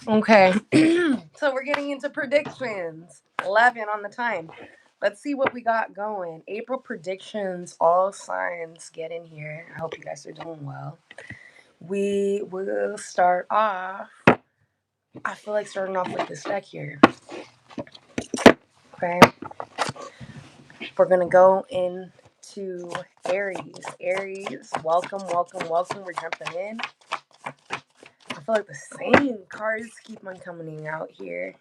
Okay. So we're getting into predictions. 11 on the time. Let's see what we got going. April predictions, all signs get in here. I hope you guys are doing well. We will start off. I feel like starting off with this deck here. Okay. We're going to go into Aries. Aries, welcome, welcome, welcome. We're jumping in. I feel like the same cards keep on coming out here.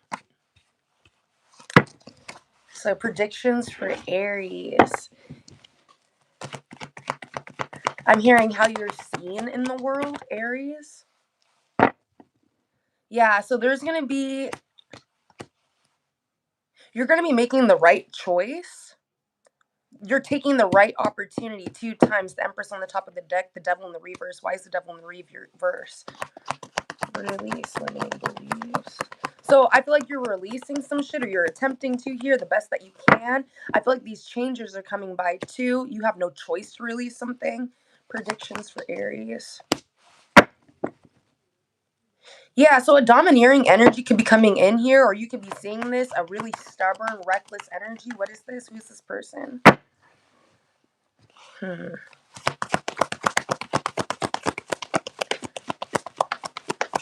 So predictions for Aries. I'm hearing how you're seen in the world, Aries. Yeah, so you're going to be making the right choice. You're taking the right opportunity 2 times. The Empress on the top of the deck, the Devil in the reverse. Why is the Devil in the reverse? Release, limiting beliefs. So I feel like you're releasing some shit, or you're attempting to here the best that you can. I feel like these changes are coming by too. You have no choice to release something. Predictions for Aries. Yeah, so a domineering energy could be coming in here, or you could be seeing this, a really stubborn, reckless energy. What is this? Who's this person?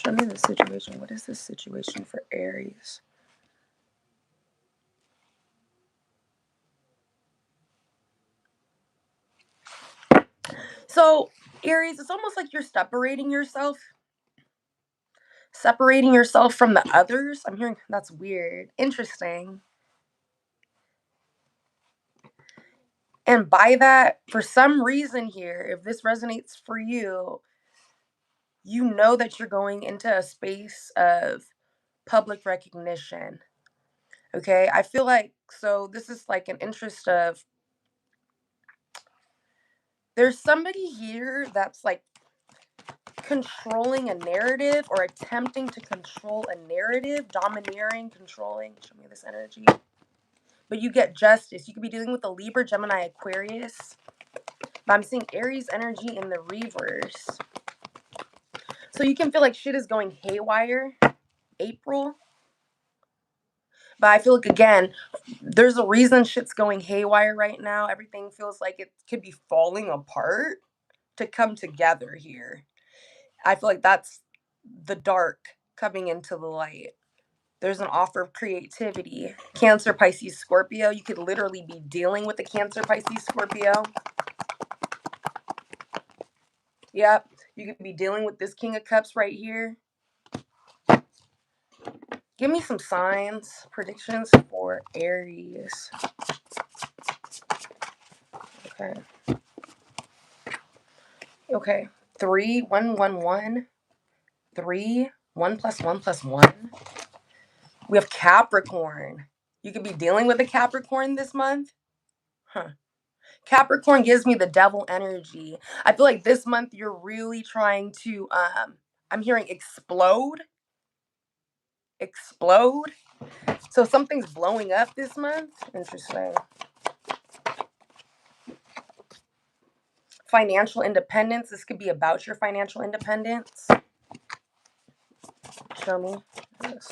Show me the situation. What is this situation for Aries? So, Aries, it's almost like you're separating yourself from the others. I'm hearing that's weird. Interesting. And by that, for some reason here, if this resonates for you, you know that you're going into a space of public recognition. Okay, I feel like, so this is like an interest of, there's somebody here that's like controlling a narrative or attempting to control a narrative, domineering, controlling. Show me this energy. But you get justice. You could be dealing with a Libra, Gemini, Aquarius. But I'm seeing Aries energy in the reverse. So you can feel like shit is going haywire, April. But I feel like, again, there's a reason shit's going haywire right now. Everything feels like it could be falling apart to come together here. I feel like that's the dark coming into the light. There's an offer of creativity. Cancer, Pisces, Scorpio. You could literally be dealing with the Cancer, Pisces, Scorpio. Yep. You could be dealing with this King of Cups right here. Give me some signs, predictions for Aries. Okay. Okay. 3, 1, 1, 1. 3, 1 plus 1 plus 1. We have Capricorn. You could be dealing with a Capricorn this month. Huh. Capricorn gives me the devil energy. I feel like this month you're really trying to I'm hearing explode. Explode. So something's blowing up this month. Interesting. Financial independence. This could be about your financial independence. Show me this.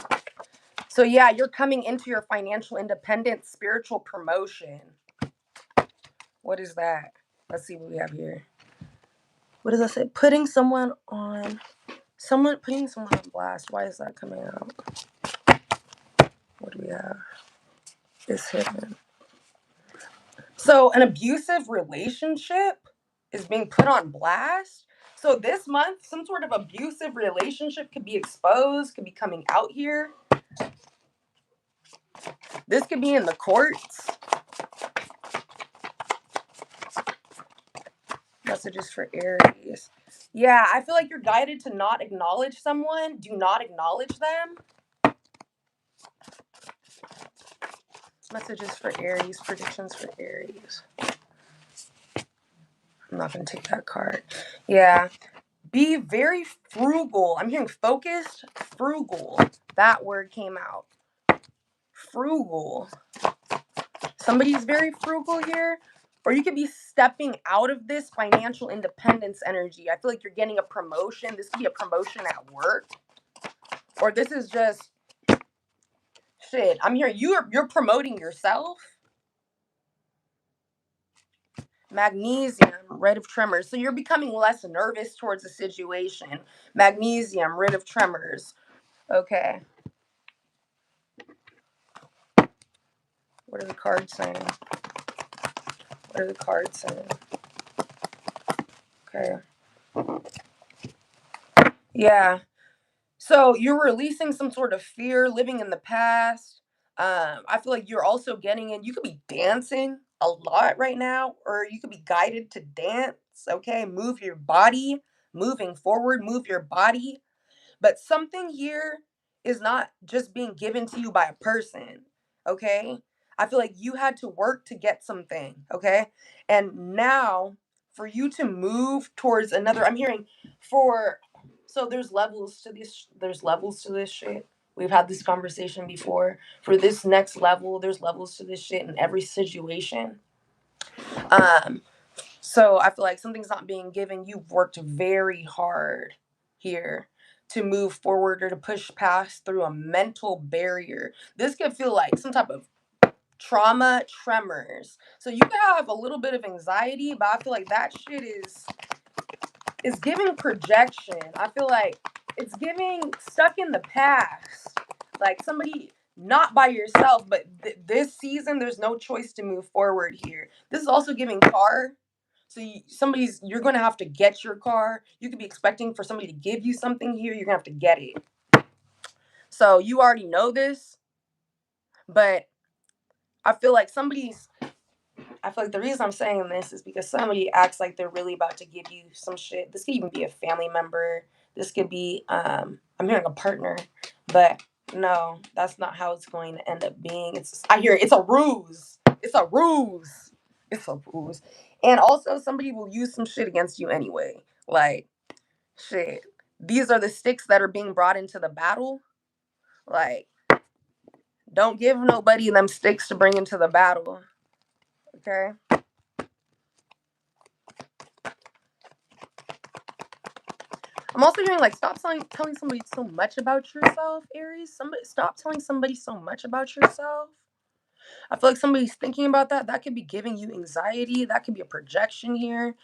So yeah, you're coming into your financial independence, spiritual promotion. What is that? Let's see what we have here. What does that say? Putting someone on blast. Why is that coming out? What do we have? It's hidden. So an abusive relationship is being put on blast. So this month, some sort of abusive relationship could be exposed, could be coming out here. This could be in the courts. Messages for Aries. Yeah, I feel like you're guided to not acknowledge someone. Do not acknowledge them. Messages for Aries. Predictions for Aries. I'm not going to take that card. Yeah. Be very frugal. I'm hearing focused, frugal. That word came out. Frugal. Somebody's very frugal here. Or you could be stepping out of this financial independence energy. I feel like you're getting a promotion. This could be a promotion at work. Or this is just shit. I'm hearing you're promoting yourself. Magnesium, rid of tremors. So you're becoming less nervous towards the situation. Magnesium, rid of tremors. Okay. What are the cards saying? What are the cards saying? Okay. Yeah. So you're releasing some sort of fear, living in the past. I feel like you're also getting in. You could be dancing a lot right now, or you could be guided to dance. Okay. Move your body, moving forward, move your body. But something here is not just being given to you by a person, okay? I feel like you had to work to get something, okay? And now for you to move towards another, I'm hearing for, so there's levels to this shit. We've had this conversation before. For this next level, there's levels to this shit in every situation. Um, so I feel like something's not being given. You've worked very hard here to move forward or to push past through a mental barrier. This could feel like some type of trauma, tremors. So you could have a little bit of anxiety, but I feel like that shit is giving projection. I feel like it's giving stuck in the past. Like somebody not by yourself, but this season there's no choice to move forward here. This is also giving car. So you're going to have to get your car. You could be expecting for somebody to give you something here. You're going to have to get it. So you already know this, but I feel like I feel like the reason I'm saying this is because somebody acts like they're really about to give you some shit. This could even be a family member. This could be I'm hearing a partner, but no, that's not how it's going to end up being. I hear it's a ruse. It's a ruse. It's a ruse. And also somebody will use some shit against you anyway. Like shit. These are the sticks that are being brought into the battle. Like, don't give nobody them sticks to bring into the battle. Okay? I'm also hearing like stop telling somebody so much about yourself, Aries. Stop telling somebody so much about yourself. I feel like somebody's thinking about that. That could be giving you anxiety. That could be a projection here.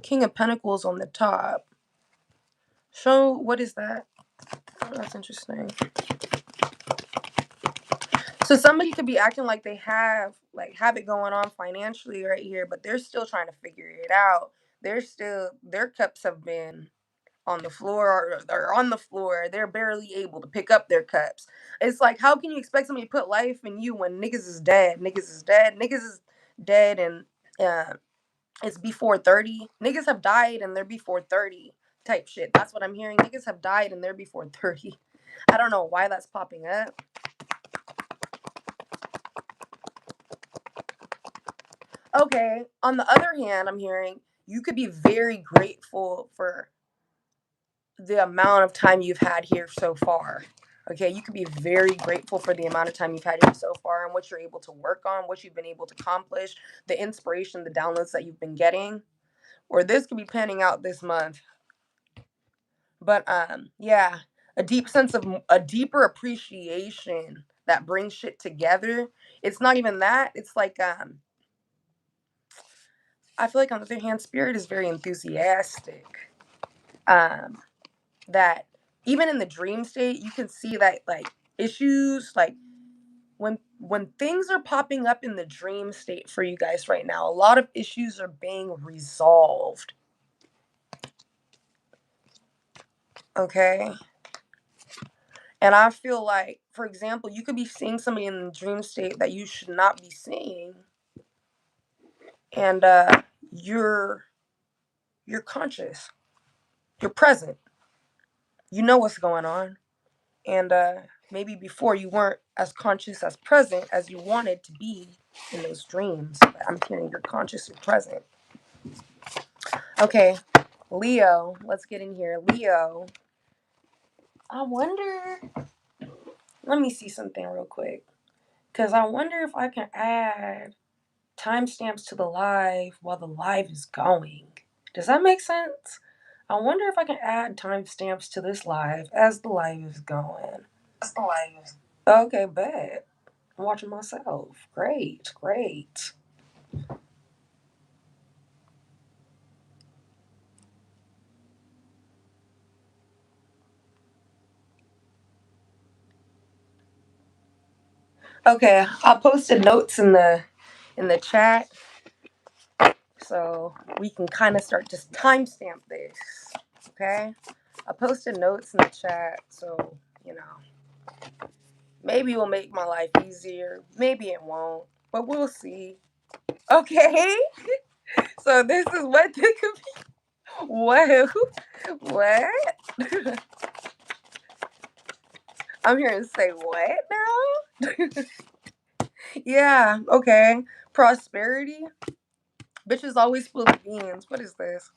King of Pentacles on the top. Show what is that? Oh, that's interesting. So somebody could be acting like they have it going on financially right here, but they're still trying to figure it out. Their cups have been on the floor or on the floor. They're barely able to pick up their cups. It's like, how can you expect somebody to put life in you when niggas is dead? Niggas is dead and uh, it's before 30. Niggas have died and they're before 30 type shit. That's what I'm hearing. Niggas have died and they're before 30. I don't know why that's popping up. Okay. On the other hand, I'm hearing you could be very grateful for the amount of time you've had here so far. Okay, you could be very grateful for the amount of time you've had here so far and what you're able to work on, what you've been able to accomplish, the inspiration, the downloads that you've been getting. Or this could be panning out this month. But yeah, a deeper appreciation that brings shit together. It's not even that. It's like I feel like on the other hand, spirit is very enthusiastic. That even in the dream state, you can see that like issues like when things are popping up in the dream state for you guys right now, a lot of issues are being resolved. Okay? And I feel like, for example, you could be seeing somebody in the dream state that you should not be seeing. And you're conscious. You're present. You know what's going on. And maybe before you weren't as conscious as present as you wanted to be in those dreams. But I'm hearing you're conscious and present. Okay, Leo, let's get in here. Leo, I wonder, let me see something real quick. Because I wonder if I can add timestamps to the live while the live is going. Does that make sense? I wonder if I can add timestamps to this live as the live is going. Okay, bet. I'm watching myself. Great, great. Okay, I posted notes in the chat so we can kind of start to timestamp this. Okay, I posted notes in the chat so you know maybe it will make my life easier. Maybe it won't, but we'll see. Okay, so this is what this could be. What? What? I'm here to say what now? Yeah, okay. Prosperity. Bitches always full of beans. What is this?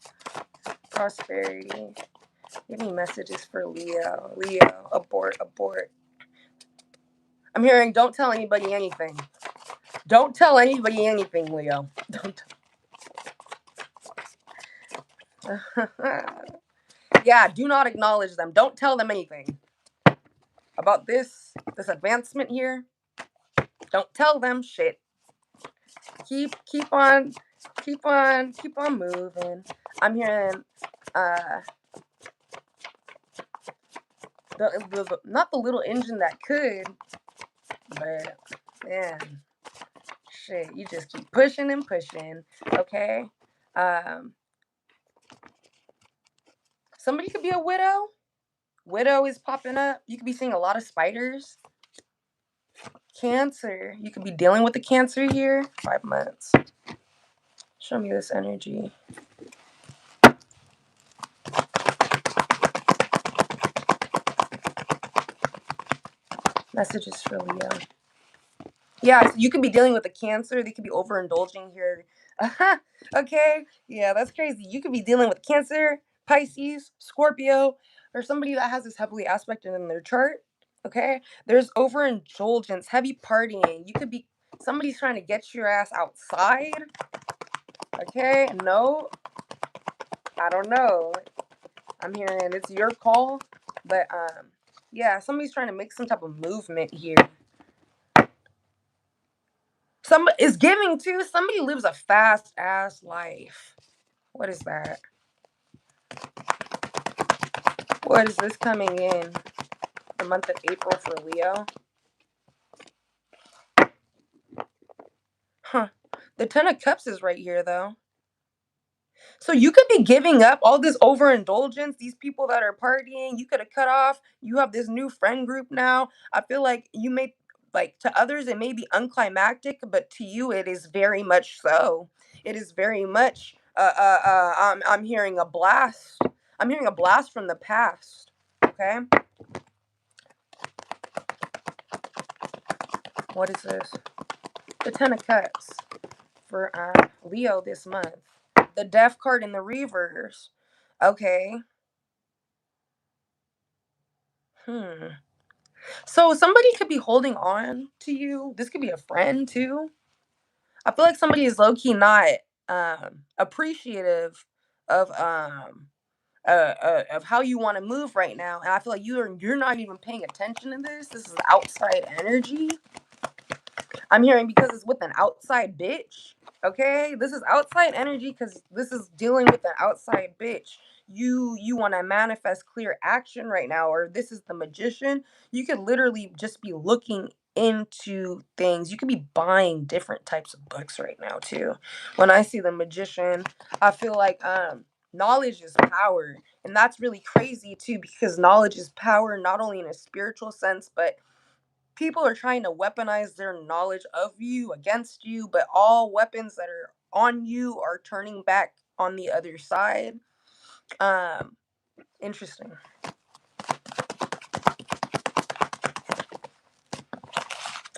Prosperity. Give me messages for Leo. Leo. Abort. Abort. I'm hearing don't tell anybody anything. Don't tell anybody anything, Leo. Don't. Yeah, do not acknowledge them. Don't tell them anything. About this advancement here. Don't tell them shit. Keep on moving. I'm hearing the not the little engine that could, but man, shit, you just keep pushing and pushing. Okay. Somebody could be a widow. Widow is popping up. You could be seeing a lot of spiders. Cancer. You could be dealing with the cancer here. 5 months. Show me this energy. Messages for Leo. Yeah, so you could be dealing with a cancer. They could be overindulging here. Okay. Yeah, that's crazy. You could be dealing with Cancer, Pisces, Scorpio, or somebody that has this heavily aspected in their chart. Okay. There's overindulgence, heavy partying. You could be somebody's trying to get your ass outside. Okay. No, I don't know. I'm hearing it's your call. But yeah, somebody's trying to make some type of movement here. Somebody is giving too. Somebody lives a fast ass life. What is that? What is this coming in? The month of April for Leo? Huh. The Ten of Cups is right here though. So you could be giving up all this overindulgence, these people that are partying, you could have cut off. You have this new friend group now. I feel like you may like to others it may be unclimactic, but to you it is very much so. It is very much I'm hearing a blast. I'm hearing a blast from the past. Okay? What is this? The Ten of Cups for Leo this month. The Death card in the reverse. Okay. So somebody could be holding on to you. This could be a friend too. I feel like somebody is low key not appreciative of of how you want to move right now, and I feel like you're not even paying attention to this. This is outside energy. I'm hearing because it's with an outside bitch. Okay, this is outside energy because this is dealing with an outside bitch. You want to manifest clear action right now, or this is the Magician. You could literally just be looking into things. You could be buying different types of books right now too. When I see the Magician, I feel like knowledge is power, and that's really crazy too because knowledge is power not only in a spiritual sense but people are trying to weaponize their knowledge of you against you, but all weapons that are on you are turning back on the other side. Um, Interesting.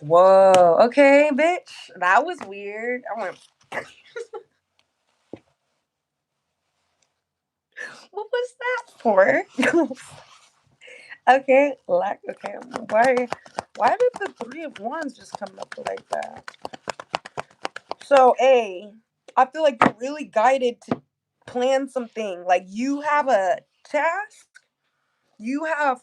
Whoa. Okay, bitch. That was weird. I went. What was that for? Okay. Like. Okay. Why? Why did the Three of Wands just come up like that? So, I feel like you're really guided to plan something. Like you have a task, you have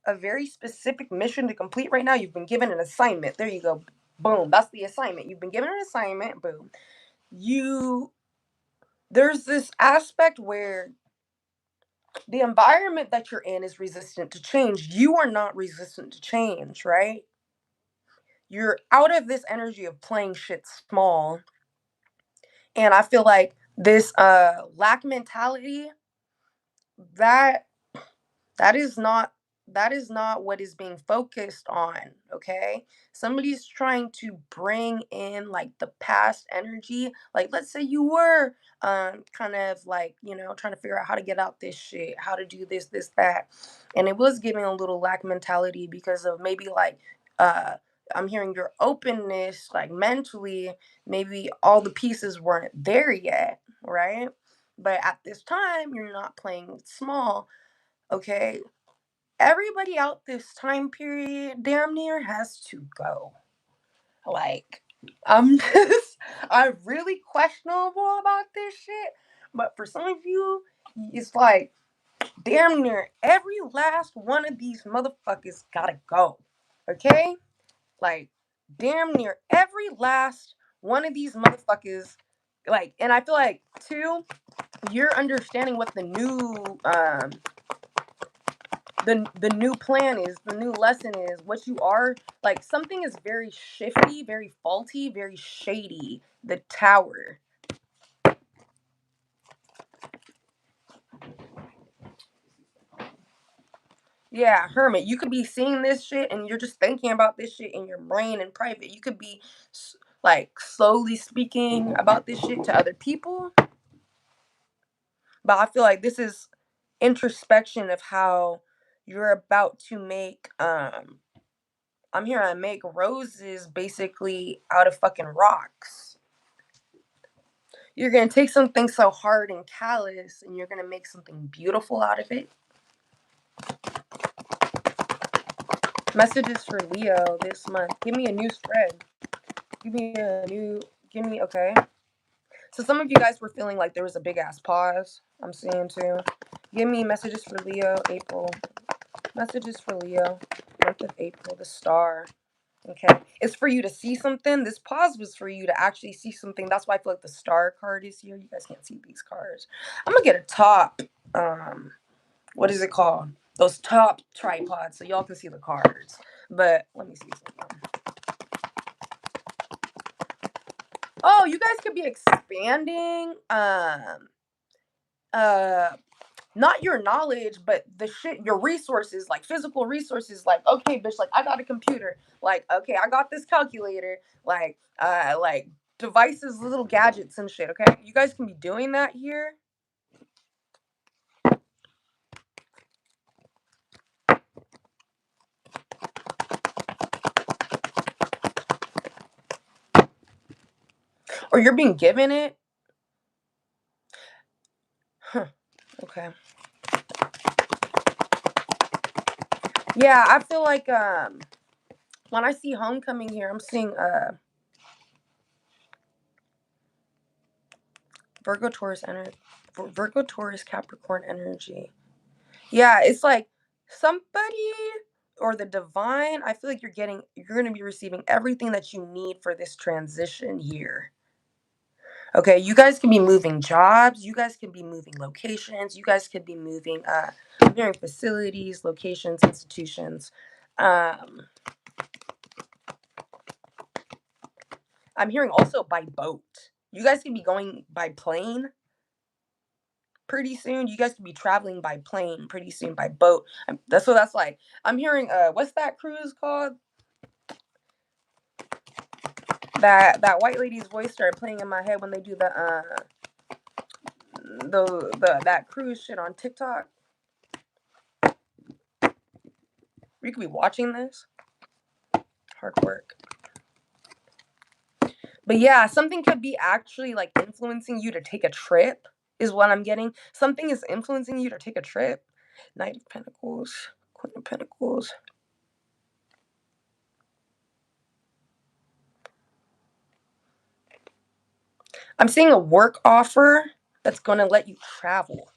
a very specific mission to complete right now. You've been given an assignment. There you go. Boom. That's the assignment. You've been given an assignment. Boom. You There's this aspect where the environment that you're in is resistant to change. You are not resistant to change, right? You're out of this energy of playing shit small. And I feel like this lack mentality, that that is not that is not what is being focused on. Okay, somebody's trying to bring in like the past energy. Like, let's say you were kind of like, trying to figure out how to get out this shit, how to do this that, and it was giving a little lack mentality because of maybe like uh I'm hearing your openness, like mentally, maybe all the pieces weren't there yet, right? But at this time you're not playing small. Okay, everybody out this time period damn near has to go. Like, I'm just, I'm really questionable about this shit. But for some of you, it's like damn near every last one of these motherfuckers gotta go. Okay? Like, damn near every last one of these motherfuckers. Like, and I feel like, too, you're understanding what the new plan is, the new lesson is, what you are. Like, something is very shifty, very faulty, very shady. The Tower. Yeah, Hermit, you could be seeing this shit and you're just thinking about this shit in your brain in private. You could be like slowly speaking about this shit to other people. But I feel like this is introspection of how you're about to make I'm here to make roses basically out of fucking rocks. You're gonna take something so hard and callous and you're gonna make something beautiful out of it. Messages for Leo this month. Give me a new spread. Okay. So some of you guys were feeling like there was a big ass pause. I'm seeing too. Give me messages for Leo, April. Messages for Leo, month of April, the star. Okay. It's for you to see something. This pause was for you to actually see something. That's why I feel like the star card is here. You guys can't see these cards. I'm gonna get a top. What is it called? Those top tripods so y'all can see the cards. But let me see something. Oh, you guys could be expanding uh not your knowledge, but the shit, your resources, like physical resources. Like, okay, bitch, like I got a computer. Like, okay, I got this calculator. Like devices, little gadgets and shit. Okay, you guys can be doing that here. Or you're being given it. Huh. Okay. Yeah, I feel like when I see homecoming here, I'm seeing Virgo Taurus energy, Virgo Taurus Capricorn energy. Yeah, it's like somebody or the divine. I feel like you're going to be receiving everything that you need for this transition here. Okay, you guys can be moving jobs, you guys can be moving locations, you guys could be moving I'm hearing facilities, locations, institutions. Um I'm hearing also by boat. You guys can be going by plane pretty soon. You guys could be traveling by plane pretty soon, by boat. That's like. I'm hearing what's that cruise called? That white lady's voice started playing in my head when they do the that cruise shit on TikTok. You could be watching this. Hard work. But yeah, something could be actually like influencing you to take a trip, is what I'm getting. Something is influencing you to take a trip. Knight of Pentacles, Queen of Pentacles. I'm seeing a work offer that's going to let you travel.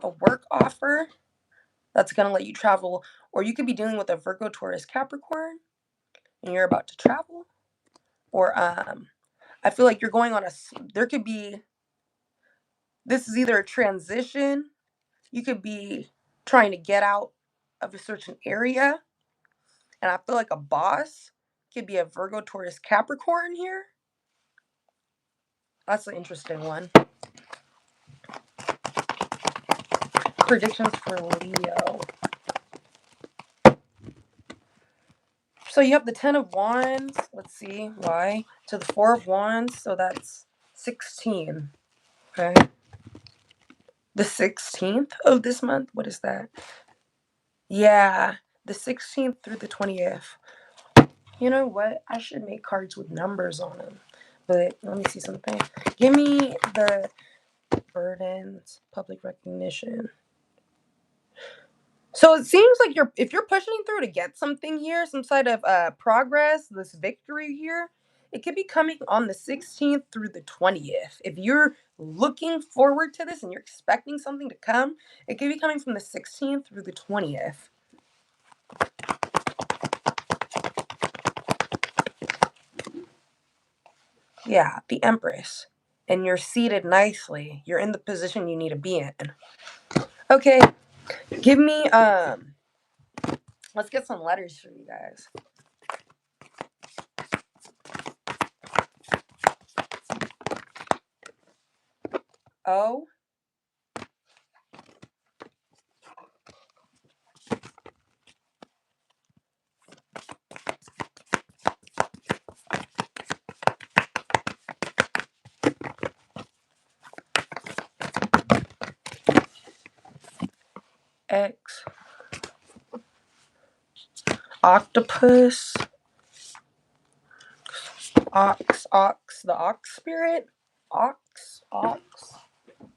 A work offer that's going to let you travel. Or you could be dealing with a Virgo, Taurus, Capricorn, and you're about to travel. Or I feel like you're going on there could be, this is either a transition. You could be trying to get out of a certain area. And I feel like a boss could be a Virgo, Taurus, Capricorn here. That's an interesting one. Predictions for Leo. So you have the 10 of Wands. Let's see why. To the 4 of Wands. So that's 16. Okay. The 16th of this month. What is that? Yeah. The 16th through the 20th. You know what? I should make cards with numbers on them. But let me see something. Give me the burdens, public recognition. So it seems like if you're pushing through to get something here, some sort of progress, this victory here, it could be coming on the 16th through the 20th. If you're looking forward to this and you're expecting something to come, it could be coming from the 16th through the 20th. Yeah, the Empress. And you're seated nicely. You're in the position you need to be in. Okay, give me let's get some letters for you guys. O. X. Octopus. Ox, the ox spirit? Ox.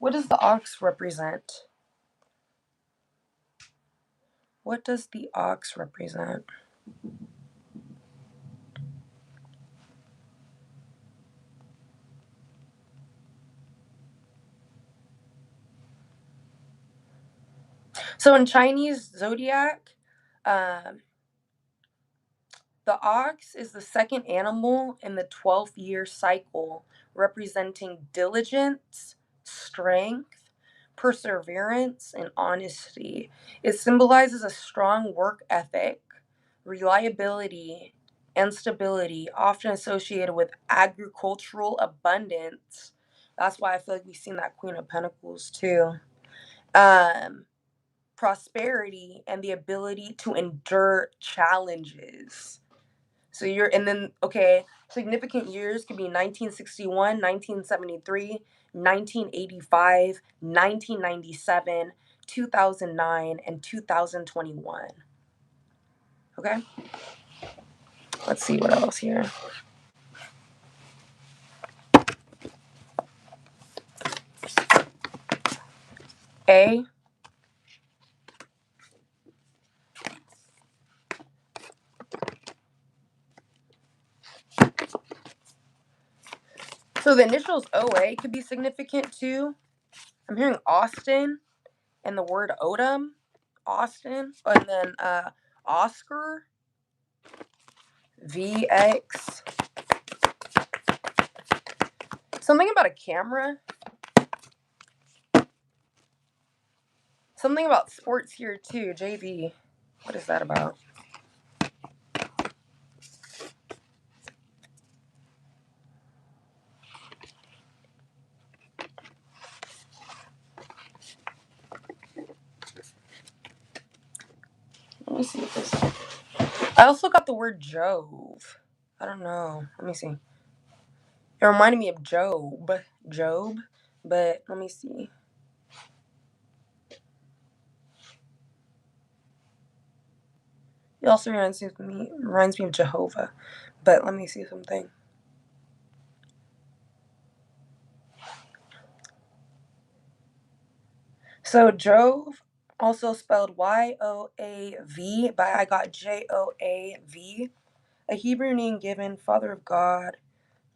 What does the ox represent? What does the ox represent? So in Chinese zodiac, the ox is the second animal in the 12-year cycle, representing diligence, strength, perseverance, and honesty. It symbolizes a strong work ethic, reliability, and stability, often associated with agricultural abundance. That's why I feel like we've seen that Queen of Pentacles too. Prosperity and the ability to endure challenges. So significant years could be 1961, 1973, 1985, 1997, 2009, and 2021. Okay? Let's see what else here. A. So the initials OA could be significant too. I'm hearing Austin and the word Odom. Austin. And then Oscar. VX. Something about a camera. Something about sports here too. JV. What is that about? Let me see if this. I also got the word Jove. I don't know. Let me see. It reminded me of Job, but let me see. It also reminds me of Jehovah, but let me see something. So Jove, also spelled Yoav, but I got Joav, a Hebrew name given, Father of God,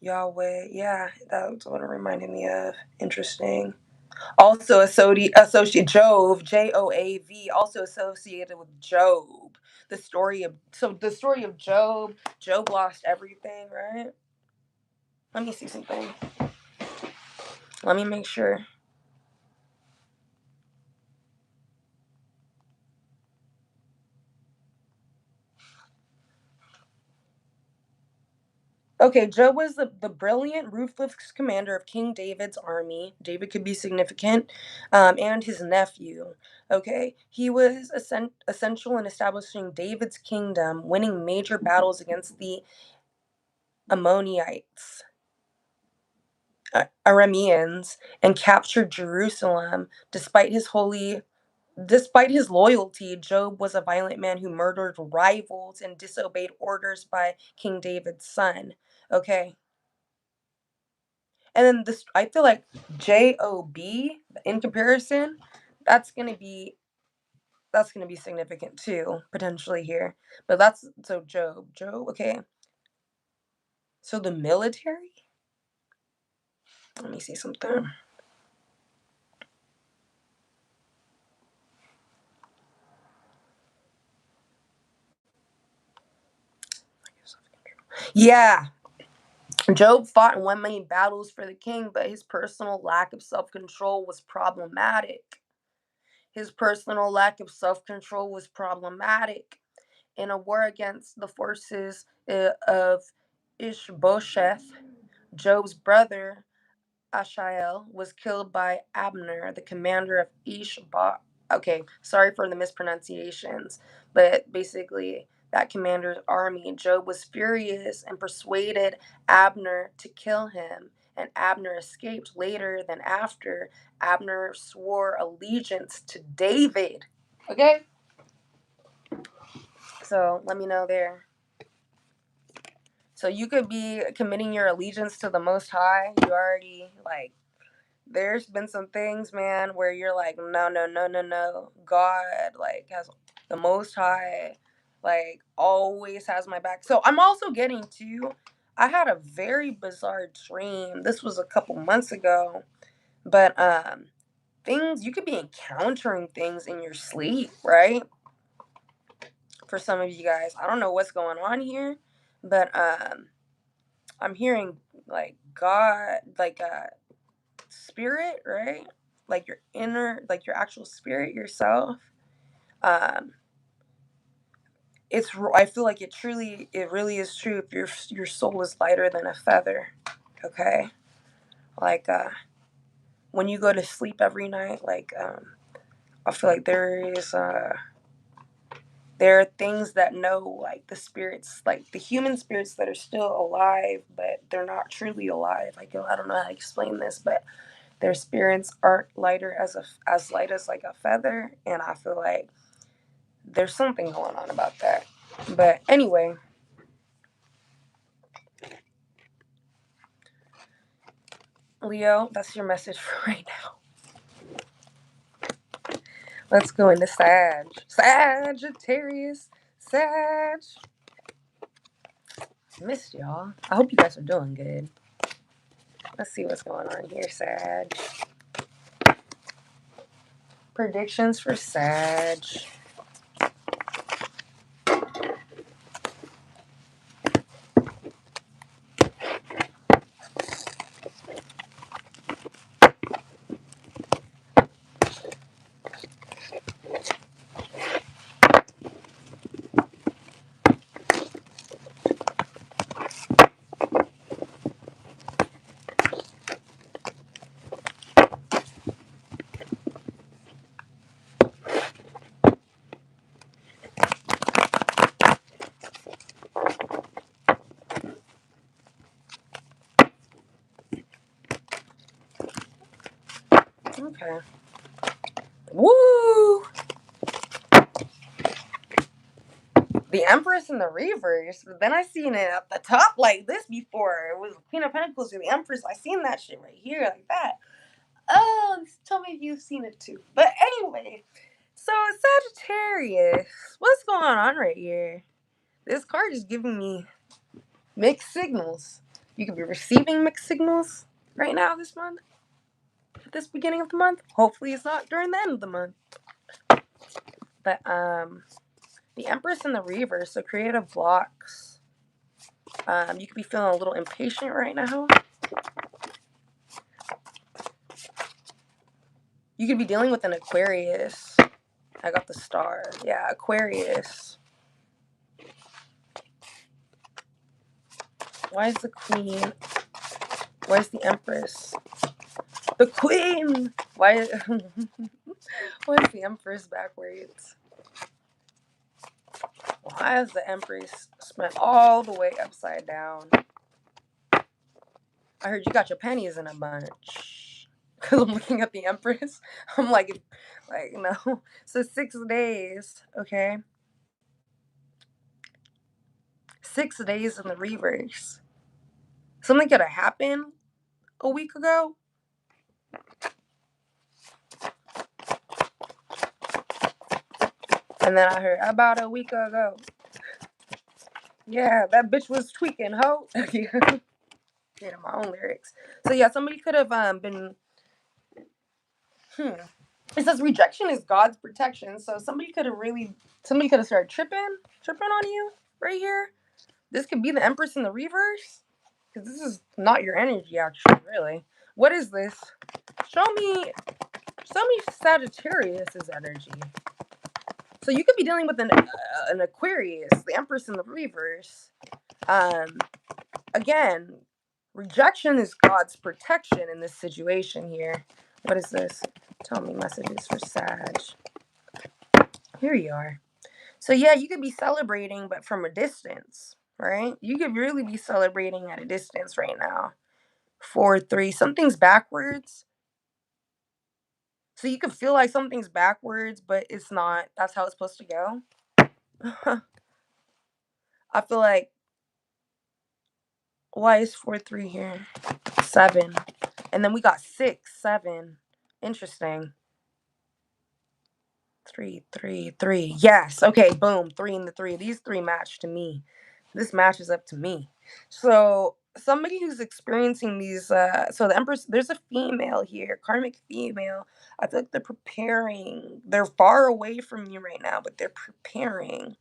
Yahweh. Yeah, that's what it reminded me of. Interesting. Also associate Jove, Joav, also associated with Job. The story of Job. Job lost everything, right? Let me see something. Let me make sure. Okay, Job was the brilliant, ruthless commander of King David's army. David could be significant, and his nephew. Okay, he was essential in establishing David's kingdom, winning major battles against the Ammonites, Arameans, and captured Jerusalem. Despite his loyalty, Job was a violent man who murdered rivals and disobeyed orders by King David's son. Okay, and then this, I feel like Job in comparison, that's gonna be that's gonna be significant too, potentially here. But that's so Job. Okay, so the military. Let me see something. Yeah, Job fought and won many battles for the king, but his personal lack of self control was problematic. His personal lack of self control was problematic. In a war against the forces of Ishbosheth, Job's brother Ashael was killed by Abner, the commander of Ishbosheth. Okay, sorry for the mispronunciations, but basically that commander's army. Job was furious and persuaded Abner to kill him, and Abner escaped later than after. Abner swore allegiance to David. Okay, so let me know there. So you could be committing your allegiance to the Most High. You already like there's been some things, man, where you're like, no, no, no, no, no. God, like, has the Most High, like, always has my back. So I'm also getting to, I had a very bizarre dream. This was a couple months ago, but things you could be encountering things in your sleep, right? For some of you guys, I don't know what's going on here, but I'm hearing like God, like spirit, right? Like your inner, like your actual spirit yourself. Um, I feel like it really is true. If your soul is lighter than a feather, okay. Like when you go to sleep every night, like I feel like there are things that know, like the spirits, like the human spirits that are still alive, but they're not truly alive. Like I don't know how to explain this, but their spirits aren't lighter as light as like a feather, and I feel like there's something going on about that. But anyway, Leo, that's your message for right now. Let's go into Sagittarius. Sag. Missed y'all. I hope you guys are doing good. Let's see what's going on here, Sag. Predictions for Sag. Okay. Woo! The Empress in the reverse. But then I seen it at the top like this before. It was Queen of Pentacles and the Empress. I seen that shit right here like that. Oh, tell me if you've seen it too. But anyway, so Sagittarius, what's going on right here? This card is giving me mixed signals. You could be receiving mixed signals right now this month, at this beginning of the month. Hopefully it's not during the end of the month. But the Empress in the reverse, so creative blocks. You could be feeling a little impatient right now. You could be dealing with an Aquarius. I got the star. Yeah, Aquarius. Why is the Queen? Why is the Empress? The Queen! Why is the Empress backwards? Why is the Empress spent all the way upside down? I heard you got your pennies in a bunch. Because I'm looking at the Empress. I'm like, no. So 6 days, okay? 6 days in the reverse. Something could have happened a week ago. And then I heard about a week ago. Yeah, that bitch was tweaking, ho. Yeah, my own lyrics. So yeah, somebody could have been. It says rejection is God's protection. So somebody could have started tripping on you right here. This could be the Empress in the reverse, because this is not your energy, actually. Really, what is this? Show me Sagittarius's energy. So you could be dealing with an Aquarius, the Empress in the reverse. Again, rejection is God's protection in this situation here. What is this? Tell me messages for Sag. Here you are. So yeah, you could be celebrating, but from a distance, right? You could really be celebrating at a distance right now. 4-3. Something's backwards. So you could feel like something's backwards, but it's not. That's how it's supposed to go. I feel like, why is 4-3 here? 7. And then we got 6, 7. Interesting. 3, 3, 3. Yes. Okay. Boom. 3 and the 3. These 3 match to me. This matches up to me. So somebody who's experiencing these. So the Empress. There's a female here, karmic female. I feel like they're preparing. They're far away from you right now, but they're preparing.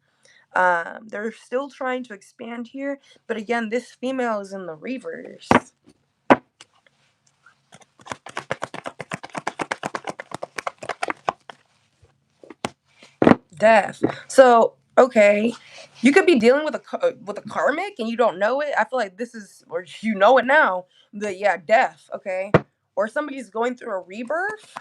They're still trying to expand here, but again, this female is in the reverse. Death. So okay, you could be dealing with a karmic and you don't know it. I feel like this is, or you know it now. Death. Okay, or somebody's going through a rebirth.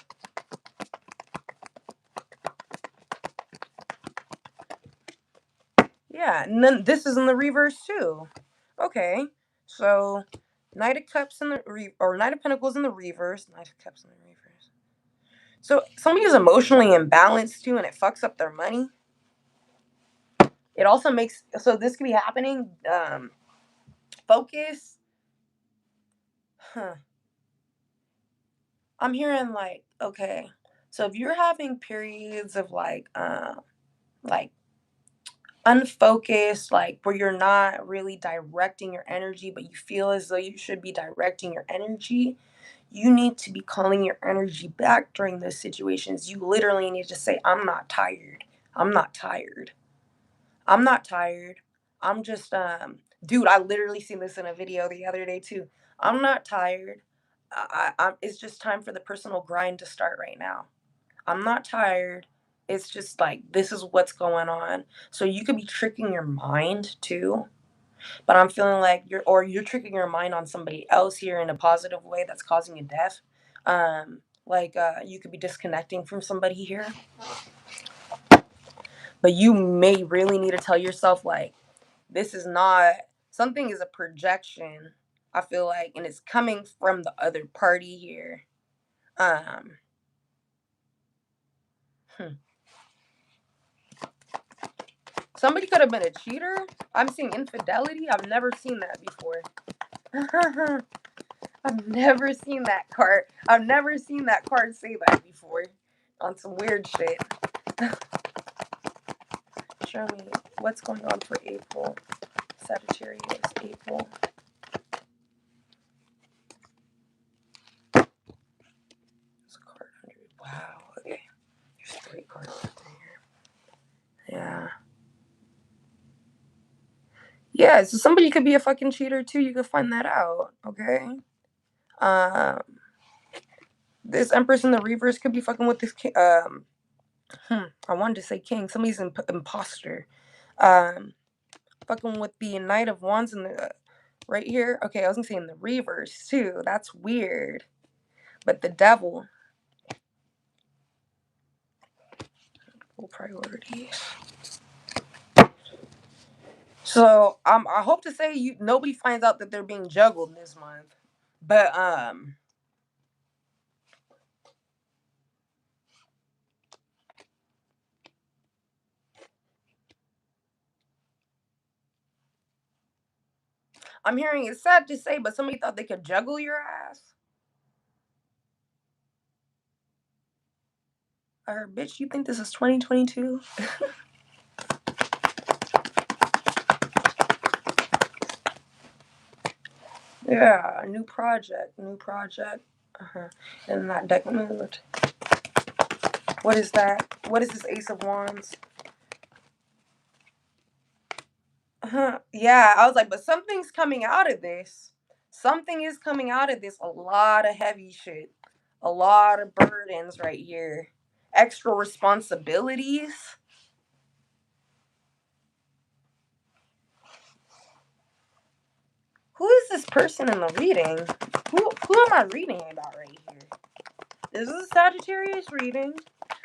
Yeah, and then this is in the reverse too. Okay, so Knight of Cups in the or Knight of Pentacles in the reverse. Knight of Cups in the reverse. So somebody is emotionally imbalanced too, and it fucks up their money. It also makes, so this could be happening. Focus. I'm hearing like, okay, so if you're having periods of like unfocused, like where you're not really directing your energy, but you feel as though you should be directing your energy, you need to be calling your energy back during those situations. You literally need to say, I'm not tired. I'm not tired. I'm not tired. I'm just dude, I literally seen this in a video the other day too. I'm not tired. It's just time for the personal grind to start right now. I'm not tired. It's just like this is what's going on. So you could be tricking your mind too. But I'm feeling like you're tricking your mind on somebody else here in a positive way that's causing a death. You could be disconnecting from somebody here. But you may really need to tell yourself like, this is not, something is a projection, I feel like, and it's coming from the other party here. Somebody could have been a cheater. I'm seeing infidelity. I've never seen that before. I've never seen that card. I've never seen that card say that before on some weird shit. Show me what's going on for April. Sagittarius, April. card right here. Yeah. Yeah, so somebody could be a fucking cheater too. You could find that out, okay? This Empress in the reverse could be fucking with this I wanted to say king. Somebody's an imposter. Fucking with the Knight of Wands in the right here. Okay, I was gonna say in the reverse too. That's weird. But the devil. Full priorities. So I hope to say nobody finds out that they're being juggled this month. But I'm hearing it's sad to say, but somebody thought they could juggle your ass. Or bitch, you think this is 2022? Yeah, new project. And that deck moved. What is that? What is this Ace of Wands? Yeah, I was like, but something's coming out of this. Something is coming out of this. A lot of heavy shit. A lot of burdens right here. Extra responsibilities. Who is this person in the reading? Who am I reading about right here? This is a Sagittarius reading,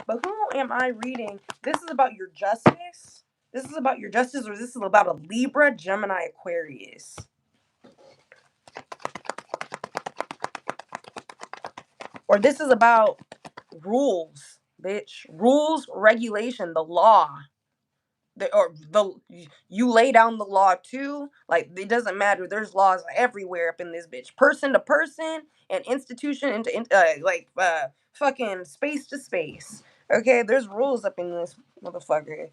but who am I reading? This is about your justice. This is about your justice, or this is about a Libra, Gemini, Aquarius. Or this is about rules, bitch. Rules, regulation, the law. You lay down the law too. Like it doesn't matter. There's laws everywhere up in this bitch. Person to person and institution into fucking space to space. Okay, there's rules up in this motherfucker.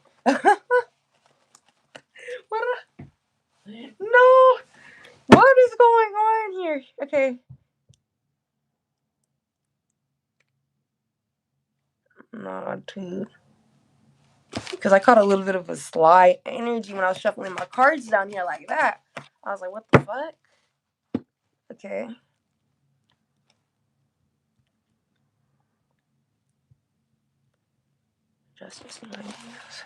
What? No. What is going on here? Okay. Nah, dude. Because I caught a little bit of a sly energy when I was shuffling my cards down here like that. I was like, what the fuck? Okay. Justice and ideas.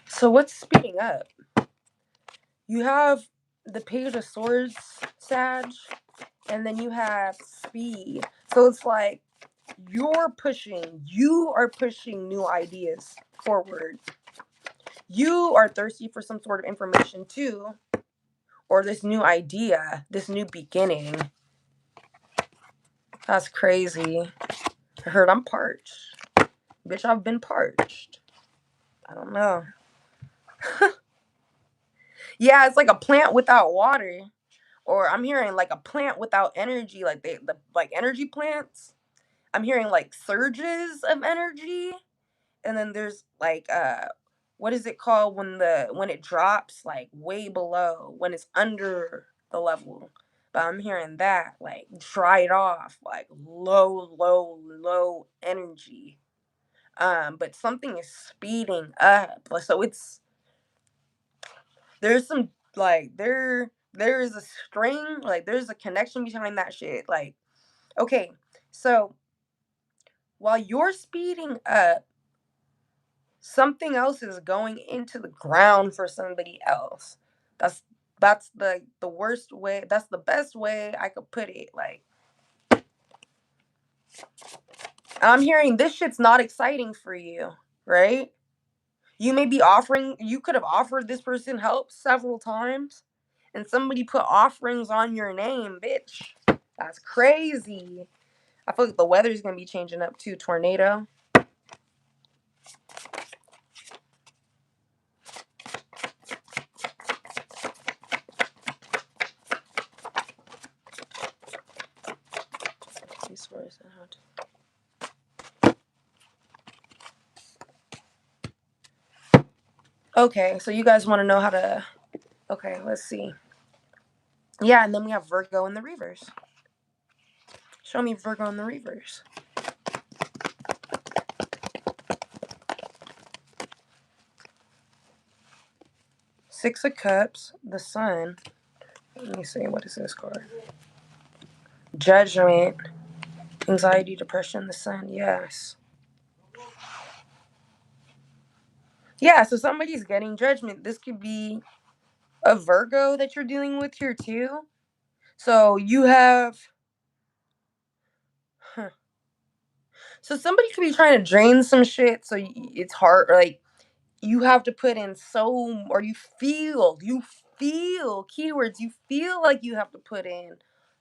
So what's speeding up? You have the Page of Swords, Sag, and then you have speed. So it's like you are pushing new ideas forward. You are thirsty for some sort of information too, or this new idea, this new beginning. That's crazy. I heard I'm parched. Bitch, I've been parched. I don't know. Yeah, it's like a plant without water. Or I'm hearing like a plant without energy, like the like energy plants. I'm hearing like surges of energy. And then there's like what is it called when it drops like way below, when it's under the level. But I'm hearing that like dried off, like low energy. But something is speeding up. So there's some like there is a string, like there's a connection behind that shit. Like, okay, so while you're speeding up, something else is going into the ground for somebody else. That's the worst way. That's the best way I could put it. Like, I'm hearing this shit's not exciting for you, right? You could have offered this person help several times, and somebody put offerings on your name, bitch. That's crazy. I feel like the weather's gonna be changing up too. Tornado. Okay, so you guys want to know how to. Okay, let's see. Yeah, and then we have Virgo in the reverse. Show me Virgo in the reverse. Six of Cups, the Sun. Let me see, what is this card? Judgment, anxiety, depression, the Sun. Yes. Yeah, so somebody's getting judgment. This could be a Virgo that you're dealing with here too. So you have... So somebody could be trying to drain some shit, so it's hard, like, you have to put in so, or you feel, keywords, you feel like you have to put in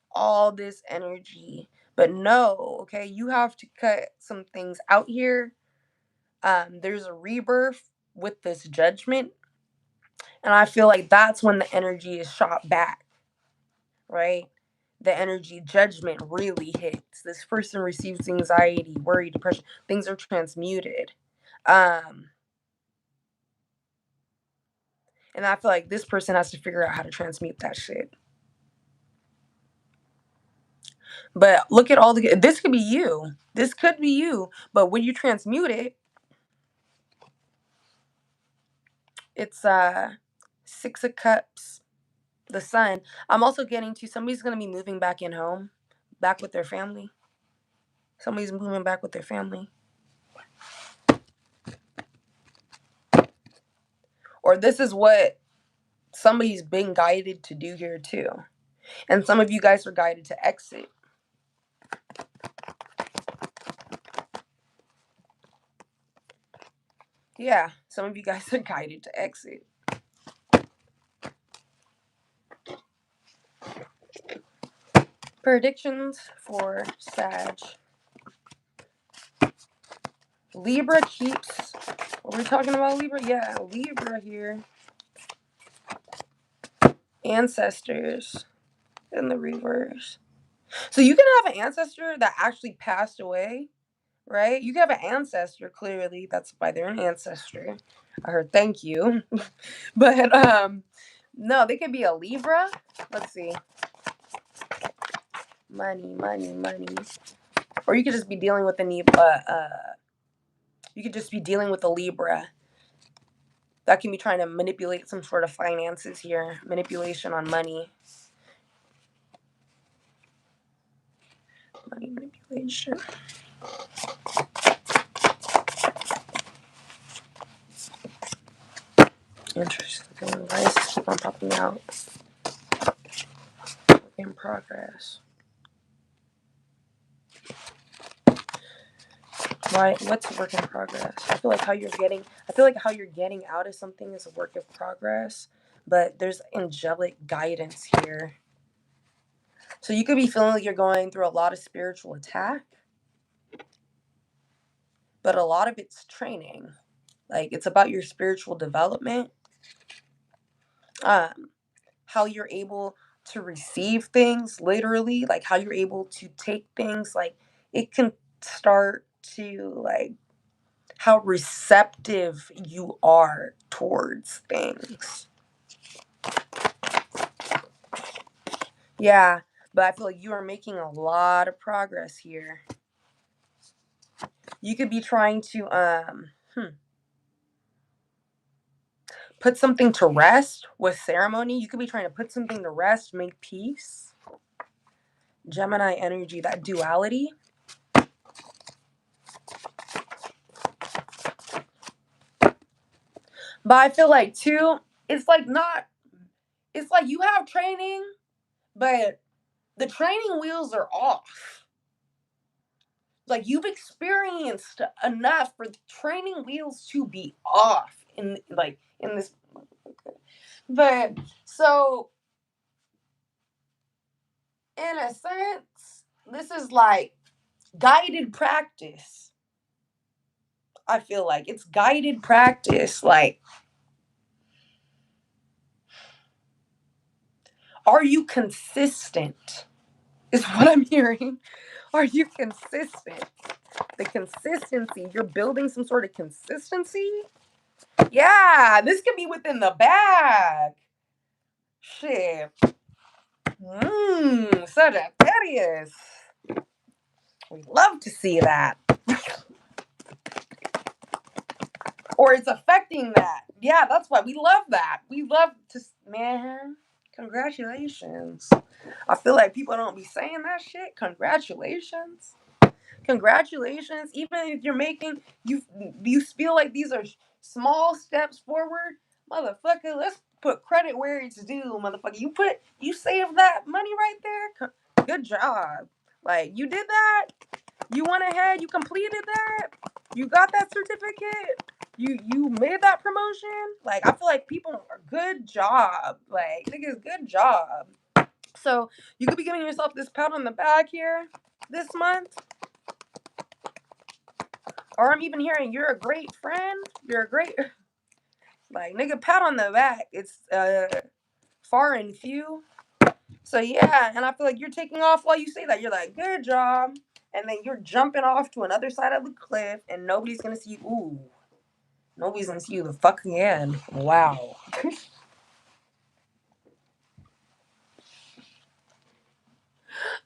all this energy. But no, okay, you have to cut some things out here. There's a rebirth with this judgment. And I feel like that's when the energy is shot back, right? The energy judgment really hits. This person receives anxiety, worry, depression. Things are transmuted. And I feel like this person has to figure out how to transmute that shit. But look at all the... This could be you. This could be you. But when you transmute it, it's Six of Cups, the Sun. I'm also getting to somebody's going to be moving back in home, back with their family. Somebody's moving back with their family. Or this is what somebody's been guided to do here too. And some of you guys are guided to exit. Yeah, some of you guys are guided to exit. Predictions for Sag. Libra keeps... What were we talking about, Libra? Yeah, Libra here. Ancestors in the reverse. So you can have an ancestor that actually passed away, right? You can have an ancestor, clearly. That's why they're an ancestor. I heard thank you. But no, they could be a Libra. Let's see. Money. Or you could just be dealing with you could just be dealing with a Libra that can be trying to manipulate some sort of finances here. Manipulation on money. Money manipulation. Interesting. Why does this keep on popping out? In progress. Why? What's work in progress? I feel like how you're getting out of something is a work of progress, but there's angelic guidance here. So you could be feeling like you're going through a lot of spiritual attack, but a lot of it's training. Like, it's about your spiritual development. How you're able to receive things, literally, like how you're able to take things, like it can start to, like, how receptive you are towards things. Yeah, but I feel like you are making a lot of progress here. You could be trying to put something to rest with ceremony. You could be trying to put something to rest, make peace. Gemini energy, that duality. But I feel like too, it's like you have training, but the training wheels are off. Like, you've experienced enough for the training wheels to be off in this. But so, in a sense, this is like guided practice. I feel like it's guided practice. Like, are you consistent? Is what I'm hearing. Are you consistent? The consistency. You're building some sort of consistency. Yeah, this could be within the bag. Shit. Sagittarius. We love to see that. Or it's affecting that. Yeah, that's why we love that. We love to, man. Congratulations. I feel like people don't be saying that shit. Congratulations. Congratulations. Even if you're making you feel like these are small steps forward, motherfucker. Let's put credit where it's due, motherfucker. You saved that money right there. Good job. Like you did that. You went ahead. You completed that. You got that certificate. You made that promotion. Like I feel like people are good job. Like niggas, good job. So you could be giving yourself this pat on the back here this month. Or I'm even hearing you're a great friend. You're a great like nigga pat on the back. It's far and few. So yeah, and I feel like you're taking off while you say that. You're like, good job. And then you're jumping off to another side of the cliff and nobody's gonna see you. Ooh. Nobody's gonna see you the fucking end. Wow.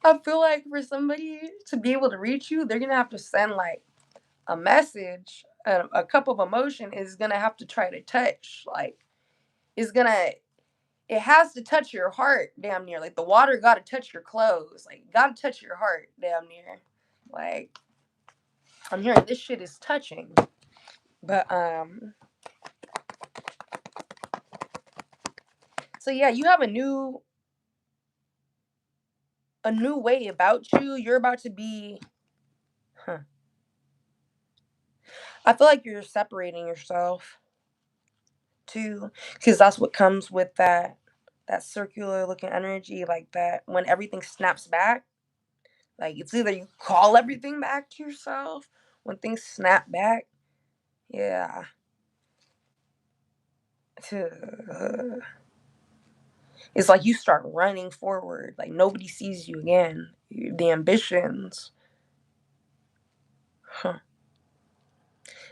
I feel like for somebody to be able to reach you, they're gonna have to send like a message, a cup of emotion is gonna have to try to touch. Like it's gonna it has to touch your heart damn near. Like the water gotta touch your clothes. Like gotta touch your heart damn near. Like I'm hearing this shit is touching. But so yeah, you have a new way about you. You're about to be I feel like you're separating yourself too. Because that's what comes with that circular looking energy like that when everything snaps back. Like it's either you call everything back to yourself when things snap back. Yeah. It's like you start running forward. Like nobody sees you again. The ambitions. Huh.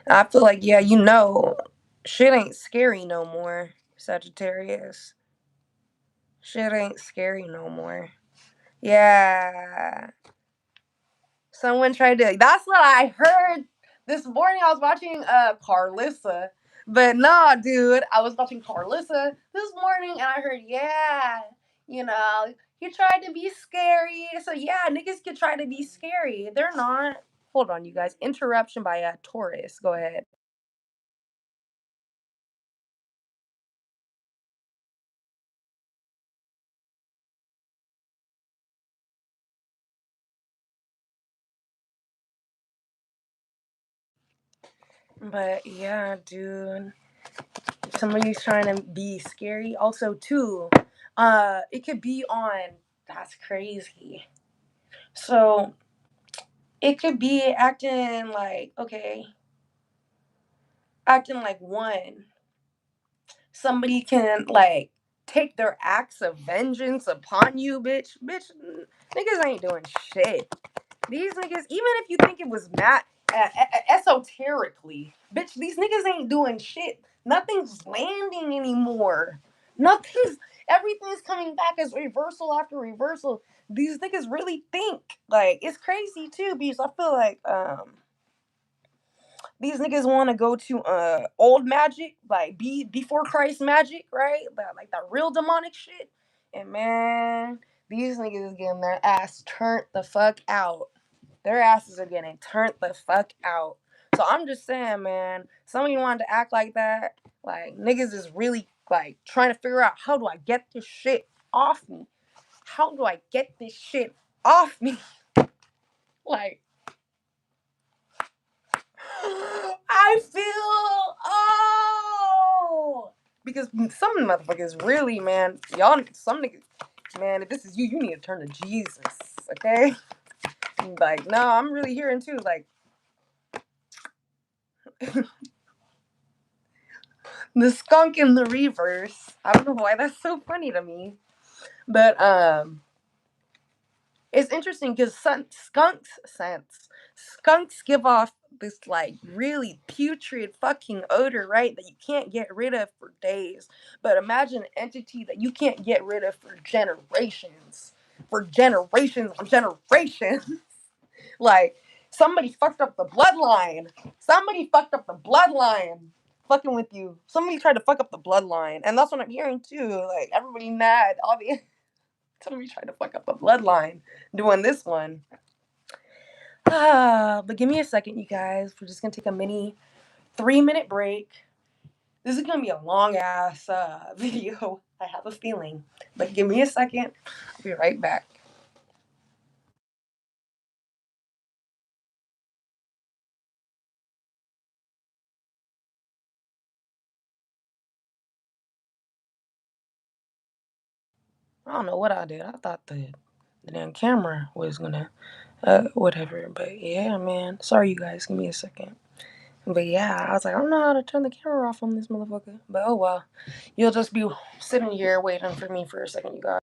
I feel like, yeah, shit ain't scary no more, Sagittarius. Shit ain't scary no more. Yeah. Someone tried to. That's what I heard this morning. I was watching Carlissa, but nah, dude, I was watching Carlissa this morning, and I heard, yeah, you know, he tried to be scary. So yeah, niggas can try to be scary. They're not. Hold on, you guys. Interruption by Taurus. Go ahead. But yeah, dude, somebody's trying to be scary. Also, too, it could be on. That's crazy. So it could be acting like one. Somebody can like take their acts of vengeance upon you, bitch. Bitch, niggas ain't doing shit. These niggas, even if you think it was mad esoterically, bitch, these niggas ain't doing shit. Nothing's landing anymore. Nothing's. Everything's coming back as reversal after reversal. These niggas really think like it's crazy too, because I feel like these niggas want to go to old magic, like be before Christ magic, right? Like that real demonic shit. And man, these niggas is getting their ass turned the fuck out. Their asses are getting turned the fuck out. So I'm just saying, man, some of you wanted to act like that. Like niggas is really like trying to figure out how do I get this shit off me? How do I get this shit off me? Like I feel because some motherfuckers really, man, y'all some niggas, man, if this is you, you need to turn to Jesus, okay? Like, no, I'm really hearing too, like the skunk in the reverse. I don't know why that's so funny to me, but it's interesting because skunks give off this like really putrid fucking odor, right? That you can't get rid of for days. But imagine an entity that you can't get rid of for generations on generations. Like somebody fucked up the bloodline. Somebody fucked up the bloodline. fucking with you. Somebody tried to fuck up the bloodline, and that's what I'm hearing too. Like everybody mad. All the somebody tried to fuck up the bloodline doing this one. But give me a second, you guys. We're just gonna take a mini 3-minute break. This is gonna be a long ass video. I have a feeling, but give me a second. I'll be right back. I don't know what I did. I thought the damn camera was gonna whatever. But yeah, man. Sorry, you guys. Give me a second. But yeah, I was like, I don't know how to turn the camera off on this motherfucker. But oh well. You'll just be sitting here waiting for me for a second, you guys.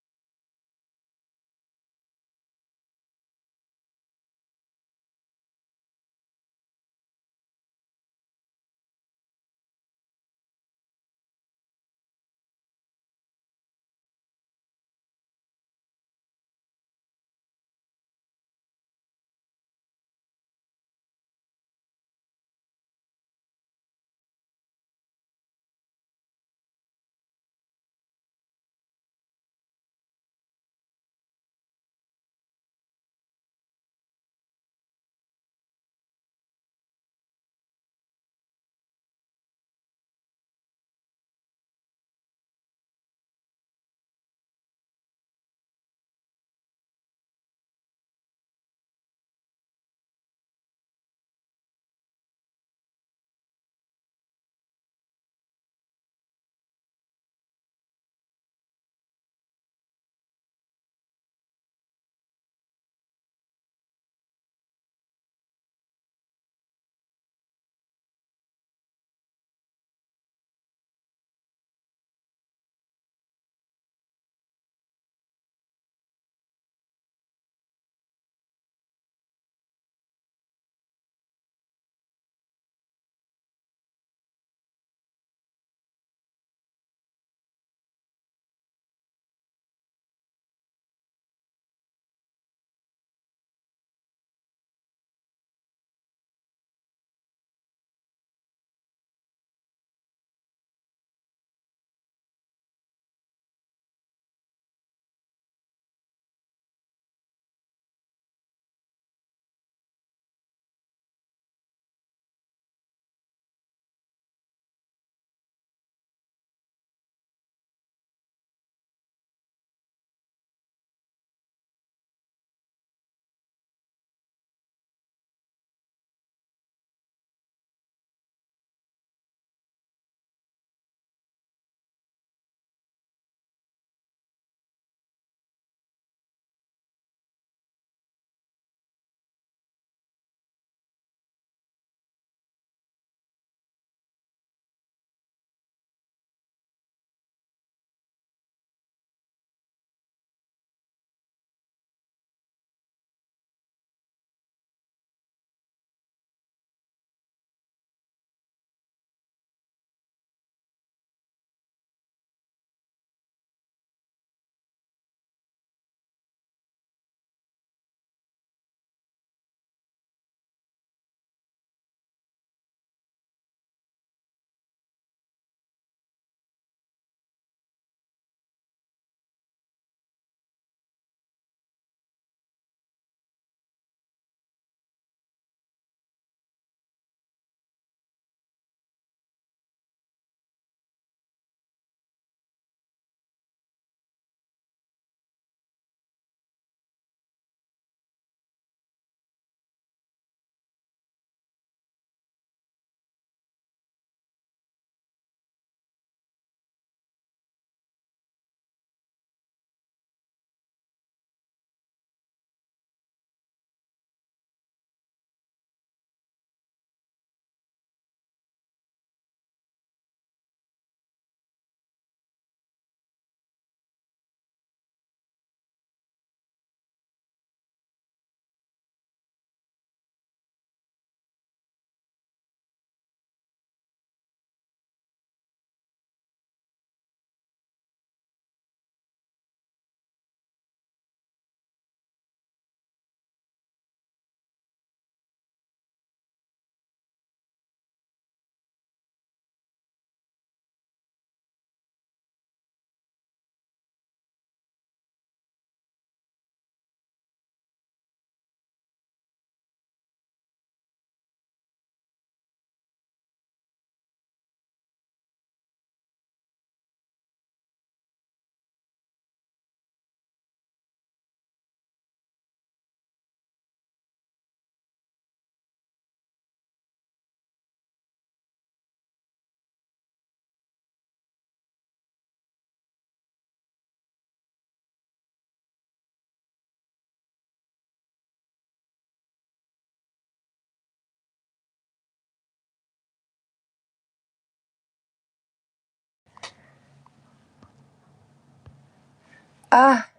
Ah,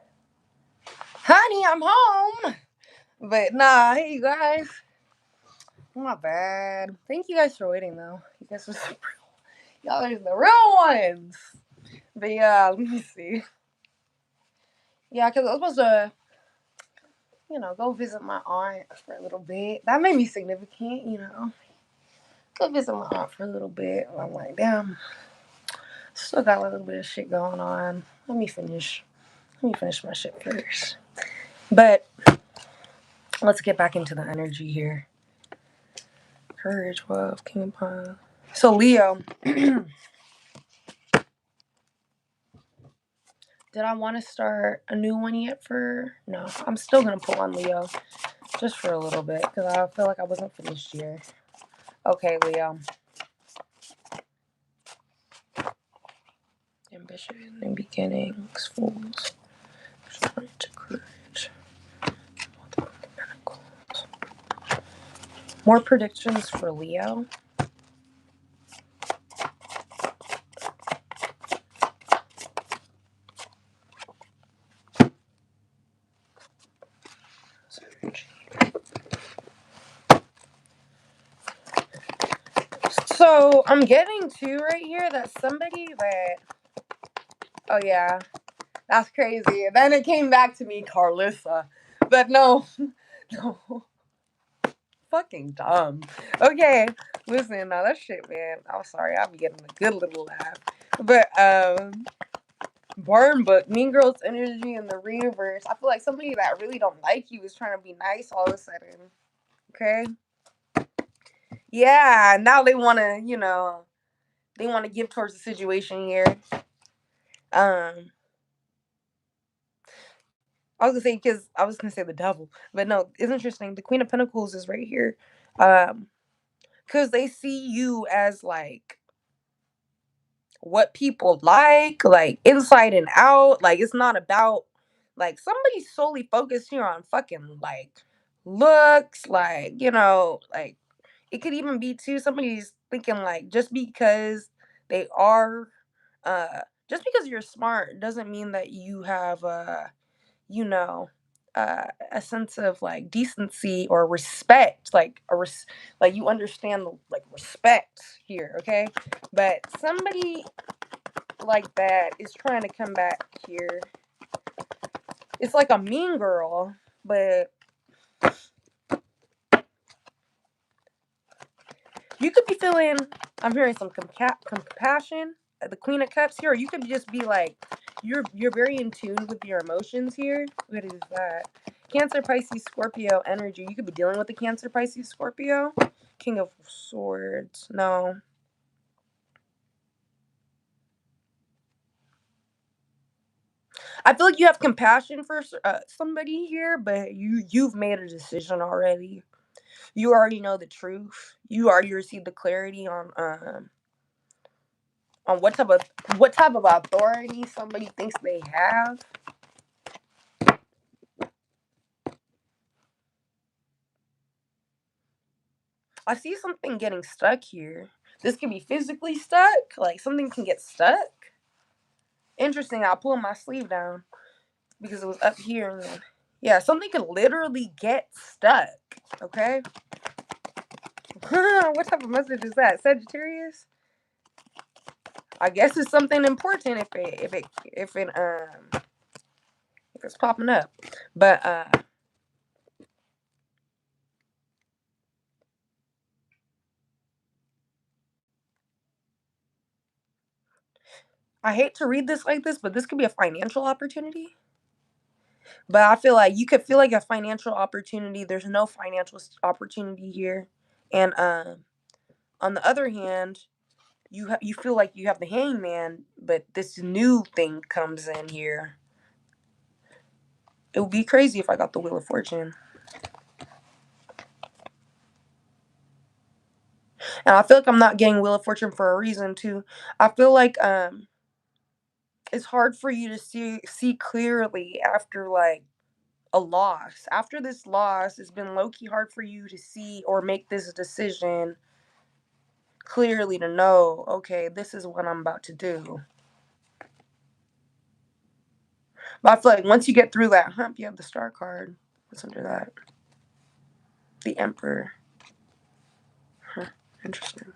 honey, I'm home. But nah, hey you guys. Not bad. Thank you guys for waiting though. You guys are y'all are the real ones. But yeah, let me see. Yeah, because I was supposed to, go visit my aunt for a little bit. That made me significant. Go visit my aunt for a little bit. And I'm like, damn, still got a little bit of shit going on. Let me finish my shit first. But let's get back into the energy here. Courage, wealth, King of Pine. So Leo, did I want to start a new one yet? No, I'm still gonna pull on Leo just for a little bit because I feel like I wasn't finished here. Okay, Leo. Ambition and beginnings, fools, strength, courage, pentacles. More predictions for Leo. So I'm getting to right here that somebody that, oh yeah, that's crazy. And then it came back to me, Carlissa. But no, no, fucking dumb. Okay, listen, now that shit, man. I'm sorry, I'll be getting a good little laugh. But Burn Book, Mean Girls energy in the reverse. I feel like somebody that really don't like you is trying to be nice all of a sudden. Okay. Yeah, now they want to, they want to give towards the situation here. Um, I was gonna say because I was gonna say the devil, but no, it's interesting. The Queen of Pentacles is right here, because they see you as like what people like inside and out. Like it's not about like somebody's solely focused here on fucking like looks, like it could even be too somebody's thinking like they are, just because you're smart doesn't mean that you have you know, a sense of like decency or respect, like you understand like respect here, okay? But somebody like that is trying to come back here. It's like a mean girl, but you could be feeling. I'm hearing some compassion. The Queen of Cups here, or you could just be like, you're very in tune with your emotions here. What is that? Cancer, Pisces, Scorpio energy. You could be dealing with the Cancer, Pisces, Scorpio. King of Swords. No. I feel like you have compassion for somebody here, but you've made a decision already. You already know the truth. You already received the clarity on what type of authority somebody thinks they have. I see something getting stuck here. This can be physically stuck, like something can get stuck. Interesting. I'll pull my sleeve down because it was up here. And then, yeah, something could literally get stuck. Okay. What type of message is that? Sagittarius? I guess it's something important if it's popping up. But I hate to read this like this, but this could be a financial opportunity. But I feel like you could feel like a financial opportunity. There's no financial opportunity here, and on the other hand, you feel like you have the Hangman, but this new thing comes in here. It would be crazy if I got the Wheel of Fortune, and I feel like I'm not getting Wheel of Fortune for a reason too. I feel like it's hard for you to see clearly after like a loss. After this loss, it's been low key hard for you to see or make this decision clearly to know, okay, this is what I'm about to do. But I feel like once you get through that hump, you have the Star card. What's under that? The Emperor. Huh. Interesting.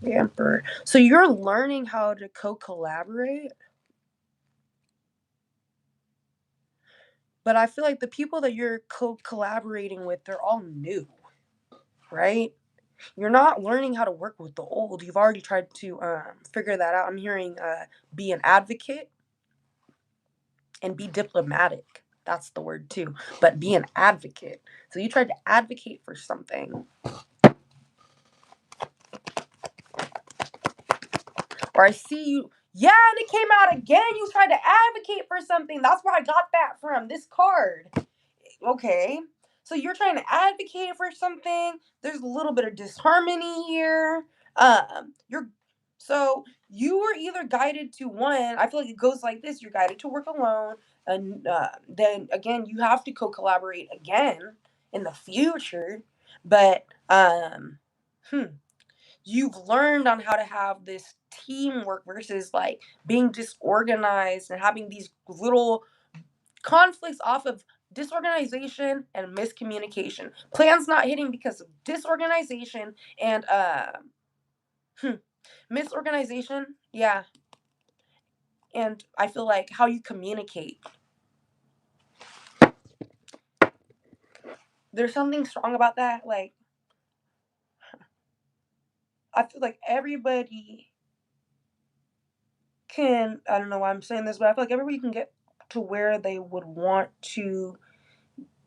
The Emperor. So you're learning how to co-collaborate. But I feel like the people that you're collaborating with, they're all new, right? You're not learning how to work with the old. You've already tried to figure that out. I'm hearing be an advocate and be diplomatic. That's the word too. But be an advocate. So you tried to advocate for something. Or I see you. Yeah, and it came out again. You tried to advocate for something. That's where I got that from. This card. Okay. So you're trying to advocate for something. There's a little bit of disharmony here. You're so you were either guided to one. I feel like it goes like this: you're guided to work alone, and then again, you have to co-collaborate again in the future. But you've learned on how to have this teamwork versus like being disorganized and having these little conflicts off of disorganization and miscommunication. Plans not hitting because of disorganization and misorganization. Yeah. And I feel like how you communicate. There's something strong about that. Like, I feel like everybody can, I don't know why I'm saying this, but I feel like everybody can get to where they would want to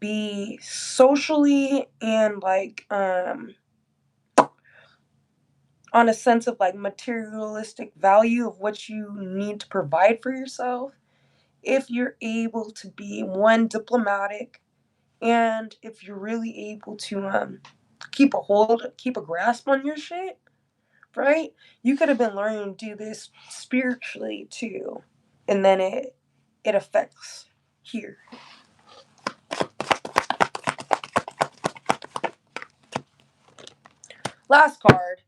be socially and like on a sense of like materialistic value of what you need to provide for yourself if you're able to be one diplomatic and if you're really able to keep a grasp on your shit, right? You could have been learning to do this spiritually too, and then it affects here. Last card.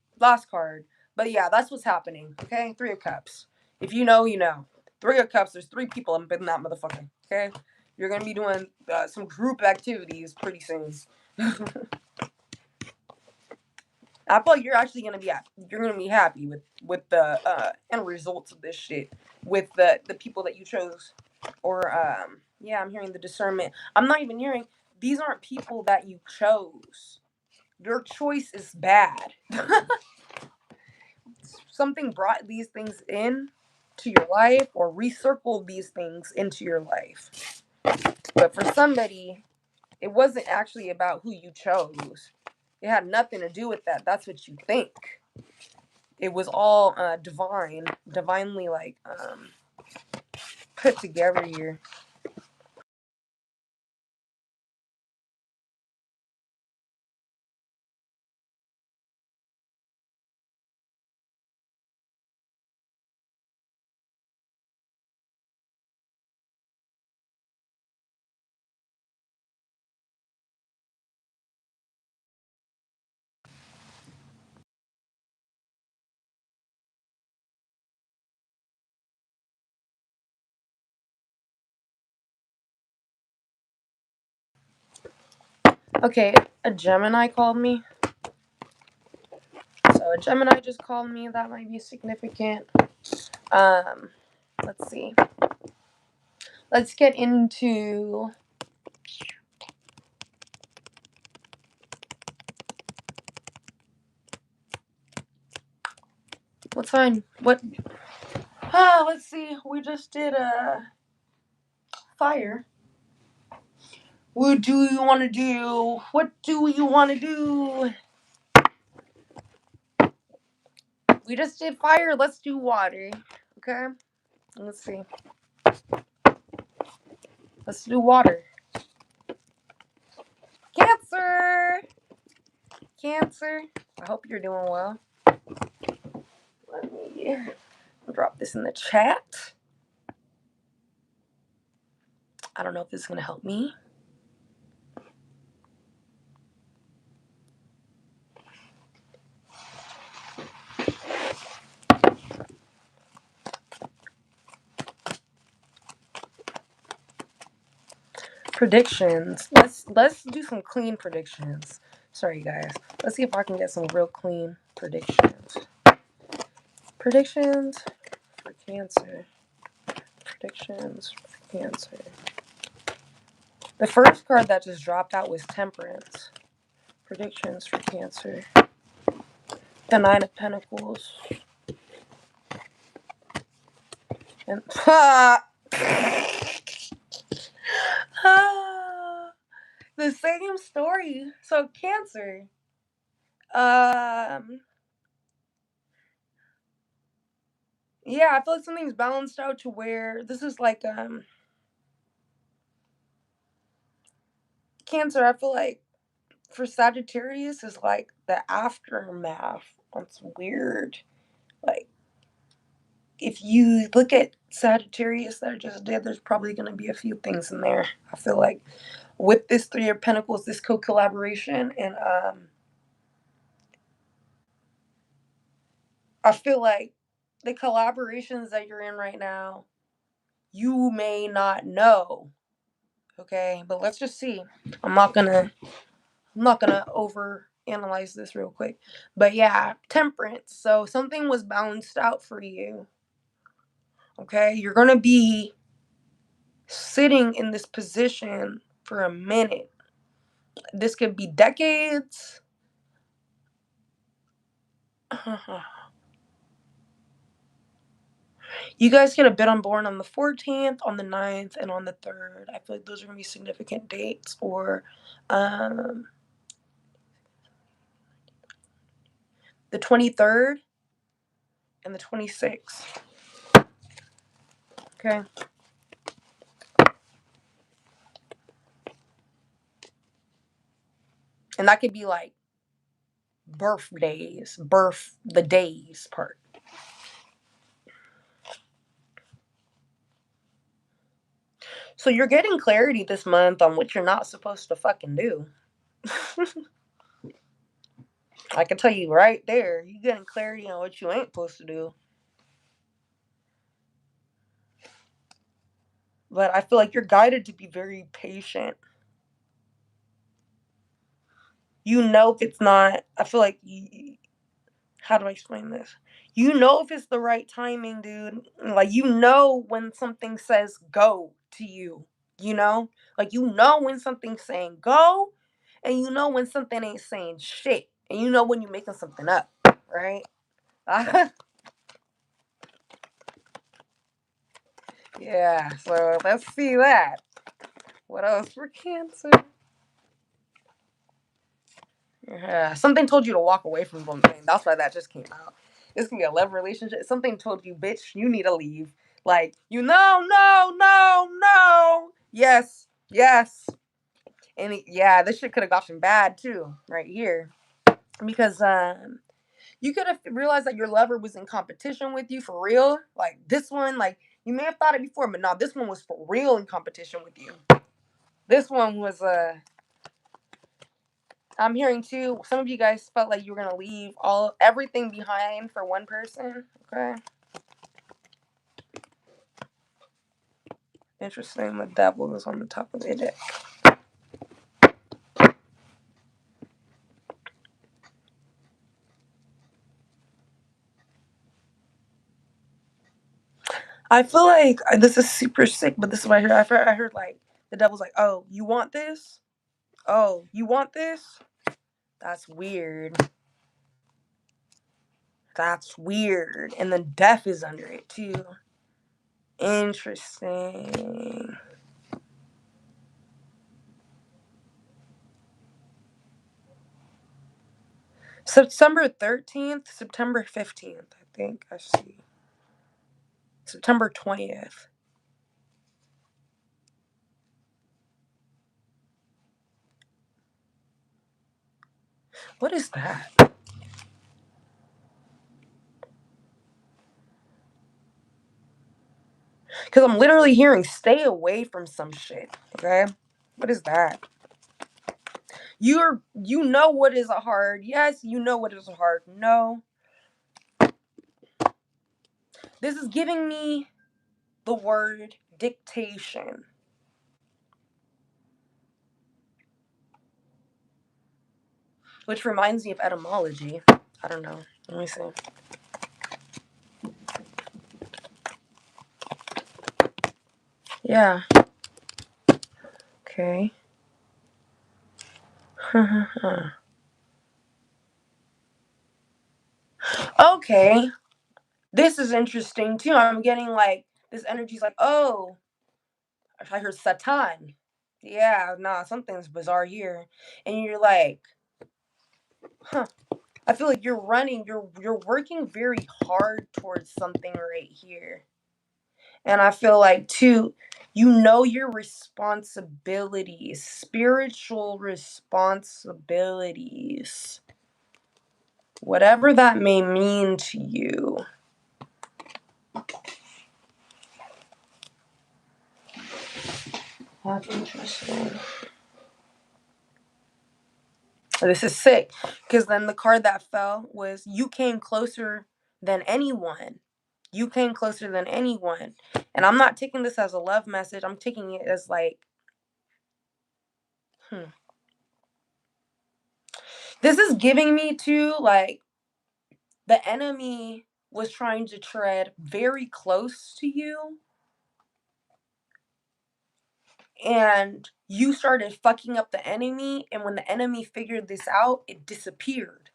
But yeah, that's what's happening. Okay, Three of Cups. If you know, you know. Three of Cups. There's three people in that motherfucker. Okay, you're gonna be doing some group activities pretty soon. I feel like you're actually gonna be happy with the end results of this shit with the people that you chose, or yeah, I'm hearing the discernment. I'm not even hearing these aren't people that you chose. Your choice is bad. Something brought these things in to your life or recircled these things into your life. But for somebody, it wasn't actually about who you chose. It had nothing to do with that. That's what you think. It was all divinely like put together here. Okay, a Gemini called me. So a Gemini just called me. That might be significant. Um, let's see. Let's get into what sign? What? Let's see. We just did fire. What do you want to do? What do you want to do? We just did fire. Let's do water. Okay. Let's see. Let's do water. Cancer. Cancer. I hope you're doing well. Let me drop this in the chat. I don't know if this is going to help me. Predictions. Let's do some clean predictions. Sorry guys. Let's see if I can get some real clean predictions. Predictions for Cancer. Predictions for Cancer. The first card that just dropped out was Temperance. Predictions for Cancer. The Nine of Pentacles. And the same story. So Cancer. Yeah, I feel like something's balanced out to where this is like Cancer. I feel like for Sagittarius is like the aftermath. It's weird. Like if you look at Sagittarius that I just did, there's probably going to be a few things in there. I feel like with this Three of Pentacles, this co-collaboration, and I feel like the collaborations that you're in right now, you may not know. Okay, but let's just see. I'm not gonna over analyze this real quick. But yeah, Temperance. So something was balanced out for you. Okay, you're gonna be sitting in this position for a minute. This could be decades. You guys get a bit on board on the 14th, on the 9th, and on the 3rd. I feel like those are going to be significant dates. Or the 23rd and the 26th. Okay. And that could be like the days part. So you're getting clarity this month on what you're not supposed to fucking do. I can tell you right there, you're getting clarity on what you ain't supposed to do. But I feel like you're guided to be very patient. You know if it's not, I feel like, how do I explain this? You know if it's the right timing, dude. Like, you know when something says go to you, you know? Like, you know when something's saying go, and you know when something ain't saying shit. And you know when you're making something up, right? Yeah, so let's see that. What else for Cancer? Yeah, something told you to walk away from something. That's why that just came out. This can be a love relationship. Something told you, bitch, you need to leave. Like, no. Yes. And yeah, this shit could have gotten bad too, right here. Because you could have realized that your lover was in competition with you for real. Like this one, like you may have thought it before, but no, this one was for real in competition with you. This one was I'm hearing too, some of you guys felt like you were gonna leave everything behind for one person. Okay. Interesting. The devil is on the top of it. I feel like this is super sick, but this is what I heard. I heard like the devil's like, oh, you want this? Oh, you want this? That's weird. That's weird. And then death is under it too. Interesting. September 13th, September 15th, I think. I see. September 20th. What is that? Because I'm literally hearing stay away from some shit. Okay? What is that? You know what is a hard yes, you know what is a hard no. This is giving me the word dictation. Which reminds me of etymology. I don't know. Let me see. Yeah. Okay. Okay. This is interesting too. I'm getting like this energy's like, oh, I heard Satan. Yeah, nah, something's bizarre here. And you're like, huh. I feel like you're running, you're working very hard towards something right here. And I feel like too, you know your responsibilities, spiritual responsibilities. Whatever that may mean to you. That's interesting. This is sick. Because then the card that fell was you came closer than anyone. You came closer than anyone. And I'm not taking this as a love message. I'm taking it as like, This is giving me to like the enemy was trying to tread very close to you and you started fucking up the enemy, and when the enemy figured this out, it disappeared.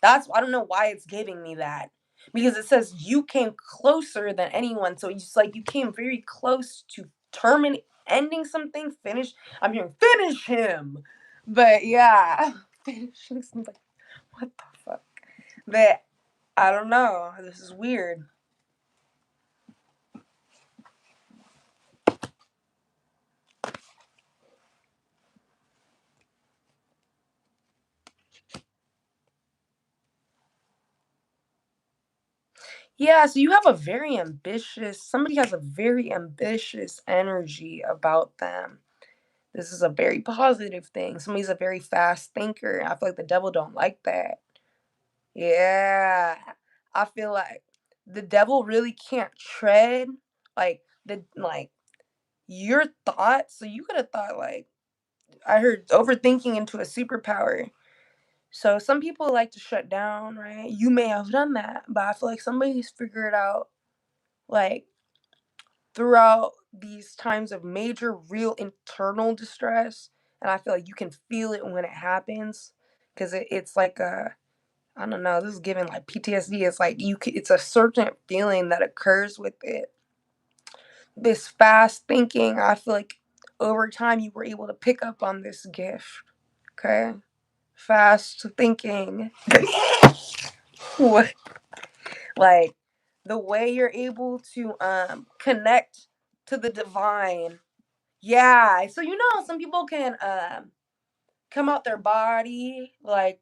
I don't know why it's giving me that, because it says you came closer than anyone, so it's like you came very close to terminate ending something. I'm hearing finish him, but yeah. Finishing something. What the fuck? But I don't know, this is weird. Yeah, so you have somebody has a very ambitious energy about them. This is a very positive thing. Somebody's a very fast thinker. I feel like the devil don't like that. Yeah. I feel like the devil really can't tread like your thoughts. So you could have thought like I heard overthinking into a superpower. So some people like to shut down, right? You may have done that, but I feel like somebody's figured out like throughout these times of major real internal distress, and I feel like you can feel it when it happens because it's like a I don't know, this is giving like PTSD. It's like it's a certain feeling that occurs with it. This fast thinking, I feel like over time you were able to pick up on this gift. Okay, fast thinking. What, like the way you're able to connect to the divine. Yeah, so some people can come out their body like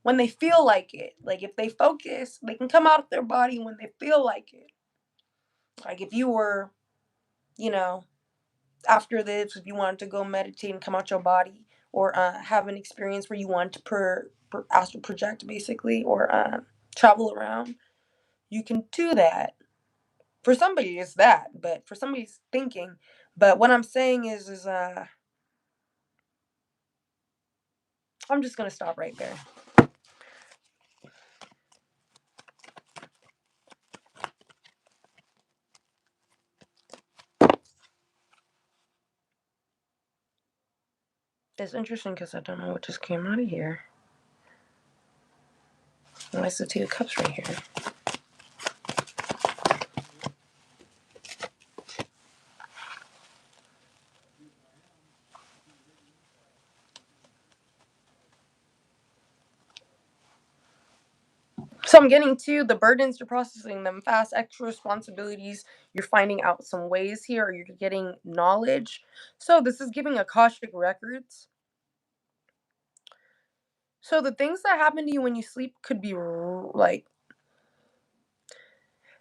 when they feel like it. Like if they focus, they can come out of their body when they feel like it. Like if you were, you know, after this, if you wanted to go meditate and come out your body, or have an experience where you want to astral project basically, or travel around, you can do that. For somebody, it's that, but for somebody's thinking. But what I'm saying is I'm just gonna stop right there. It's interesting because I don't know what just came out of here. Why is the Two of Cups right here? So I'm getting to the burdens, you're processing them fast, extra responsibilities, you're finding out some ways here, or you're getting knowledge. So this is giving Akashic records. So the things that happen to you when you sleep could be like,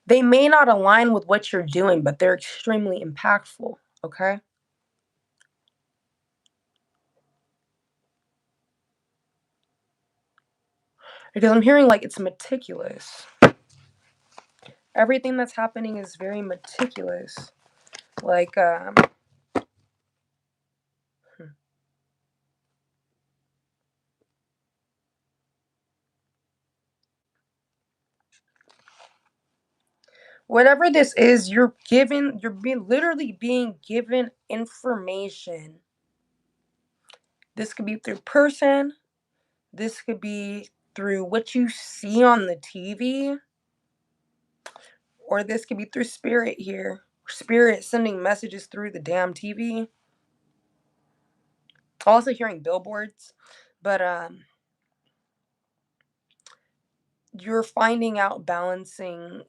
they may not align with what you're doing, but they're extremely impactful, okay? Because I'm hearing like it's meticulous. Everything that's happening is very meticulous. Like, Whatever this is, literally being given information. This could be through person, this could be through what you see on the TV, or this could be through spirit here. Spirit sending messages through the damn TV. Also hearing billboards, but you're finding out balancing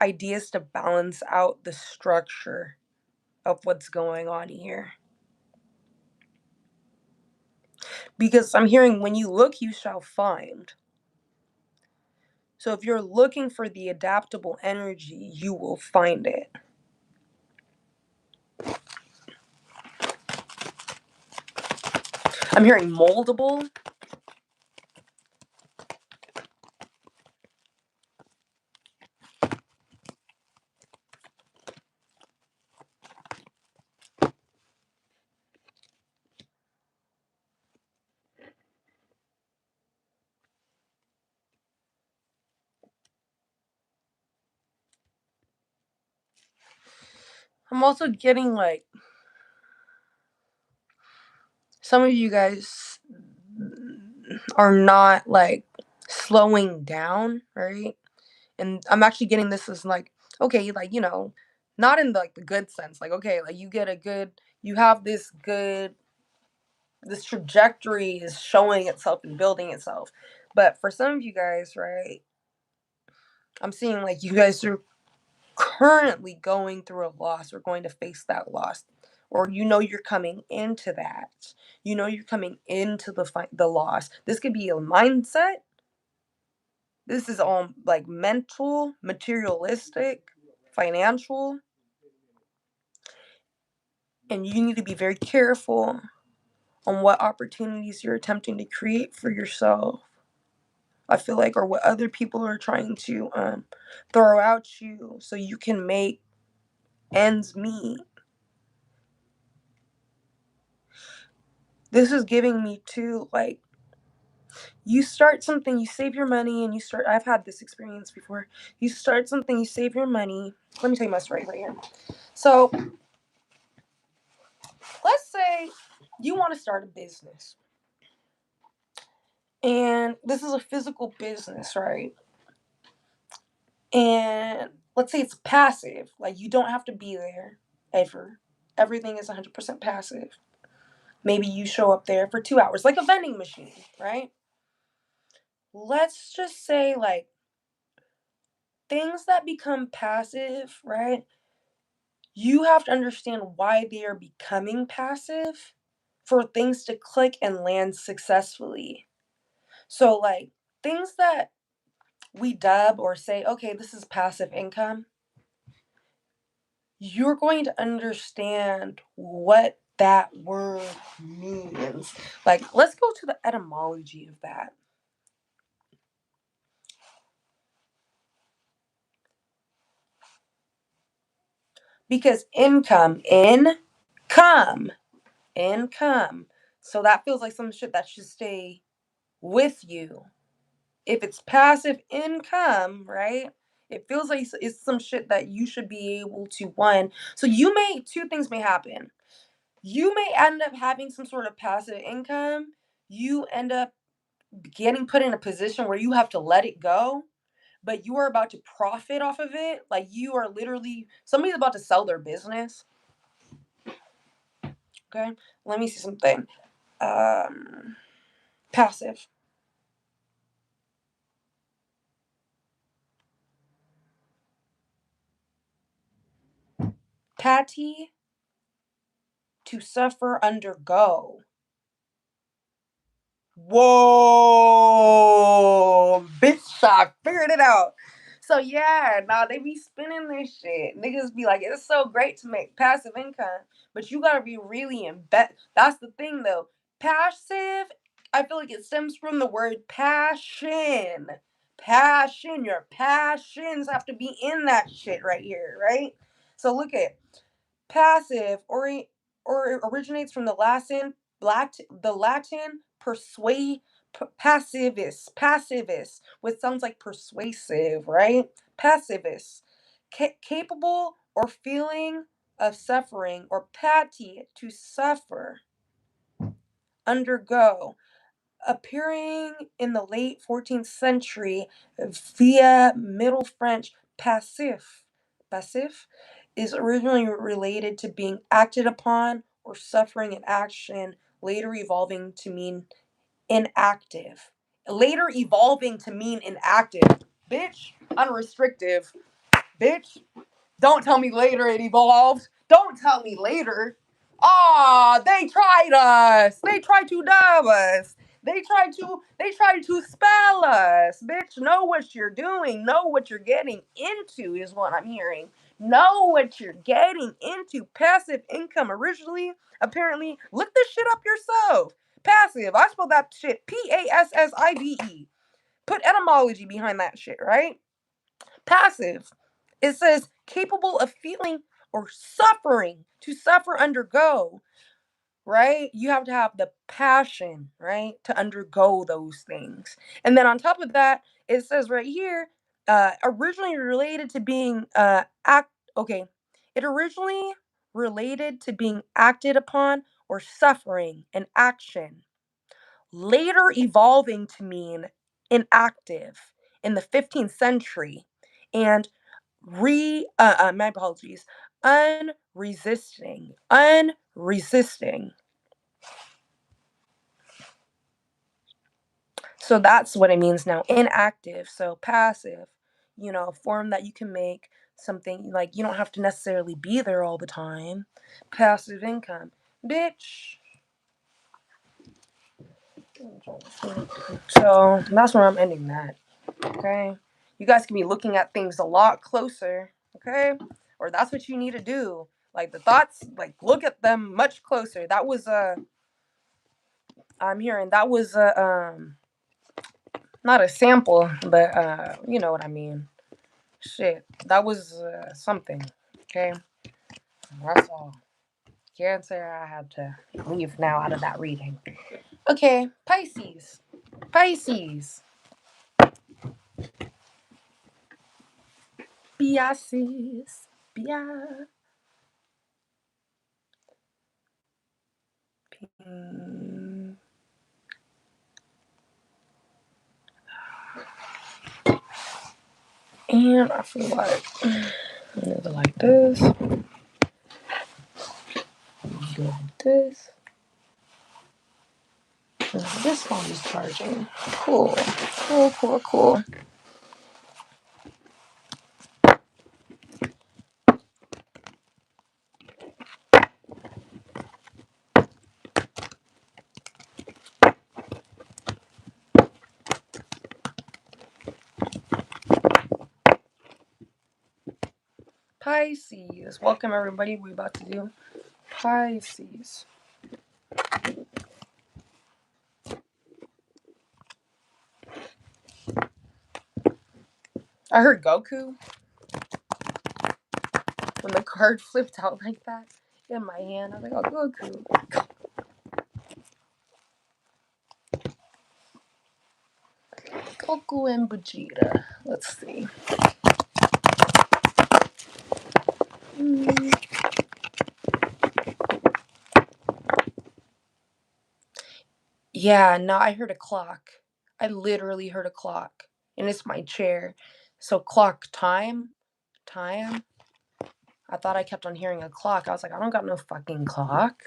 ideas to balance out the structure of what's going on here. Because I'm hearing when you look, you shall find. So if you're looking for the adaptable energy, you will find it. I'm hearing moldable. I'm also getting like some of you guys are not like slowing down, right? And I'm actually getting this as like, okay, like, not in like the good sense. Like, okay, like you have this trajectory is showing itself and building itself. But for some of you guys, right, I'm seeing like you guys are currently going through a loss or going to face that loss, or you're coming into that. You're coming into the loss. This could be a mindset. This is all like mental, materialistic, financial, and you need to be very careful on what opportunities you're attempting to create for yourself. I feel like, or what other people are trying to throw at you so you can make ends meet. This is giving me too, like, you start something, you save your money, and I've had this experience before. You start something, you save your money. Let me tell you my story right here. So, let's say you want to start a business. And this is a physical business, right? And let's say it's passive. Like, you don't have to be there ever. Everything is 100% passive. Maybe you show up there for 2 hours, like a vending machine, right? Let's just say, like, things that become passive, right? You have to understand why they are becoming passive for things to click and land successfully. So, like, things that we dub or say, okay, this is passive income, you're going to understand what that word means. Like, let's go to the etymology of that. Because income. So that feels like some shit that should stay with you. If it's passive income, right? It feels like it's some shit that you should be able to one. So two things may happen. You may end up having some sort of passive income. You end up getting put in a position where you have to let it go, but you are about to profit off of it. Like, you are literally, somebody's about to sell their business. Okay, let me see something. Passive. Patty, to suffer, undergo. Whoa, bitch, I figured it out. So yeah, nah, they be spinning this shit. Niggas be like, it's so great to make passive income, but you gotta be really in bet. That's the thing though. Passive, I feel like it stems from the word passion. Passion. Your passions have to be in that shit right here, right? So look at passive, or originates from the Latin persuade, passivus, which sounds like persuasive, right? Passivus. capable or feeling of suffering, or pati, to suffer, undergo, appearing in the late 14th century via Middle French passif. Passif is originally related to being acted upon or suffering an action, later evolving to mean inactive. Later evolving to mean inactive. Bitch, unrestrictive. Bitch, don't tell me later it evolved. Don't tell me later. They tried us. They tried to dub us. They tried to spell us. Bitch, know what you're doing. Know what you're getting into is what I'm hearing. Know what you're getting into. Passive income originally, apparently, look this shit up yourself. Passive. I spelled that shit Passive. Put etymology behind that shit, right? Passive. It says capable of feeling or suffering, to suffer, undergo, right? You have to have the passion, right, to undergo those things. And then on top of that, it says right here, originally related to being okay. It originally related to being acted upon or suffering an action, later evolving to mean inactive in the 15th century, and my apologies, unresisting. So that's what it means now. Inactive, so passive, a form that you can make something like you don't have to necessarily be there all the time. Passive income. Bitch. So that's where I'm ending that. Okay? You guys can be looking at things a lot closer. Okay? Or that's what you need to do. Like the thoughts, like look at them much closer. That was I'm hearing that was not a sample, but you know what I mean. Shit, that was something. Okay, that's all. Cancer, I had to leave now out of that reading. Okay, Pisces. Pisces. Pisces. Pisces. And I feel like either like this, do like this. This phone is charging. Cool. Cool. Pisces. Welcome everybody. We're about to do Pisces. I heard Goku when the card flipped out like that in my hand. I was like, oh, Goku. Goku and Vegeta. Let's see. Yeah, no, I heard a clock. I literally heard a clock. And it's my chair. So clock time. I thought I kept on hearing a clock. I was like, I don't got no fucking clock.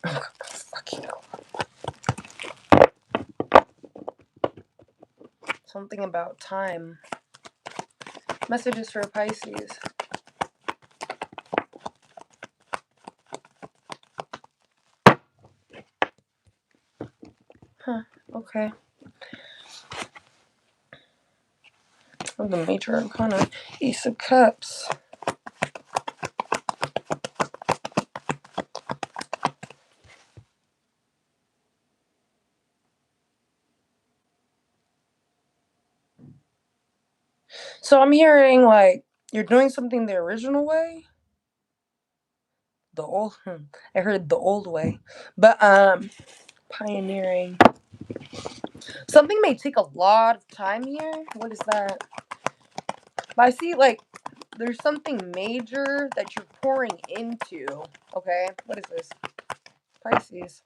Fucking something about time. Messages for Pisces. Huh, okay. Oh, the Major Arcana. Ace of Cups. So I'm hearing like you're doing something the original way. I heard the old way. But pioneering. Something may take a lot of time here. What is that? But I see like there's something major that you're pouring into. Okay, what is this? Pisces.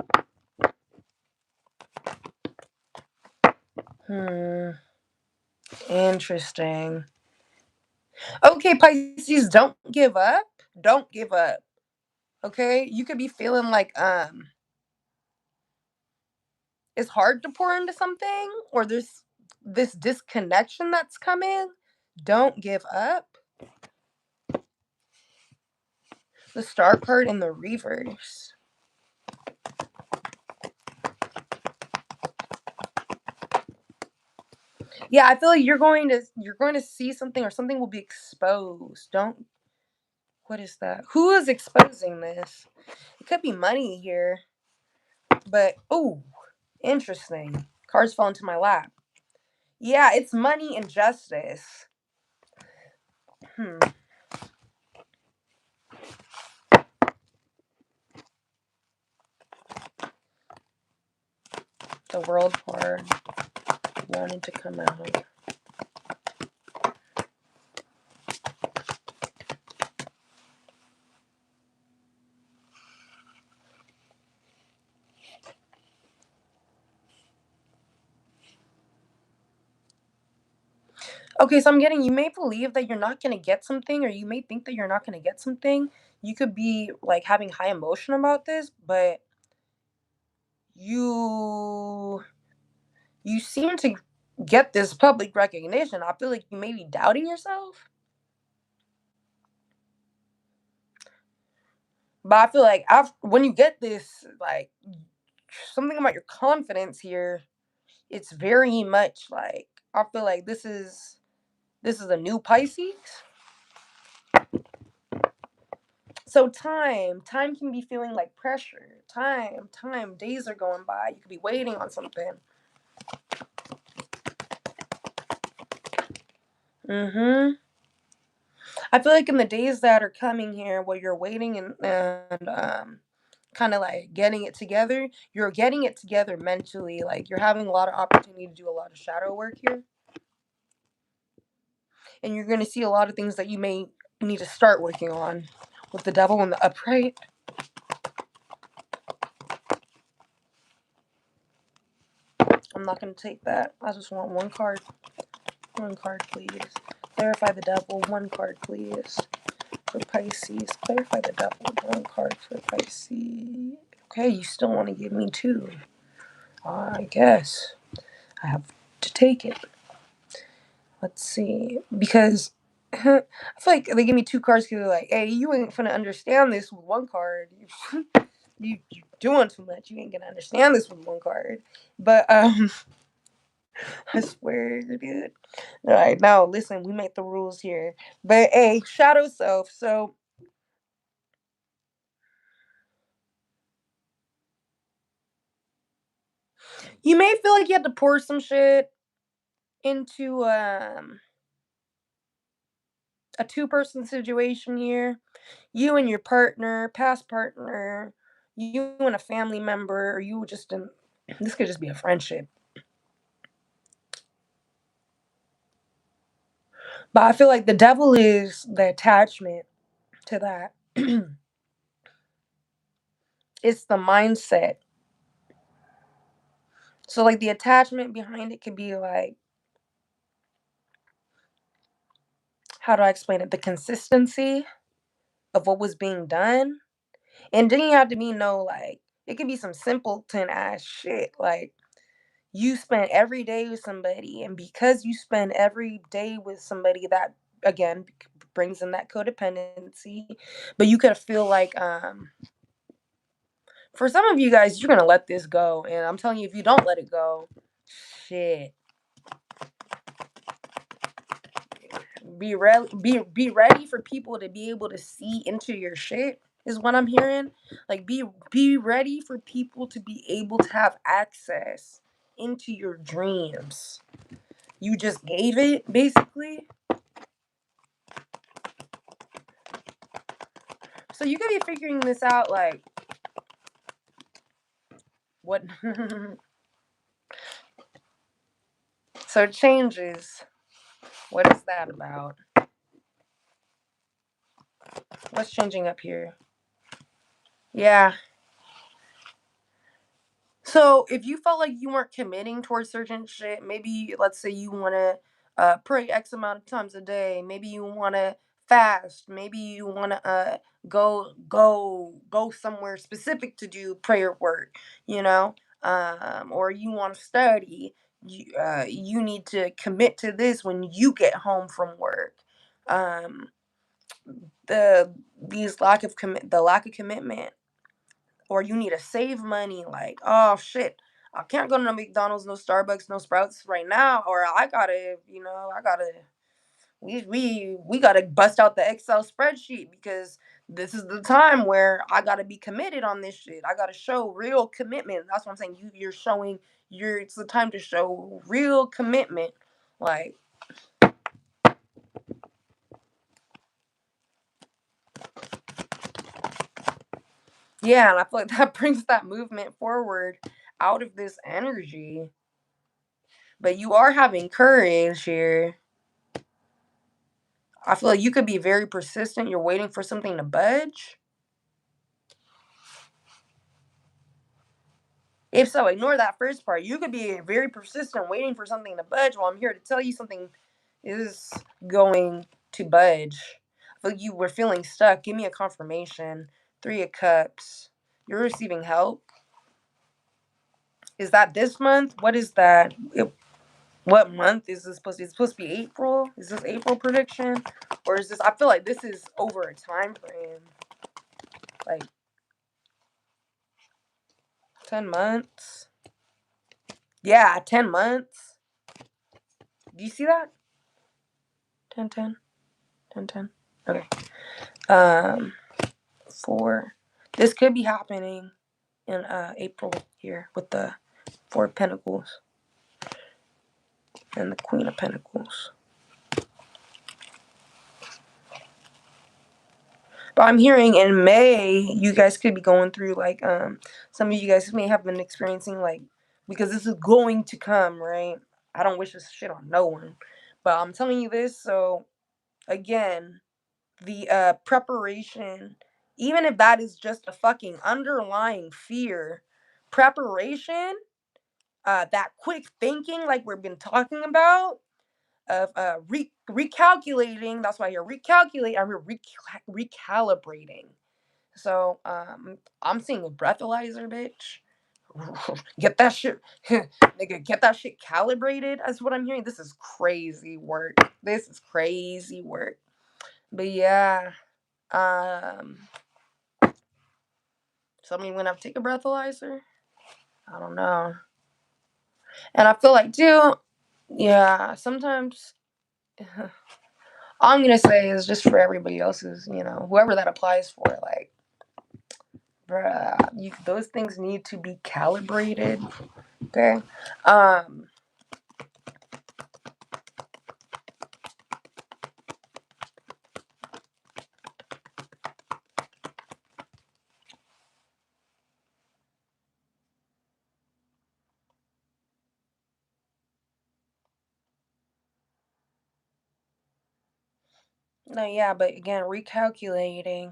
Interesting. Okay, Pisces, don't give up. Don't give up. Okay? You could be feeling like it's hard to pour into something or there's this disconnection that's coming. Don't give up. The star card in the reverse. Yeah, I feel like you're going to see something or something will be exposed. Don't What is that? Who is exposing this? It could be money here. But oh, interesting. Cards fall into my lap. Yeah, it's money and justice. Hmm. The world card wanted to come out. Okay, so I'm getting you may believe that you're not gonna get something, or you may think that you're not gonna get something. You could be like having high emotion about this, but you you seem to get this public recognition. I feel like you may be doubting yourself. But I feel like when you get this, like something about your confidence here, it's very much like I feel like this is a new Pisces. So time can be feeling like pressure. Days are going by. You could be waiting on something. Mm-hmm. I feel like in the days that are coming here, where you're waiting and kind of like getting it together, you're getting it together mentally. Like you're having a lot of opportunity to do a lot of shadow work here, and you're going to see a lot of things that you may need to start working on with the devil and the upright. I'm not going to take that. I just want one card. One card, please. Clarify the devil. One card, please. For Pisces. Clarify the devil. One card for Pisces. Okay, you still want to give me two. I guess I have to take it. Let's see. Because I feel like they give me two cards because they're like, hey, you ain't gonna understand this with one card. You doing too much. You ain't gonna understand this with one card. But I swear, dude. All right, now listen, we make the rules here. But hey, shadow self. So you may feel like you have to pour some shit into a two-person situation here. You and your partner, past partner, you and a family member, or you just in this could just be a friendship. But I feel like the devil is the attachment to that. It's the mindset. So like the attachment behind it could be like, how do I explain it? The consistency of what was being done. And didn't have to be no like it could be some simpleton ass shit. Like you spend every day with somebody, and because you spend every day with somebody, that again brings in that codependency. But you could feel like for some of you guys, you're gonna let this go. And I'm telling you, if you don't let it go, shit. Be ready for people to be able to see into your shit is what I'm hearing. Like be ready for people to be able to have access into your dreams. You just gave it basically. So you could be figuring this out like what so it changes. What is that about? What's changing up here? Yeah. So if you felt like you weren't committing towards certain shit, maybe let's say you want to pray X amount of times a day. Maybe you want to fast. Maybe you want to go somewhere specific to do prayer work. You know, or you want to study. You need to commit to this when you get home from work. Um, the lack of commitment, or you need to save money, like, oh shit, I can't go to no McDonald's, no Starbucks, no Sprouts right now, or I gotta we gotta bust out the Excel spreadsheet because this is the time where I gotta be committed on this shit. I gotta show real commitment. That's what I'm saying. You're showing your it's the time to show real commitment. Like, yeah, and I feel like that brings that movement forward out of this energy. But you are having courage here. I feel like you could be very persistent. You're waiting for something to budge. If so, ignore that first part. You could be very persistent, waiting for something to budge. Well, I'm here to tell you something is going to budge. I feel like you were feeling stuck. Give me a confirmation. 3 of Cups. You're receiving help. Is that this month? What is that? What month is this supposed to be? Is it supposed to be April? Is this April prediction? Or is this, I feel like this is over a time frame. Like 10 months. Yeah, 10 months. Do you see that? 10, 10, 10, 10. Okay. Um, 4. This could be happening in April here with the 4 of Pentacles and the Queen of Pentacles. But I'm hearing in May, you guys could be going through like some of you guys may have been experiencing like, because this is going to come, right? I don't wish this shit on no one. But I'm telling you this, so again, the preparation, even if that is just a fucking underlying fear, preparation, that quick thinking like we've been talking about, of recalculating. That's why you're recalculating. I'm recalibrating. So I'm seeing a breathalyzer, bitch. Get that shit, nigga. Get that shit calibrated. That's what I'm hearing. This is crazy work. This is crazy work. But yeah, um, somebody went up take a breathalyzer. I don't know. And I feel like too, yeah. Sometimes all I'm gonna say is just for everybody else's, whoever that applies for, like, bruh, those things need to be calibrated. Okay. Um. No, yeah, but again, recalculating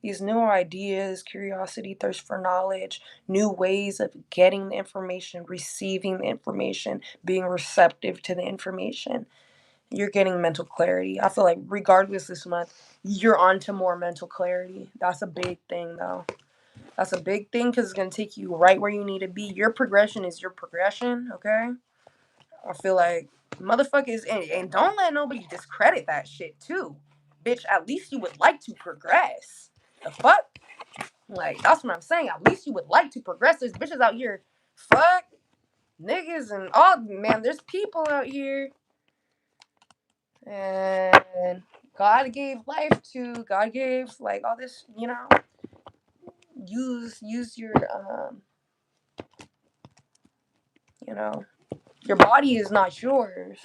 these new ideas, curiosity, thirst for knowledge, new ways of getting the information, receiving the information, being receptive to the information. You're getting mental clarity. I feel like regardless this month, you're on to more mental clarity. That's a big thing, though. That's a big thing because it's going to take you right where you need to be. Your progression is your progression, okay? I feel like motherfuckers, and don't let nobody discredit that shit too. Bitch, at least you would like to progress. The fuck? Like, that's what I'm saying. At least you would like to progress. There's bitches out here, fuck, niggas, and all, man, there's people out here. And God gave life to, God gave, like, all this, use your, you know, your body is not yours.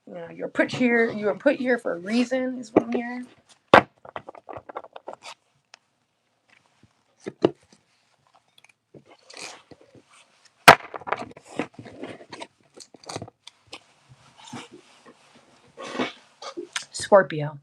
You were put here for a reason, is what I'm hearing. Scorpio.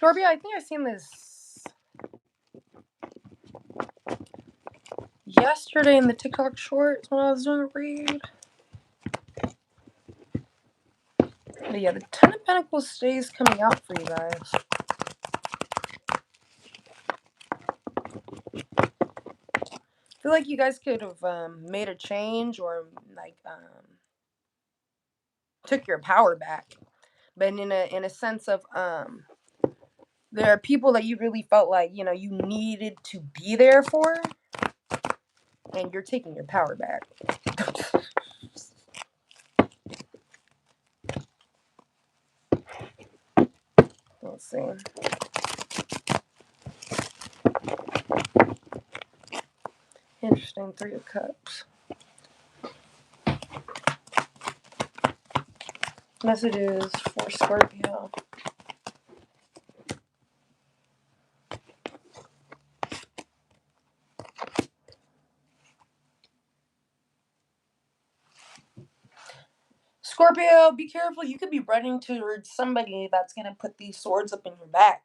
Scorpio, I think I seen this yesterday in the TikTok shorts when I was doing a read. But yeah, the Ten of Pentacles stays coming out for you guys. I feel like you guys could have made a change or like took your power back, but in a sense of there are people that you really felt like you needed to be there for, and you're taking your power back. Let's see. Interesting. Three of Cups. Messages for Scorpio. Scorpio, be careful. You could be running towards somebody that's going to put these swords up in your back.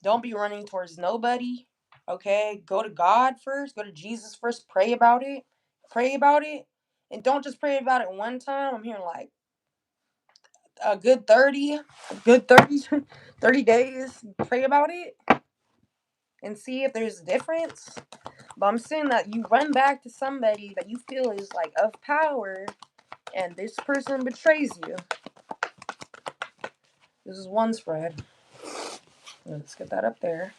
Don't be running towards nobody. Okay? Go to God first. Go to Jesus first. Pray about it. Pray about it. And don't just pray about it one time. I'm hearing like a good 30 days. Pray about it and see if there's a difference. But I'm saying that you run back to somebody that you feel is like of power, and this person betrays you. This is one spread. Let's get that up there.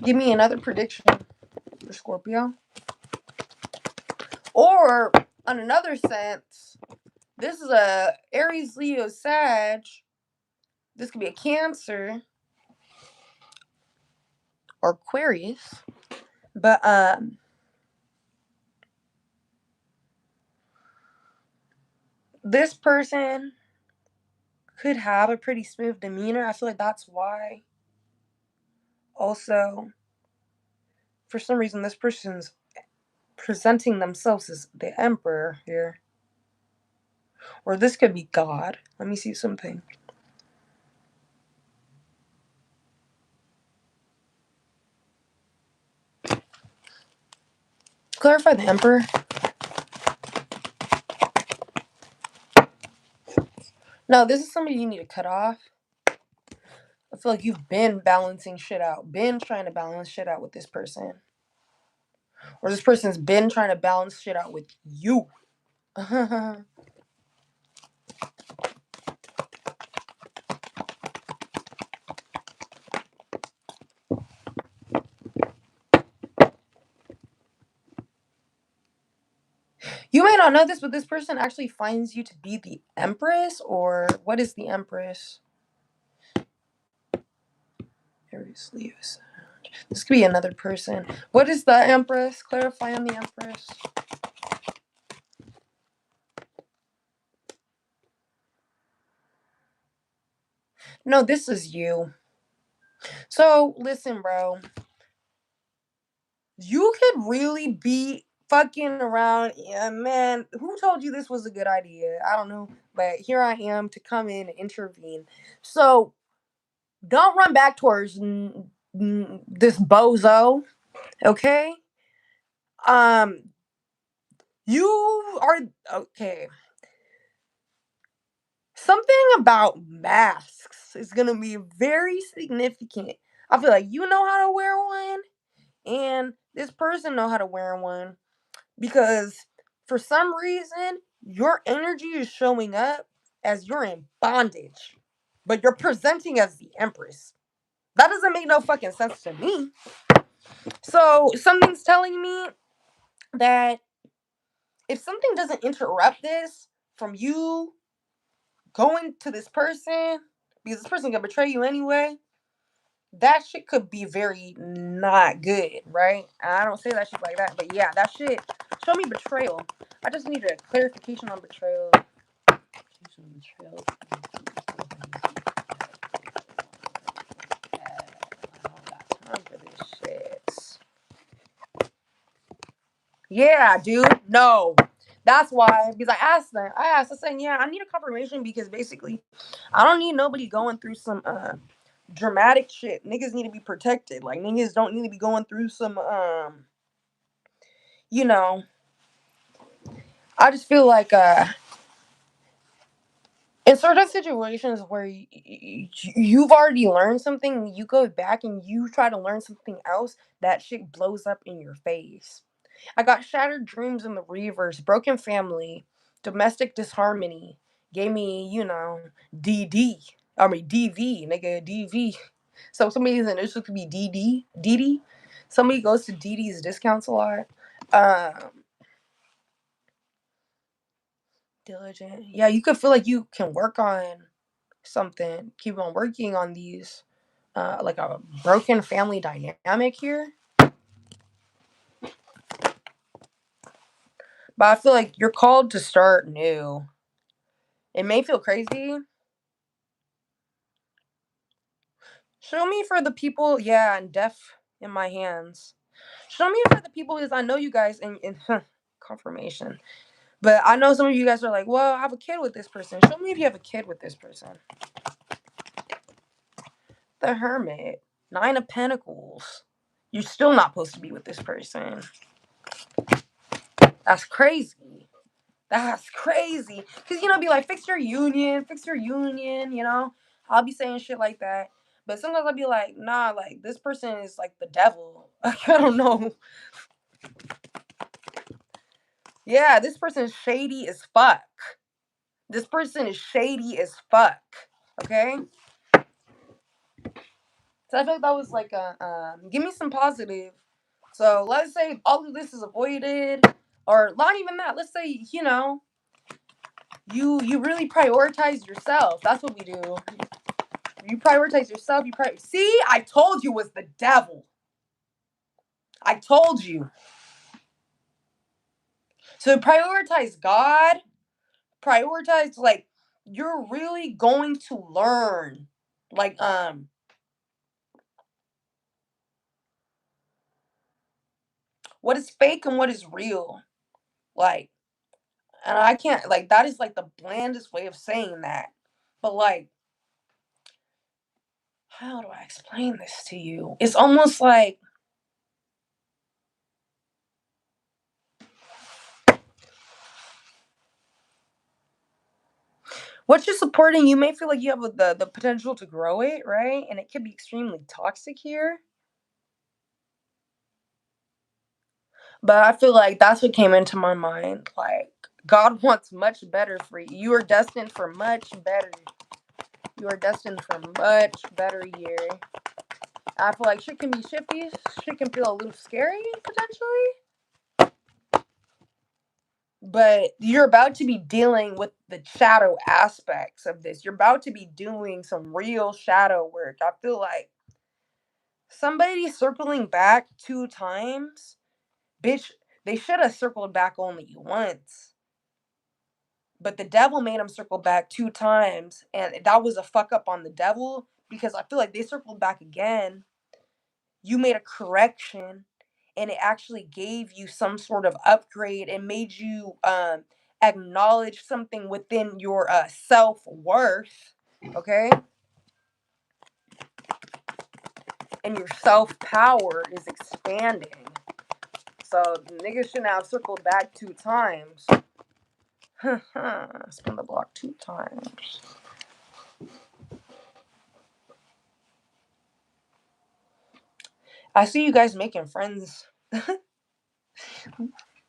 Give me another prediction for Scorpio. Or, on another sense, this is a Aries, Leo, Sag. This could be a Cancer or Aquarius. But, this person could have a pretty smooth demeanor. I feel like that's why. Also, for some reason, this person's presenting themselves as the Emperor here. Or this could be God. Let me see something. Clarify the Emperor. No, this is somebody you need to cut off. I feel like you've been balancing shit out. Been trying to balance shit out with this person. Or this person's been trying to balance shit out with you. You may not know this, but this person actually finds you to be the Empress. Or what is the Empress? Aries, Leo, Sag. This could be another person. What is the Empress? Clarify on the Empress. No, this is you. So, listen, bro. You could really be fucking around. Yeah, man. Who told you this was a good idea? I don't know. But here I am to come in and intervene. So, don't run back towards this bozo. Okay? You are. Okay. Something about masks is gonna be very significant. I feel like you know how to wear one, and this person know how to wear one, because for some reason your energy is showing up as you're in bondage, but you're presenting as the Empress. That doesn't make no fucking sense to me. So something's telling me that if something doesn't interrupt this from you going to this person, because this person can betray you anyway, that shit could be very not good, right? I don't say that shit like that, but yeah, that shit. Show me betrayal. I just need a clarification on betrayal. Betrayal. I don't got time for this shit. Yeah, dude. No. That's why. Because I asked, I said, yeah, I need a confirmation because basically I don't need nobody going through some dramatic shit. Niggas need to be protected. Like niggas don't need to be going through some you know. I just feel like in certain situations where you've already learned something, you go back and you try to learn something else, that shit blows up in your face. I got shattered dreams in the reverse, broken family, domestic disharmony, gave me, DD. I mean, DV, nigga, DV. So somebody's initial could be DD, DD. Somebody goes to DD's discounts a lot. Um, Diligent. Yeah, you could feel like you can work on something, keep on working on these, like a broken family dynamic here. But I feel like you're called to start new. It may feel crazy. Show me for the people, yeah, and deaf in my hands. Show me for the people because I know you guys in confirmation. But I know some of you guys are like, well, I have a kid with this person. Show me if you have a kid with this person. The Hermit. 9 of Pentacles. You're still not supposed to be with this person. That's crazy. That's crazy. Because, be like, fix your union, I'll be saying shit like that. But sometimes I'll be like, nah, like, this person is like the devil. Like, I don't know. Yeah, this person's shady as fuck. This person is shady as fuck. Okay? So I feel like that was like give me some positive. So let's say all of this is avoided, or not even that. Let's say, you really prioritize yourself. That's what we do. You prioritize yourself. See, I told you it was the devil. I told you. So prioritize God. Prioritize, like, you're really going to learn. Like, what is fake and what is real. Like, and I can't, like, that is like the blandest way of saying that. But like, how do I explain this to you? It's almost like, what you're supporting, you may feel like you have the potential to grow it, right? And it can be extremely toxic here. But I feel like that's what came into my mind. Like, God wants much better for you. You are destined for much better. You are destined for much better year. I feel like shit can be shifty. Shit can feel a little scary, potentially. But you're about to be dealing with the shadow aspects of this. You're about to be doing some real shadow work. I feel like somebody circling back 2 times, bitch, they should have circled back only once. But the devil made him circle back 2 times, and that was a fuck up on the devil because I feel like they circled back again. You made a correction, and it actually gave you some sort of upgrade and made you acknowledge something within your self-worth, okay? And your self-power is expanding. So niggas shouldn't have circled back 2 times. Spin the block 2 times. I see you guys making friends.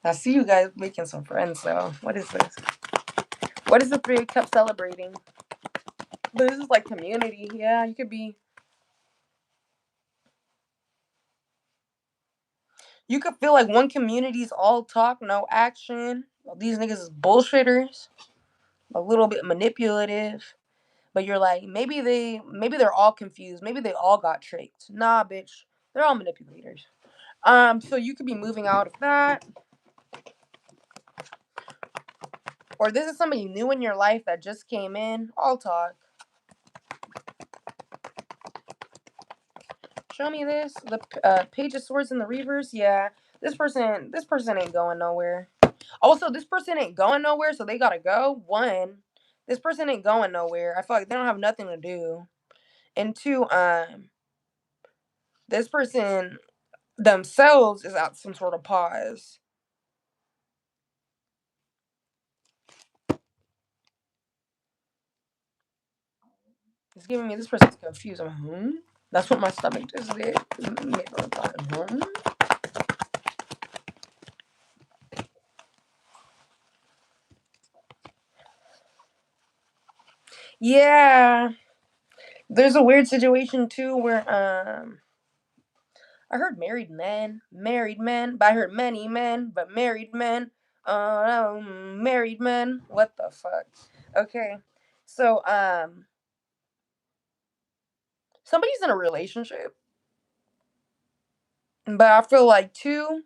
I see you guys making some friends, though. What is this? What is the 3 of Cups celebrating? But this is like community. Yeah, you could be. You could feel like one community's all talk, no action. These niggas is bullshitters. A little bit manipulative. But you're like, maybe they're all confused. Maybe they all got tricked. Nah, bitch. They're all manipulators. So you could be moving out of that. Or this is somebody new in your life that just came in. All talk. Show me this. The Page of Swords in the reverse. Yeah, this person ain't going nowhere. Also, this person ain't going nowhere, so they gotta go. 1, This person ain't going nowhere. I feel like they don't have nothing to do. And two, this person themselves is at some sort of pause. It's giving me this person's confused. That's what my stomach just did. Yeah. There's a weird situation too where I heard married men, but I heard many men, but married men, married men. What the fuck? Okay, so somebody's in a relationship, but I feel like too,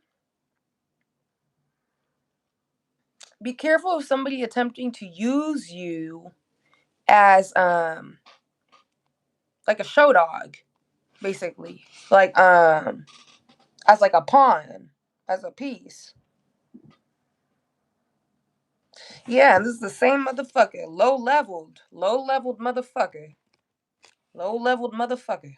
be careful of somebody attempting to use you as like a show dog, basically, like as like a pawn, as a piece. Yeah, this is the same motherfucker. Low leveled motherfucker. Low leveled motherfucker.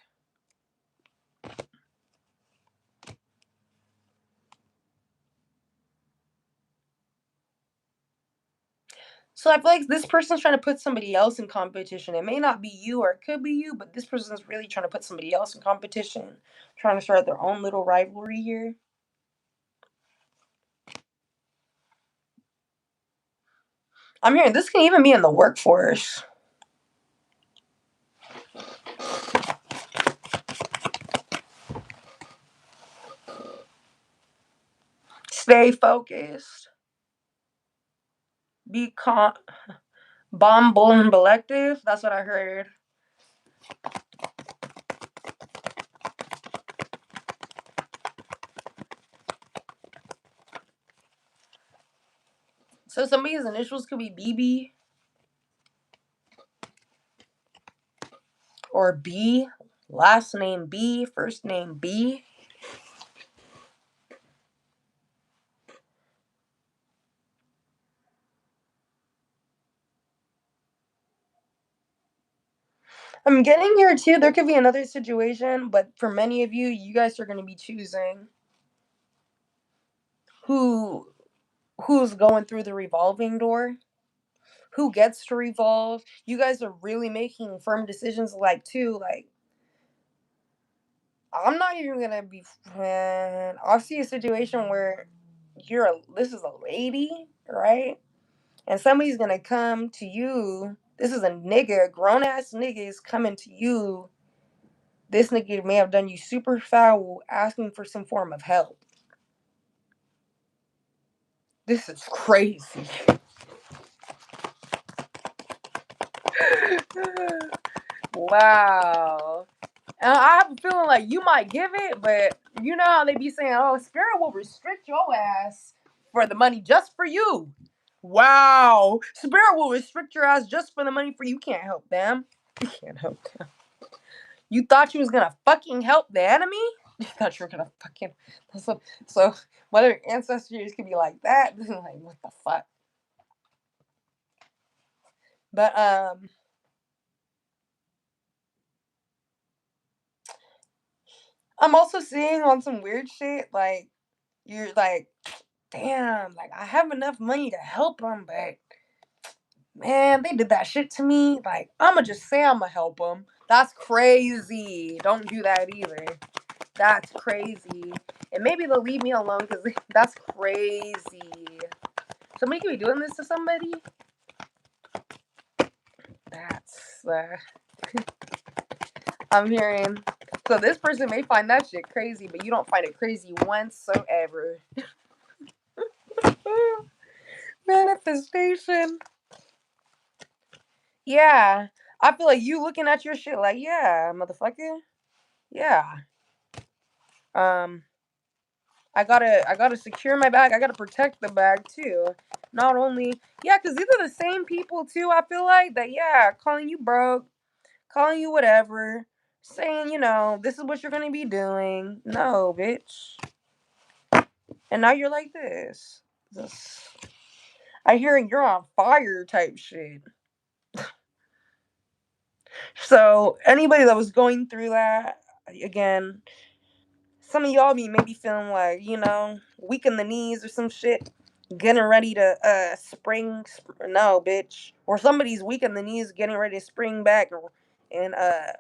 So I feel like this person's trying to put somebody else in competition. It may not be you or it could be you, but this person's really trying to put somebody else in competition, trying to start their own little rivalry here. I'm hearing this can even be in the workforce. Stay focused. Be calm. Bomb, bull, and collective. That's what I heard. So somebody's initials could be BB or B. Last name B, first name B. I'm getting here too. There could be another situation, but for many of you, you guys are going to be choosing who who's going through the revolving door, who gets to revolve. You guys are really making firm decisions. Like too, like I'm not even gonna be. Man, I'll see a situation where this is a lady, right? And somebody's gonna come to you. This is a nigga, grown ass nigga is coming to you. This nigga may have done you super foul, asking for some form of help. This is crazy. Wow. And I have a feeling like you might give it, but you know how they be saying, "Oh, spirit will restrict your ass for the money just for you." Wow, spirit will restrict your ass just for the money for you. You can't help them. You can't help them. You thought you was gonna fucking help the enemy? You thought you were gonna fucking. So whether ancestors could be like that, like what the fuck? But I'm also seeing on some weird shit like you're like, damn, like I have enough money to help them, but man, they did that shit to me. Like I'ma just say I'ma help them. That's crazy. Don't do that either. That's crazy. And maybe they'll leave me alone because that's crazy. Somebody could be doing this to somebody. That's I'm hearing. So this person may find that shit crazy, but you don't find it crazy whatsoever. Manifestation. Yeah. I feel like you looking at your shit like, yeah, motherfucker. Yeah. Um, I gotta secure my bag. I gotta protect the bag too. Not only, yeah, because these are the same people too. I feel like that. Yeah, calling you broke, calling you whatever, saying this is what you're gonna be doing. No, bitch. And now you're like this. I hearing you're on fire type shit. So anybody that was going through that, again, some of y'all be maybe feeling like, weak in the knees or some shit, getting ready to no, bitch. Or somebody's weak in the knees getting ready to spring back, and I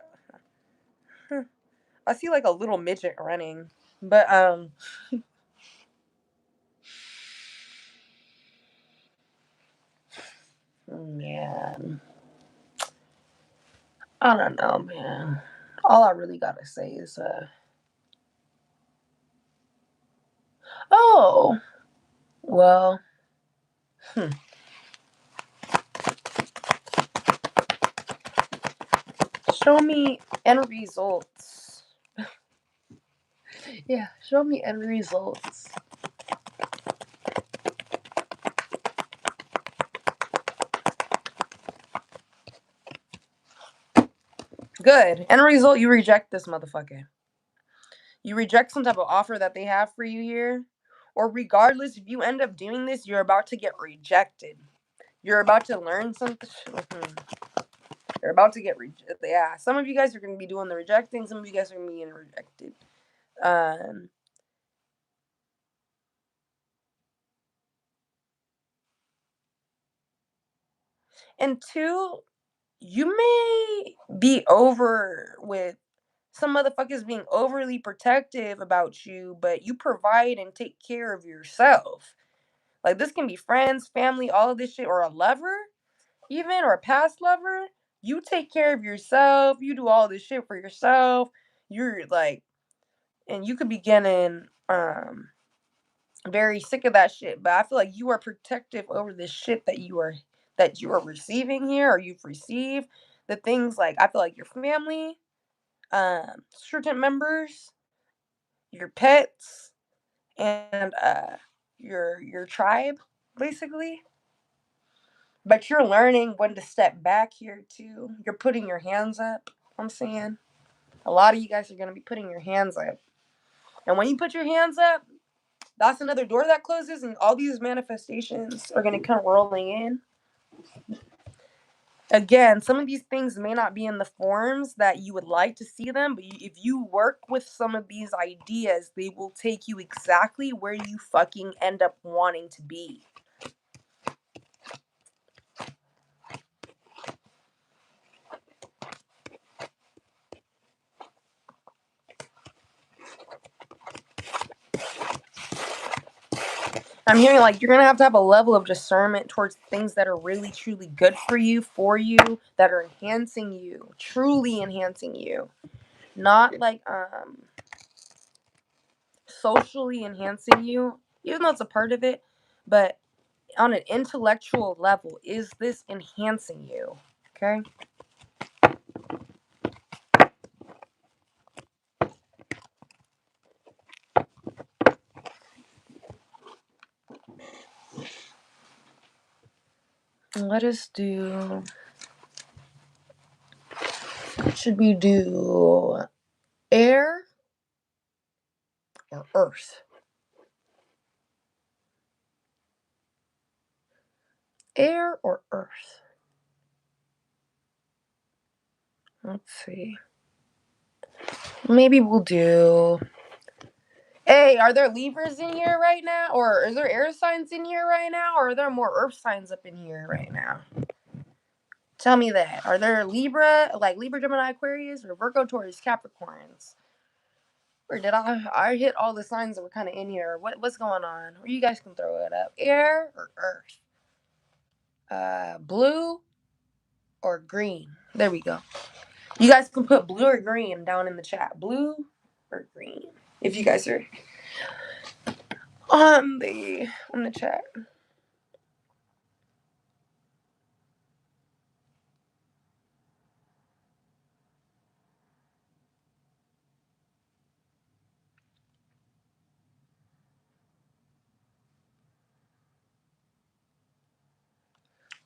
see like a little midget running. But man, I don't know, man. All I really gotta say is oh, well, hmm. Show me end results. Yeah, show me end results. Good. End result, you reject this motherfucker. You reject some type of offer that they have for you here. Or regardless, if you end up doing this, you're about to get rejected. You're about to learn something. You're about to get rejected. Yeah, some of you guys are going to be doing the rejecting. Some of you guys are going to be getting rejected. Um, and two, you may be over with some motherfuckers being overly protective about you, but you provide and take care of yourself. Like, this can be friends, family, all of this shit, or a lover, even, or a past lover. You take care of yourself. You do all this shit for yourself. You're like, and you could be getting very sick of that shit. But I feel like you are protective over the shit that you are receiving here, or you've received. The things like, I feel like your family, certain members, your pets, and your tribe, basically. But you're learning when to step back here too. You're putting your hands up. I'm saying a lot of you guys are gonna be putting your hands up, and when you put your hands up, that's another door that closes, and all these manifestations are gonna come rolling in. Again, some of these things may not be in the forms that you would like to see them, but if you work with some of these ideas, they will take you exactly where you fucking end up wanting to be. I'm hearing like you're gonna have a level of discernment towards things that are really truly good for you, that are enhancing you, truly enhancing you. Not like socially enhancing you, even though it's a part of it, but on an intellectual level, is this enhancing you? Okay. Let us do. Should we do air or earth? Air or earth? Let's see. Maybe we'll do. Hey, are there Libras in here right now? Or is there air signs in here right now? Or are there more earth signs up in here right now? Tell me that. Are there Libra, Gemini, Aquarius, or Virgo, Taurus, Capricorns? Or did I hit all the signs that were kind of in here? What's going on? Or you guys can throw it up. Air or earth? Blue or green? There we go. You guys can put blue or green down in the chat. Blue or green? If you guys are on the chat.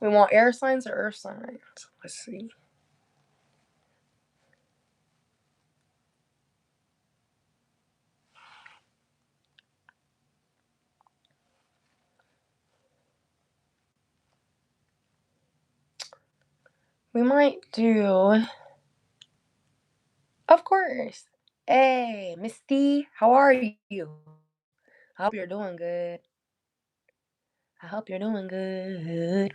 We want air signs or earth signs? Let's see. We might do Of course. Hey, Misty, how are you? I hope you're doing good. I hope you're doing good.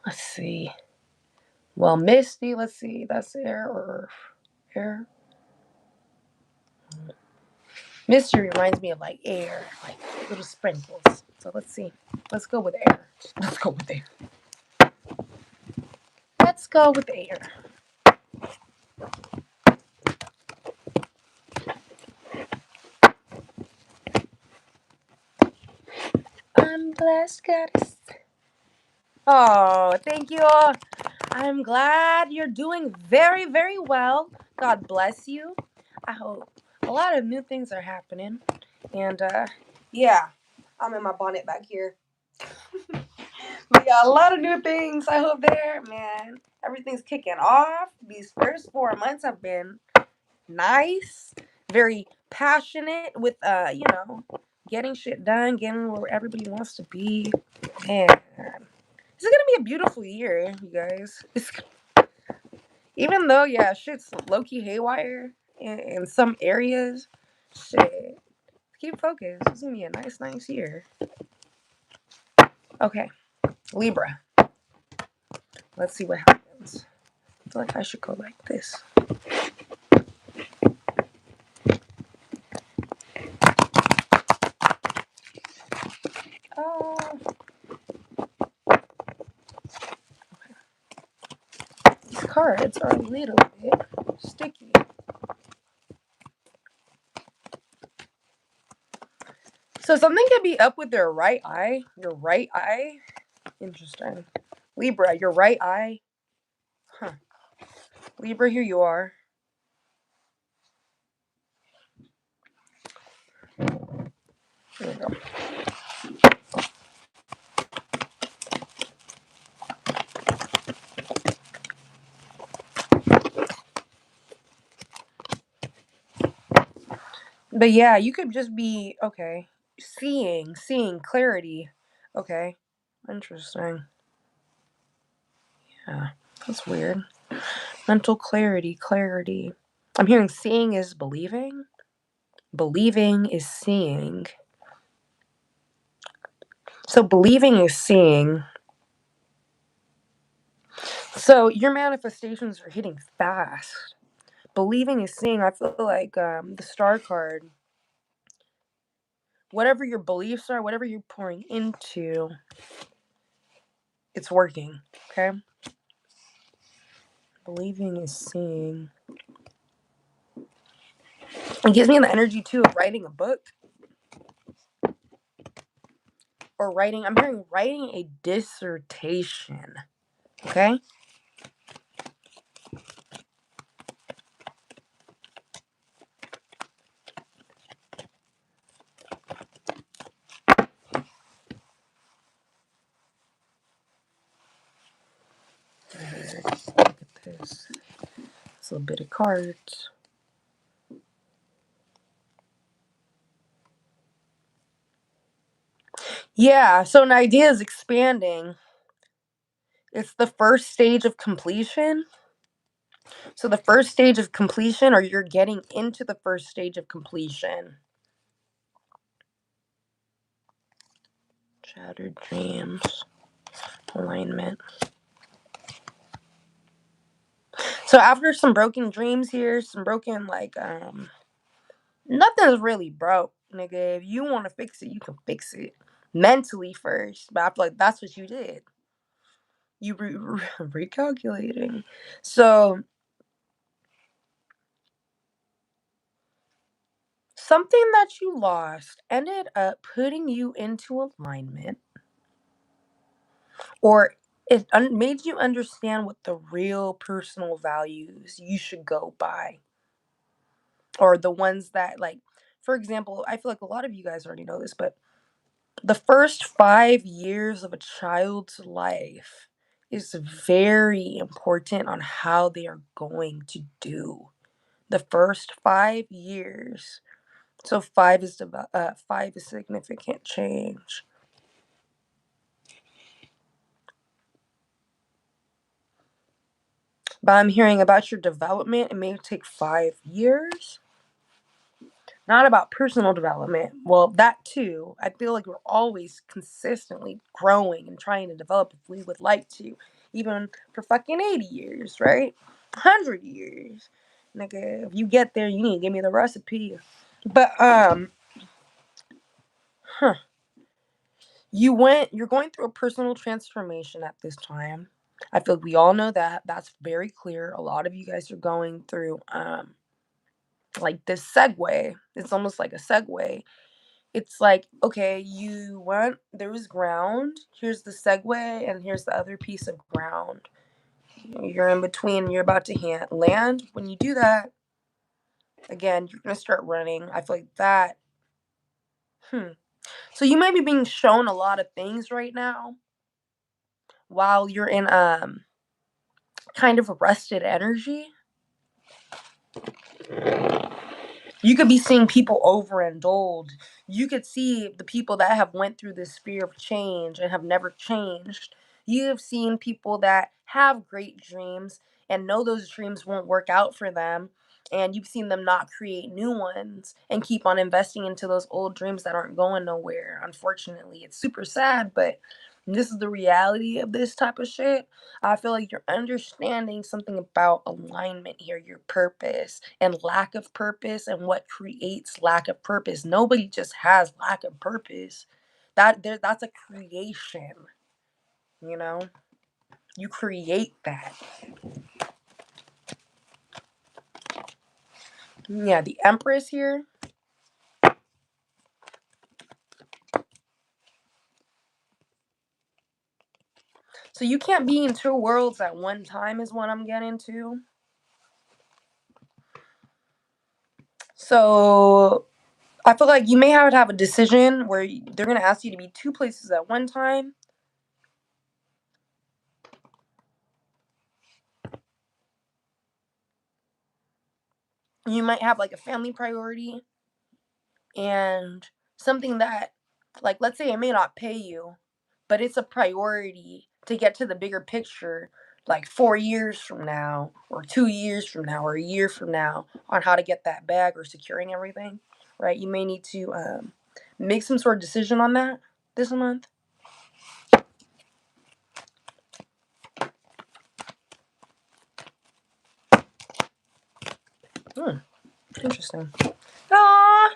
Let's see. Well, Misty, let's see. That's air or air. Misty reminds me of like air, like little sprinkles. So let's see. Let's go with air. Let's go with air. Let's go with air. I'm blessed, goddess. Oh, thank you. I'm glad you're doing very, very well. God bless you. I hope a lot of new things are happening. And yeah, I'm in my bonnet back here. But yeah, a lot of new things. I hope there, man. Everything's kicking off. These first 4 months have been nice, very passionate with getting shit done, getting where everybody wants to be. Man, this is gonna be a beautiful year, you guys. Even though, yeah, shit's low key haywire in some areas, shit. Keep focused. It's gonna be a nice, nice year. Okay, Libra. Let's see what happens. I feel like I should go like this. Oh, these cards are a little bit sticky. So something could be up with their right eye. Your right eye. Interesting. Libra, your right eye. Huh. Libra, here you are. There we go. But yeah, you could just be okay. Seeing clarity. Okay. Interesting. Yeah. That's weird. Mental clarity. I'm hearing seeing is believing. Believing is seeing. So believing is seeing. So your manifestations are hitting fast. Believing is seeing. I feel like the star card, whatever your beliefs are, whatever you're pouring into, it's working. Okay? Believing is seeing. It gives me the energy too of writing a book. Or writing, I'm hearing writing a dissertation. Okay? Look at this. It's a bit of cards. Yeah, so an idea is expanding. It's the first stage of completion. So the first stage of completion, or you're getting into the first stage of completion. Shattered dreams. Alignment. So after some broken dreams here, some broken nothing's really broke, nigga. If you want to fix it, you can fix it mentally first. But I feel like that's what you did. You recalculating. So something that you lost ended up putting you into alignment, or it made you understand what the real personal values you should go by, or the ones that, like, for example, I feel like a lot of you guys already know this, but the first 5 years of a child's life is very important on how they are going to do. The first 5 years. So five is significant change. But I'm hearing about your development. It may take 5 years. Not about personal development. Well, that too. I feel like we're always consistently growing and trying to develop if we would like to. Even for fucking 80 years, right? 100 years. Nigga, if you get there, you need to give me the recipe. But, huh. You're going through a personal transformation at this time. I feel like we all know that. That's very clear. A lot of you guys are going through, like this segue. It's almost like a segue. It's like, okay, there was ground, here's the segue, and here's the other piece of ground. You're in between, you're about to land. When you do that, again, you're gonna start running. I feel like that. So you might be being shown a lot of things right now while you're in kind of arrested energy. You could be seeing people overindulge. You could see the people that have went through this sphere of change and have never changed. You have seen people that have great dreams and know those dreams won't work out for them. And you've seen them not create new ones and keep on investing into those old dreams that aren't going nowhere. Unfortunately, it's super sad, but this is the reality of this type of shit. I feel like you're understanding something about alignment here, your purpose and lack of purpose and what creates lack of purpose. Nobody just has lack of purpose. That's a creation, you know? You create that. Yeah, the Empress here. So you can't be in two worlds at one time is what I'm getting to. So I feel like you may have to have a decision where they're going to ask you to be two places at one time. You might have like a family priority and something that, like, let's say it may not pay you, but it's a priority to get to the bigger picture, like 4 years from now or 2 years from now or a year from now, on how to get that bag or securing everything, right? You may need to make some sort of decision on that this month. Interesting. Ah,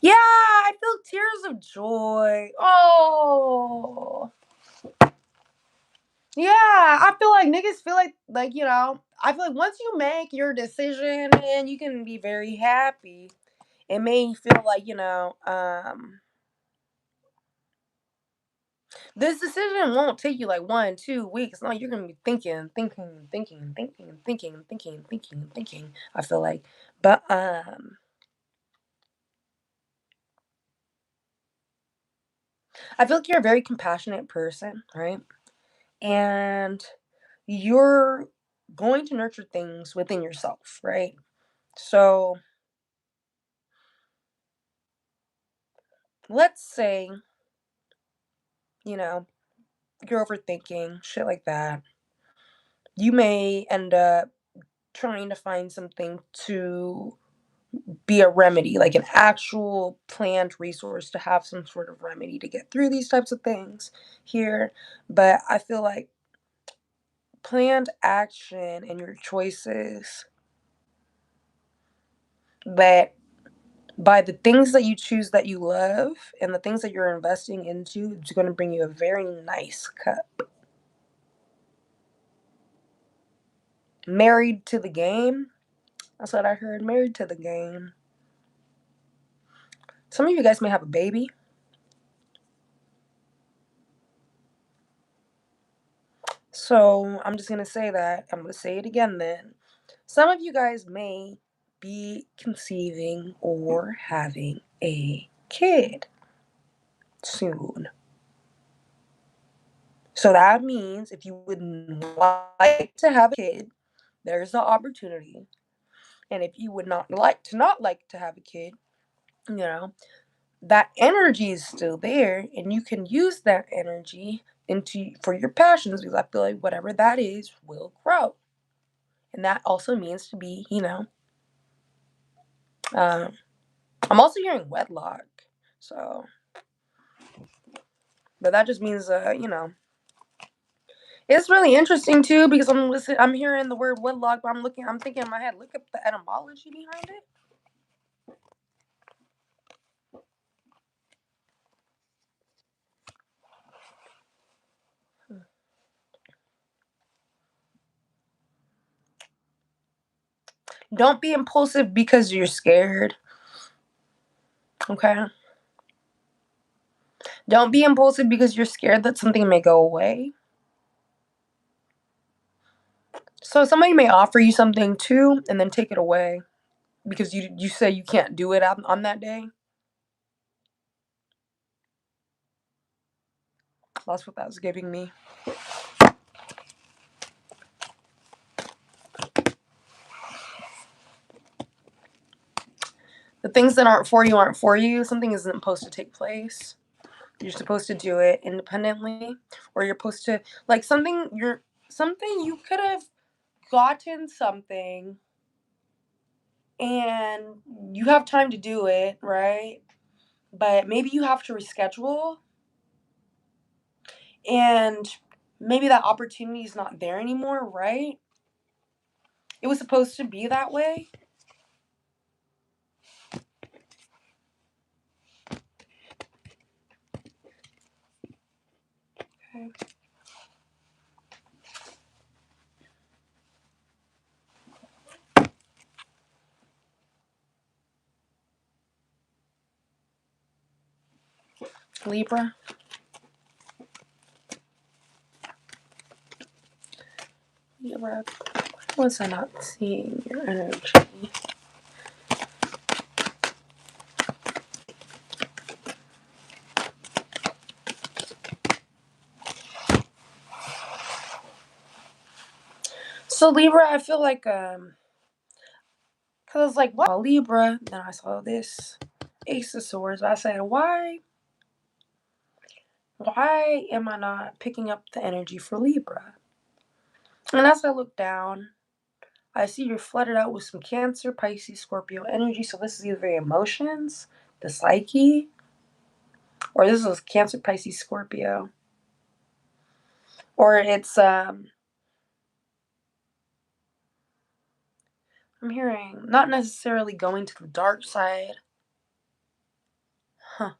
yeah, I feel tears of joy. Oh, yeah, I feel like niggas feel like, I feel like once you make your decision, man, you can be very happy. It may feel like, this decision won't take you like 1, 2 weeks. No, you're gonna be thinking, thinking, thinking, thinking, thinking, thinking, thinking, thinking. I feel like, but I feel like you're a very compassionate person, right? And you're going to nurture things within yourself, right? So let's say, you know, you're overthinking shit like that. You may end up trying to find something to be a remedy, like an actual planned resource to have some sort of remedy to get through these types of things here. But I feel like planned action and your choices that by the things that you choose that you love and the things that you're investing into, it's going to bring you a very nice cup. Married to the game. That's what I heard. Married to the game. Some of you guys may have a baby. So I'm just going to say that. I'm going to say it again then. Some of you guys may be conceiving or having a kid soon. So that means if you would like to have a kid, there's the opportunity. And if you would not like to have a kid, you know, that energy is still there and you can use that energy into for your passions, because I feel like whatever that is will grow And that also means to be, I'm also hearing wedlock. So, but that just means, it's really interesting too because I'm hearing the word wedlock, but I'm thinking in my head, look up the etymology behind it. Don't be impulsive because you're scared. Okay? Don't be impulsive because you're scared that something may go away. So somebody may offer you something too and then take it away because you say you can't do it on that day. That's what that was giving me. The things that aren't for you. Something isn't supposed to take place. You're supposed to do it independently, or you're supposed to like something. You could have gotten something, and you have time to do it, right? But maybe you have to reschedule, and maybe that opportunity is not there anymore, right? It was supposed to be that way. Okay. Libra. Libra. Why was I not seeing your energy? So Libra, I feel like cause I was like, wow, Libra. Then I saw this Ace of Swords. I said, why am I not picking up the energy for Libra? And as I look down, I see you're flooded out with some Cancer, Pisces, Scorpio energy. So this is either emotions, the psyche, or this is Cancer, Pisces, Scorpio. Or it's I'm hearing not necessarily going to the dark side. Huh.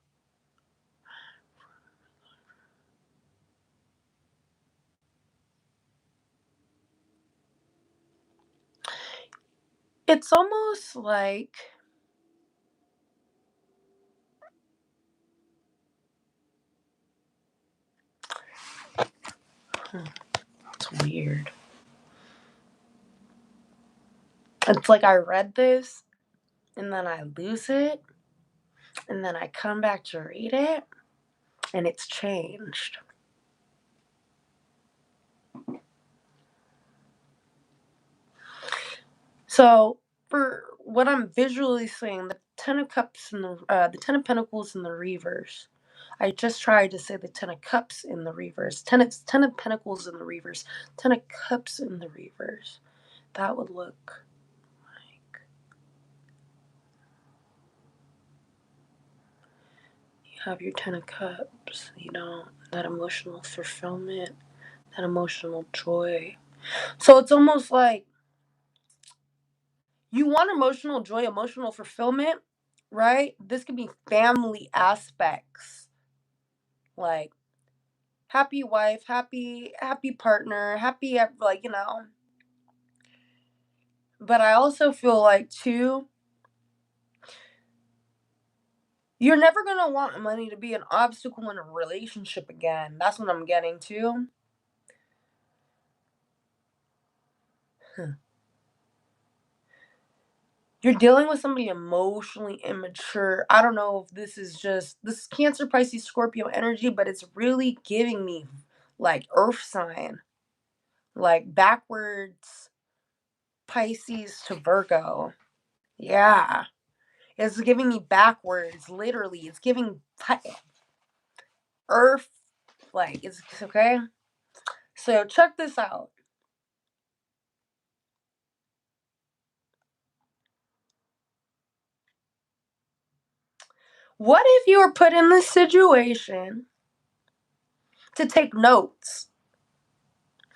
It's almost like it's weird. It's like I read this and then I lose it and then I come back to read it and it's changed. So for what I'm visually seeing, the Ten of Cups and the Ten of Pentacles in the reverse. I just tried to say the Ten of Cups in the reverse. Ten of Pentacles in the reverse. Ten of Cups in the reverse. That would look like you have your Ten of Cups. That emotional fulfillment, that emotional joy. So it's almost like you want emotional joy, emotional fulfillment, right? This could be family aspects, like happy wife, happy partner, happy. But I also feel like too, you're never gonna want money to be an obstacle in a relationship again. That's what I'm getting to. You're dealing with somebody emotionally immature. I don't know if this is Cancer, Pisces, Scorpio energy, but it's really giving me like earth sign, like backwards Pisces to Virgo. Yeah. It's giving me backwards, literally. It's giving earth, like, it's okay. So check this out. What if you were put in this situation to take notes?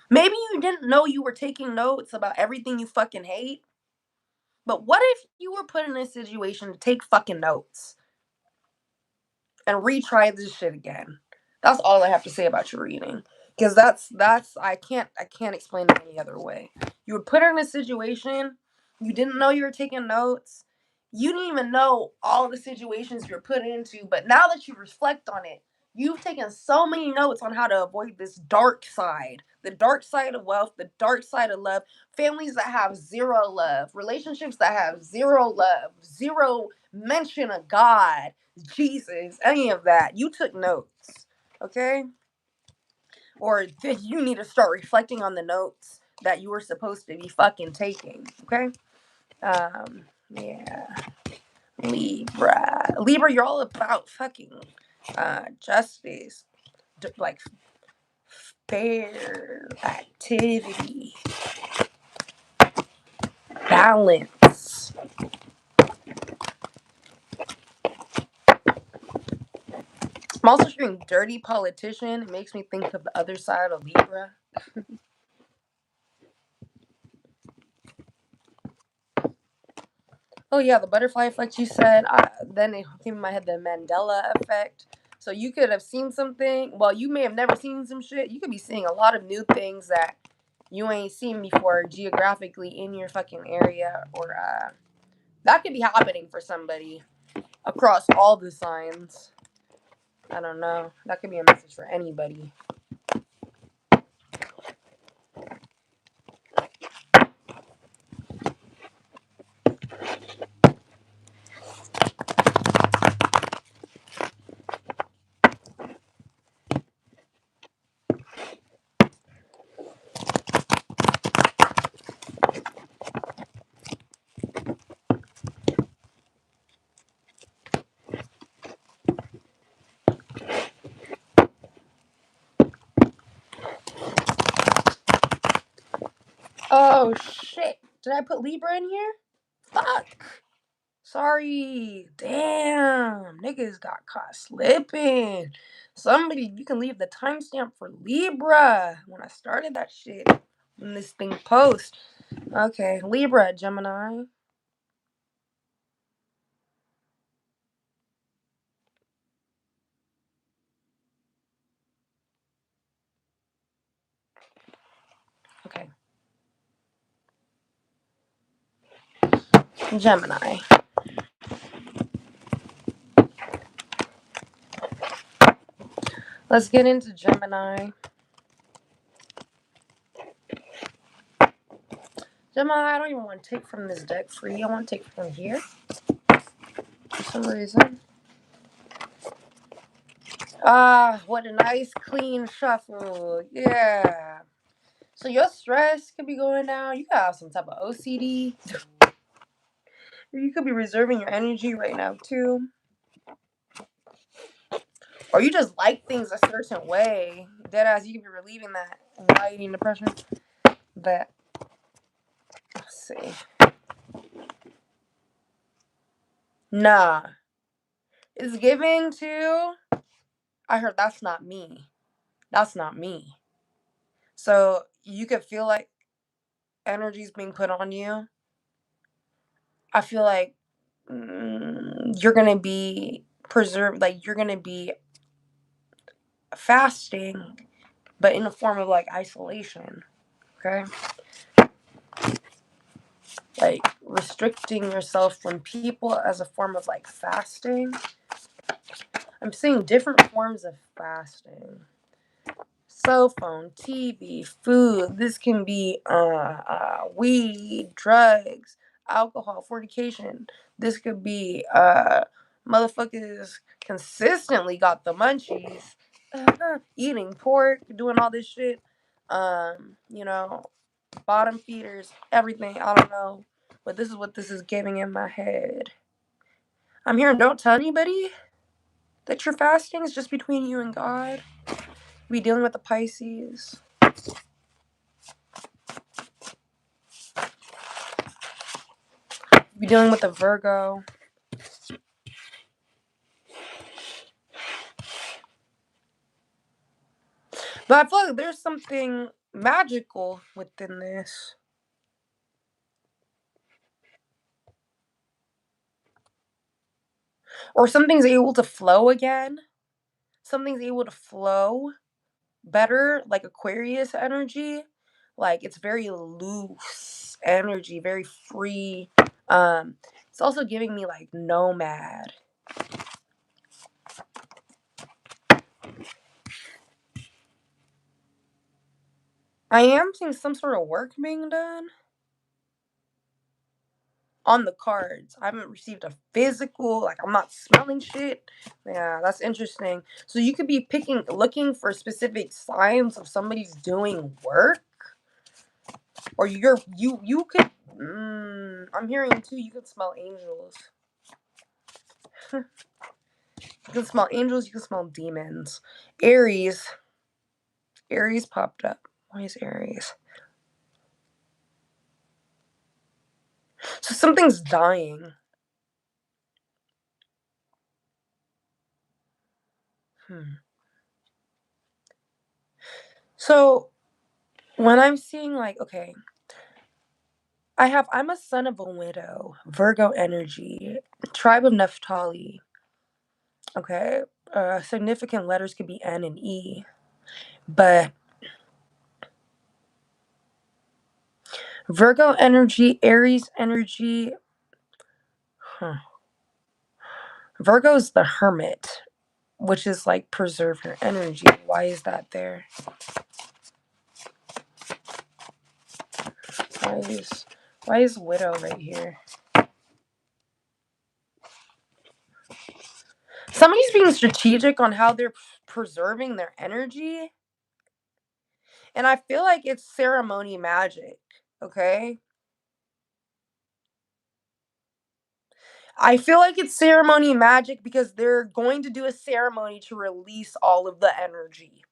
Maybe you didn't know you were taking notes about everything you fucking hate. But what if you were put in a situation to take fucking notes and retry this shit again? That's all I have to say about your reading. Because that's I can't explain it any other way. You were put in a situation, you didn't know you were taking notes, you didn't even know all the situations you were put into, but now that you reflect on it, you've taken so many notes on how to avoid this dark side. The dark side of wealth, the dark side of love, families that have zero love, relationships that have zero love, zero mention of God, Jesus, any of that. You took notes, okay? Or you need to start reflecting on the notes that you were supposed to be fucking taking, okay? Yeah. Libra, you're all about fucking justice, like fair activity, balance. I'm also hearing dirty politician. It makes me think of the other side of Libra. Oh yeah, the butterfly effect you said. Then it came in my head the Mandela effect. So you could have seen something. Well, you may have never seen some shit. You could be seeing a lot of new things that you ain't seen before geographically in your fucking area, or that could be happening for somebody across all the signs. I don't know. That could be a message for anybody. Oh shit! Did I put Libra in here? Fuck. Sorry. Damn. Niggas got caught slipping. Somebody, you can leave the timestamp for Libra when I started that shit. When this thing post. Okay. Libra, Gemini. Okay. Gemini. Let's get into Gemini. Gemini, I don't even want to take from this deck free. I want to take from here. For some reason. Ah, what a nice clean shuffle. Yeah. So your stress could be going down. You could have some type of OCD. You could be reserving your energy right now too. Or you just like things a certain way. Deadass, you could be relieving that anxiety and depression. But let's see. Nah. It's giving to I heard that's not me. That's not me. So you could feel like energy's being put on you. I feel like you're gonna be preserved, like you're gonna be fasting, but in a form of like isolation. Okay, like restricting yourself from people as a form of like fasting. I'm seeing different forms of fasting. Cell phone, TV, food. This can be weed, drugs, alcohol, fornication. This could be motherfuckers consistently got the munchies, eating pork, doing all this shit. You know, bottom feeders, everything. I don't know, but this is what this is giving in my head. I'm hearing don't tell anybody that you're fasting. It's just between you and God. We dealing with the Pisces. We dealing with the Virgo. But I feel like there's something magical within this. Or something's able to flow again. Something's able to flow better, like Aquarius energy. Like it's very loose energy, very free. It's also giving me like nomad. I am seeing some sort of work being done on the cards. I haven't received a physical, like I'm not smelling shit. Yeah, that's interesting. So you could be looking for specific signs of somebody's doing work, or you could. I'm hearing too. You could smell angels. You can smell angels. You can smell demons. Aries. Aries popped up. Why is Aries? So something's dying. So when I'm seeing like, okay, I'm a son of a widow, Virgo energy, tribe of Naphtali. Okay. Significant letters could be N and E. But Virgo energy, Aries energy, Virgo's the hermit, which is like preserve your energy. Why is that there? Why is widow right here? Somebody's being strategic on how they're preserving their energy. And I feel like it's ceremony magic. Okay. I feel like it's ceremony magic because they're going to do a ceremony to release all of the energy.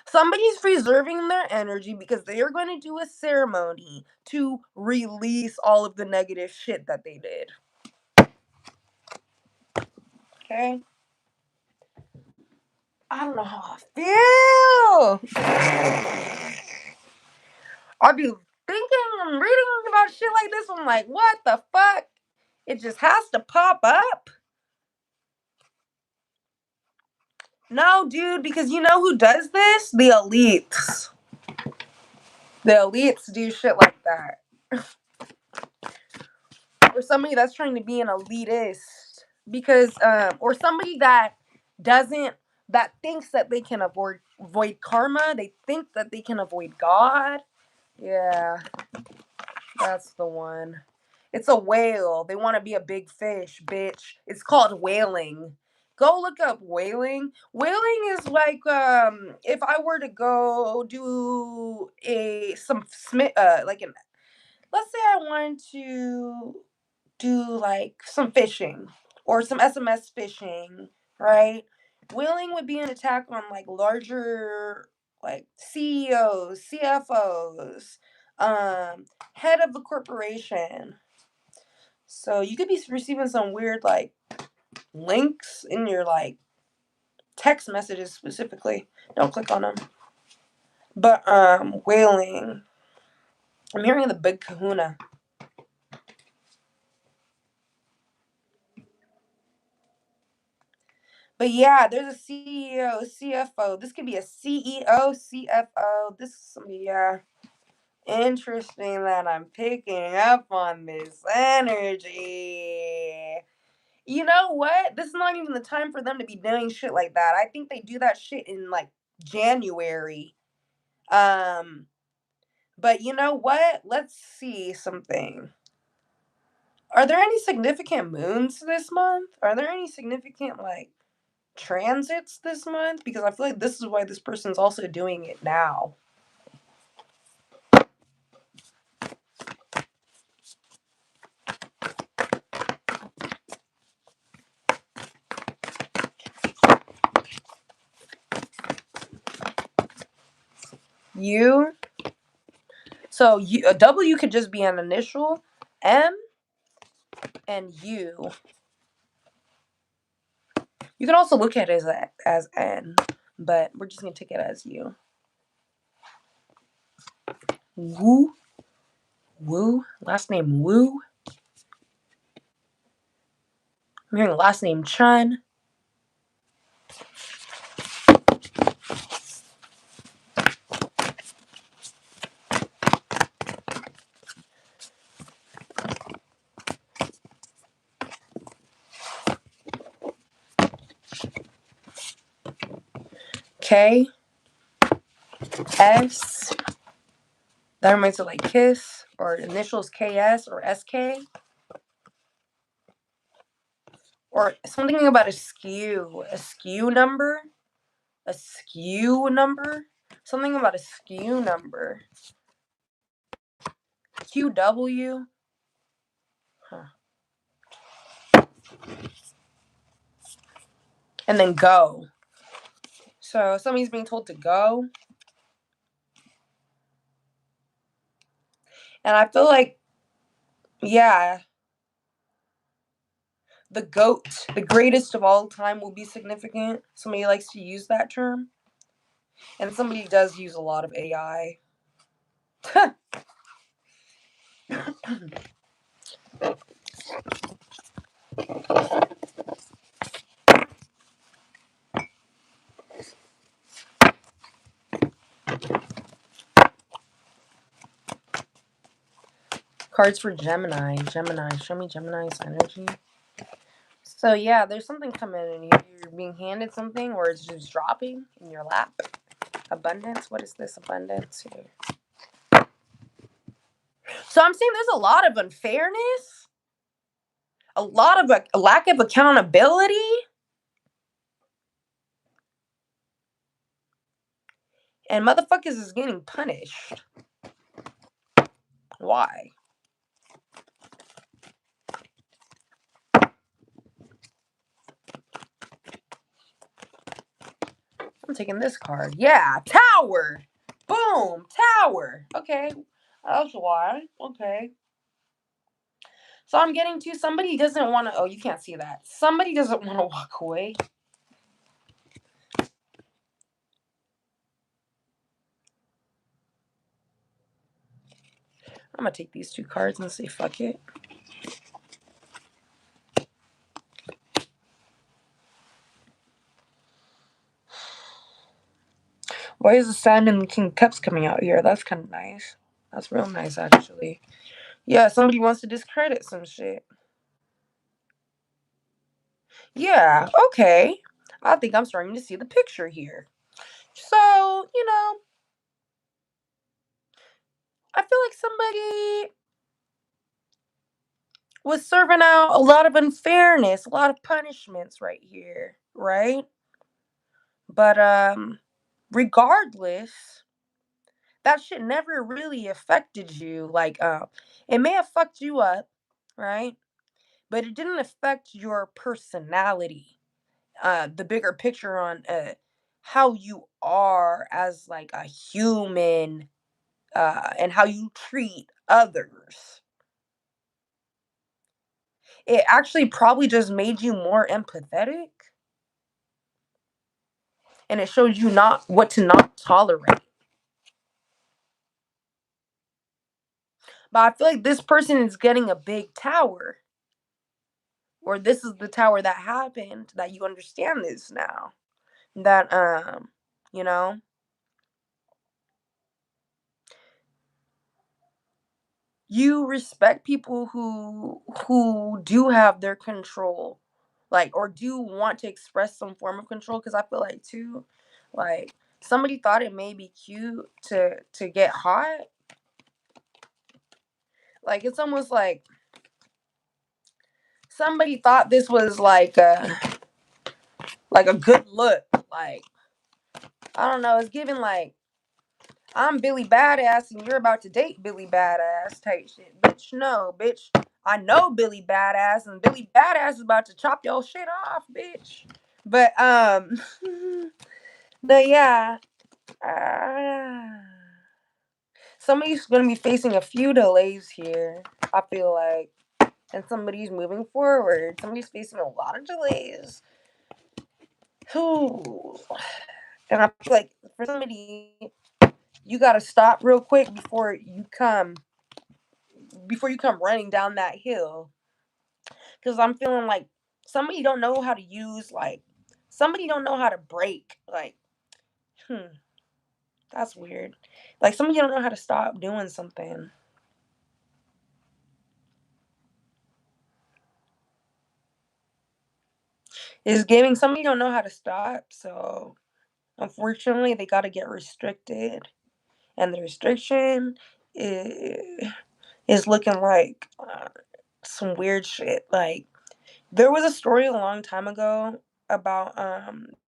Somebody's preserving their energy because they are going to do a ceremony to release all of the negative shit that they did. Okay? I don't know how I feel. I'll be thinking and reading about shit like this. I'm like, what the fuck? It just has to pop up. No, dude, because you know who does this? The elites. The elites do shit like that. Or somebody that's trying to be an elitist. Because or somebody that doesn't that thinks that they can avoid karma. They think that they can avoid God. Yeah, that's the one. It's a whale. They want to be a big fish, bitch. It's called whaling. Go look up whaling. Whaling is like if I were to go do like an let's say I wanted to do like some fishing or some SMS fishing, right? Whaling would be an attack on like larger like CEOs, CFOs, head of the corporation. So you could be receiving some weird like links in your like text messages specifically. Don't click on them. But whaling. I'm hearing the big kahuna. But yeah, there's a CEO, CFO. This could be a CEO, CFO. This is somebody, yeah. Interesting that I'm picking up on this energy. You know what? This is not even the time for them to be doing shit like that. I think they do that shit in like January. Um, but you know what? Let's see something. Are there any significant moons this month? Are there any significant like transits this month? Because I feel like this is why this person's also doing it now. U. So a W could just be an initial. M and U. You can also look at it as N. but we're just gonna take it as you. Woo. Woo. Last name Woo. I'm hearing last name Chun. K. S. That reminds me of like Kiss, or initials KS or SK. Or something about a skew number. A skew number. Something about a skew number. QW. Huh. And then go. So somebody's being told to go. And I feel like, yeah, the GOAT, the greatest of all time, will be significant. Somebody likes to use that term. And somebody does use a lot of AI. Cards for Gemini. Gemini. Show me Gemini's energy. So yeah, there's something coming in. You're being handed something, or it's just dropping in your lap. Abundance. What is this abundance here? So I'm saying there's a lot of unfairness, a lot of a lack of accountability, and motherfuckers is getting punished. Why? I'm taking this card. Yeah, Tower. Boom, Tower. Okay, that's why. Okay. So I'm getting to somebody doesn't want to. Oh, you can't see that. Somebody doesn't want to walk away. I'm gonna take these two cards and say fuck it. Why is the Sand and the King of Cups coming out here? That's kind of nice. That's real nice, actually. Yeah, somebody wants to discredit some shit. Yeah, okay. I think I'm starting to see the picture here. So, I feel like somebody was serving out a lot of unfairness, a lot of punishments right here, right? But regardless, that shit never really affected you. Like, it may have fucked you up, right? But it didn't affect your personality. The bigger picture on how you are as like a human, and how you treat others. It actually probably just made you more empathetic, and it showed you not what to not tolerate. But I feel like this person is getting a big tower, or this is the tower that happened, that you understand this now. That you know, you respect people who do have their control, like, or do want to express some form of control. Because I feel like too, like, somebody thought it may be cute to get hot. Like, it's almost like somebody thought this was like a good look. Like, I don't know, it's giving like, I'm Billy Badass and you're about to date Billy Badass type shit. Bitch, no, bitch. I know Billy Badass, and Billy Badass is about to chop your shit off, bitch. But but yeah, somebody's gonna be facing a few delays here. I feel like, and somebody's moving forward. Somebody's facing a lot of delays. Who? And I feel like for somebody, you gotta stop real quick before you come running down that hill. Because I'm feeling like somebody don't know how to use like somebody don't know how to brake. Like, that's weird. Like somebody don't know how to stop doing something. It's giving somebody don't know how to stop, so unfortunately they gotta get restricted. And the restriction is looking like some weird shit. Like there was a story a long time ago about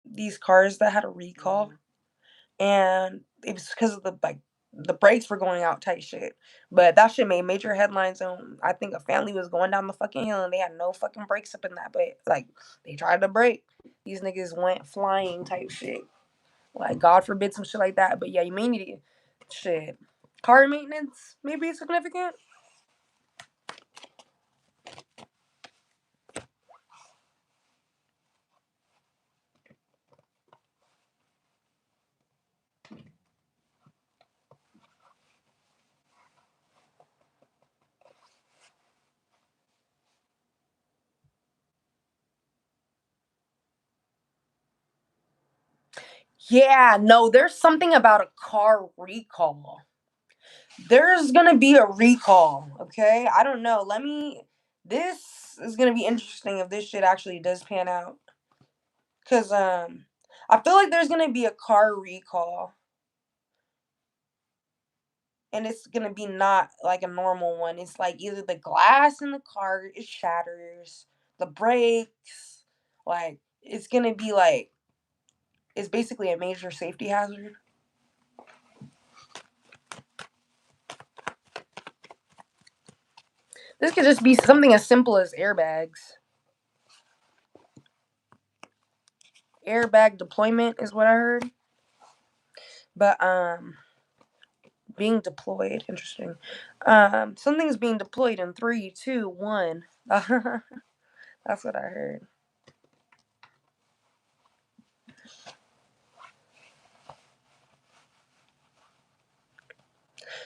these cars that had a recall, and it was because of the brakes were going out type shit. But that shit made major headlines, and I think a family was going down the fucking hill and they had no fucking brakes up in that. But like they tried to brake, these niggas went flying type shit. Like God forbid some shit like that. But yeah, you may need to shit. Car maintenance may be significant. Yeah, no, there's something about a car recall. There's gonna be a recall, okay? I don't know. This is gonna be interesting if this shit actually does pan out. Cause I feel like there's gonna be a car recall. And it's gonna be not like a normal one. It's like either the glass in the car it shatters, the brakes, like it's gonna be like it's basically a major safety hazard. This could just be something as simple as airbags. Airbag deployment is what I heard. But being deployed, interesting. Something's being deployed in 3, 2, 1. That's what I heard.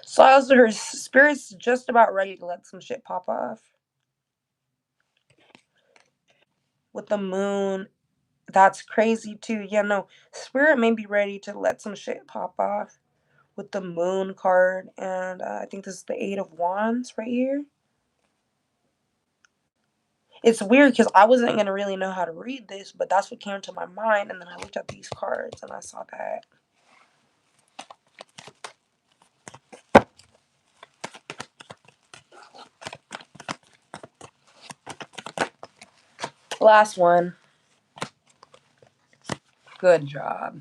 So I also heard Spirit's just about ready to let some shit pop off. With the moon. That's crazy too. Yeah, no. Spirit may be ready to let some shit pop off with the moon card. And I think this is the 8 of Wands right here. It's weird because I wasn't going to really know how to read this, but that's what came to my mind. And then I looked at these cards and I saw that. Last one. Good job.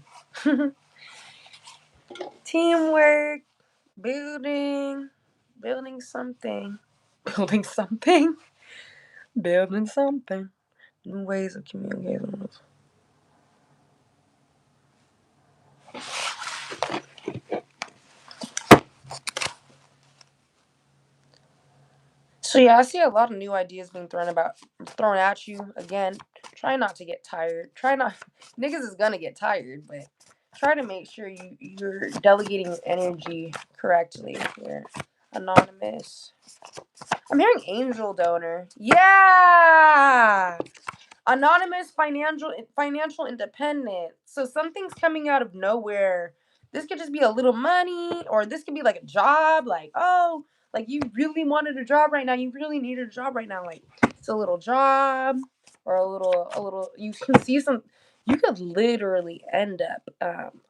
Teamwork. Building something. Building something. Building something. New ways of communicating. So yeah, I see a lot of new ideas being thrown at you. Again, try not to get tired. Try not niggas is gonna get tired, but try to make sure you're delegating energy correctly here. Anonymous. I'm hearing angel donor. Yeah. Anonymous financial independence. So something's coming out of nowhere. This could just be a little money, or this could be like a job. Like, oh, like you really wanted a job right now. You really needed a job right now. Like it's a little job, or a little. You can see some. You could literally end up.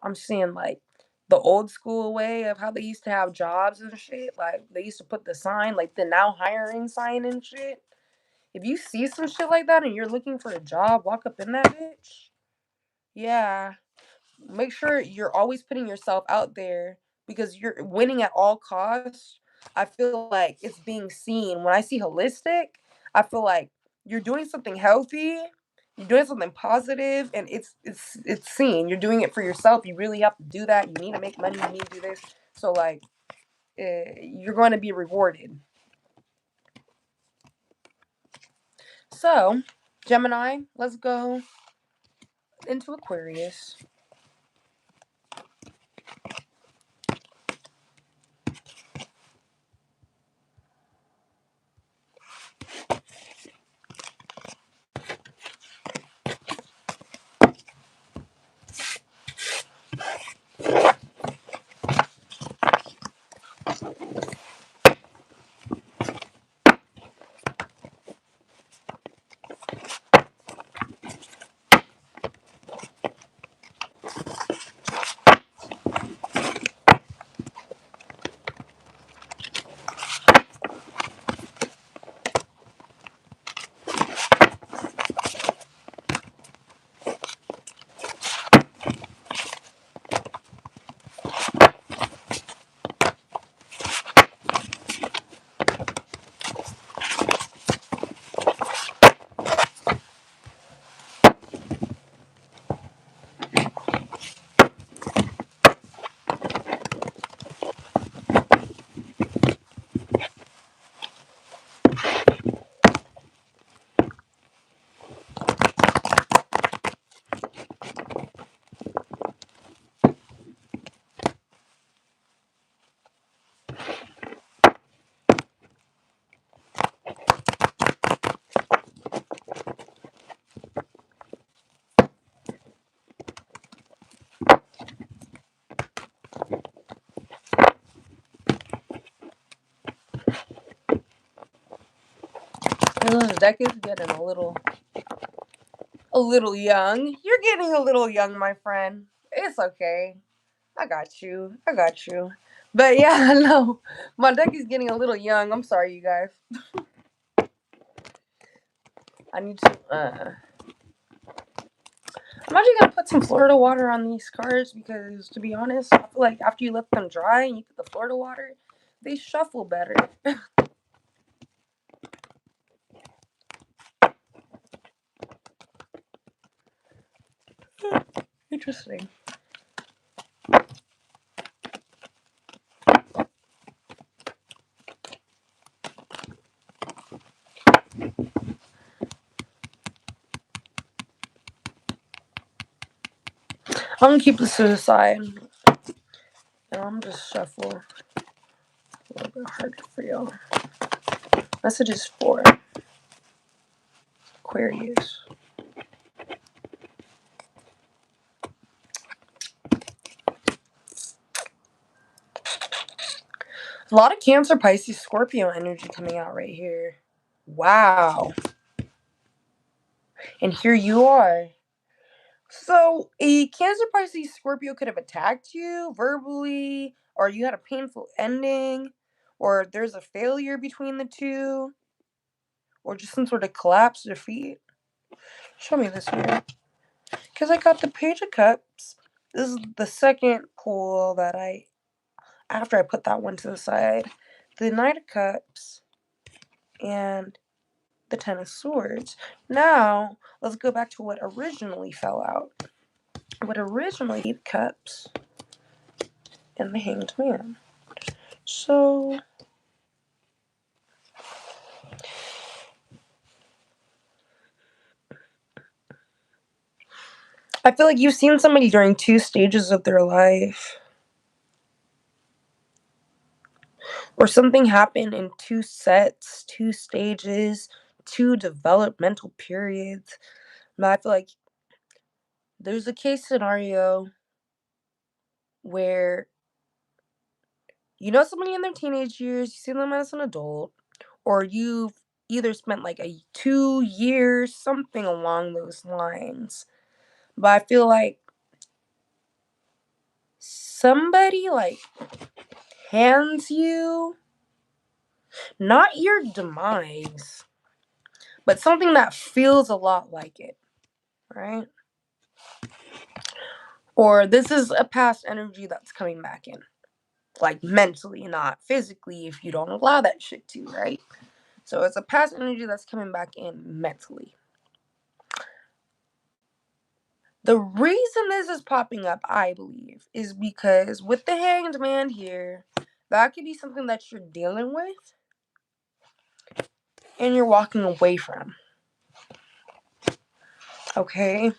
I'm seeing like the old school way of how they used to have jobs and shit. Like they used to put the sign, like the now hiring sign and shit. If you see some shit like that and you're looking for a job, walk up in that bitch. Yeah. Make sure you're always putting yourself out there because you're winning at all costs. I feel like it's being seen. When I see holistic, I feel like you're doing something healthy, you're doing something positive, and it's seen. You're doing it for yourself. You really have to do that. You need to make money. You need to do this. So like, you're going to be rewarded. So, Gemini, let's go into Aquarius. deck is getting a little young. You're getting a little young, my friend. It's okay. I got you. But yeah, no. My deck is getting a little young. I'm sorry, you guys. I need to I'm actually gonna put some Florida water on these cards because, to be honest, I feel like after you let them dry and you put the Florida water, they shuffle better. Interesting. I'm gonna keep this to the side. And I'm just shuffle a little bit harder for y'all. Messages for Aquarius. A lot of Cancer, Pisces, Scorpio energy coming out right here. Wow. And here you are. So, a Cancer, Pisces, Scorpio could have attacked you verbally, or you had a painful ending, or there's a failure between the two, or just some sort of collapse, defeat. Show me this here. Because I got the Page of Cups. This is the second pull that after I put that one to the side. The Knight of Cups and the Ten of Swords. Now, let's go back to what originally fell out. What originally, Eight of Cups and the Hanged Man. So, I feel like you've seen somebody during two stages of their life. Or something happened in two sets, two stages, two developmental periods. But I feel like there's a case scenario where you know somebody in their teenage years, you see them as an adult, or you've either spent like 2 years, something along those lines. But I feel like somebody like hands you not your demise, but something that feels a lot like it, right? Or this is a past energy that's coming back in, like mentally, not physically, if you don't allow that shit to, right? So it's a past energy that's coming back in mentally. The reason this is popping up, I believe, is because with the Hanged Man here, that could be something that you're dealing with and you're walking away from. Okay?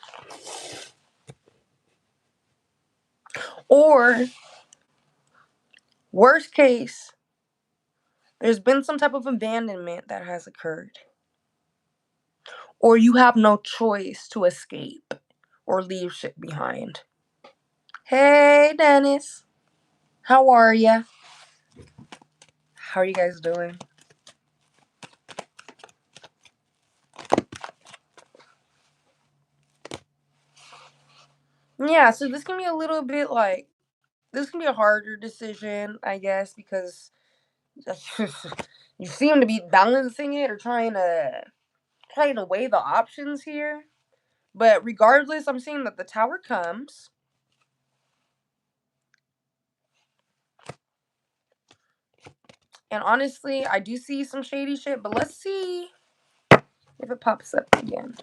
Or, worst case, there's been some type of abandonment that has occurred. Or you have no choice to escape or leave shit behind. Hey, Dennis. How are ya? How are you guys doing? Yeah, so this can be a little bit like, this can be a harder decision, I guess, because you seem to be balancing it or trying to weigh the options here. But regardless, I'm seeing that the Tower comes. And honestly, I do see some shady shit, but let's see if it pops up again.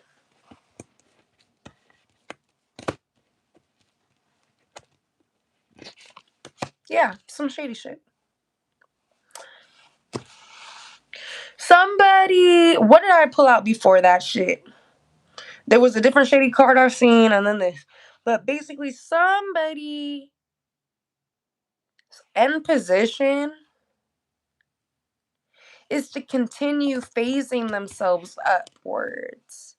Yeah, some shady shit. Somebody, what did I pull out before that shit? There was a different shady card I've seen, and then this. But basically, somebody end position is to continue phasing themselves upwards.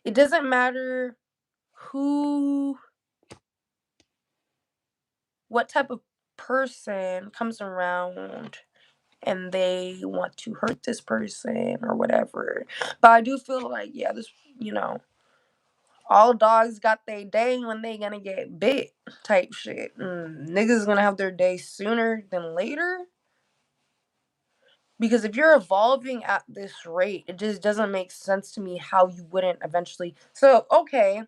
It doesn't matter what type of person comes around and they want to hurt this person or whatever. But I do feel like, yeah, this, all dogs got their day when they gonna get bit type shit. Niggas gonna have their day sooner than later. Because if you're evolving at this rate, it just doesn't make sense to me how you wouldn't eventually. So, okay,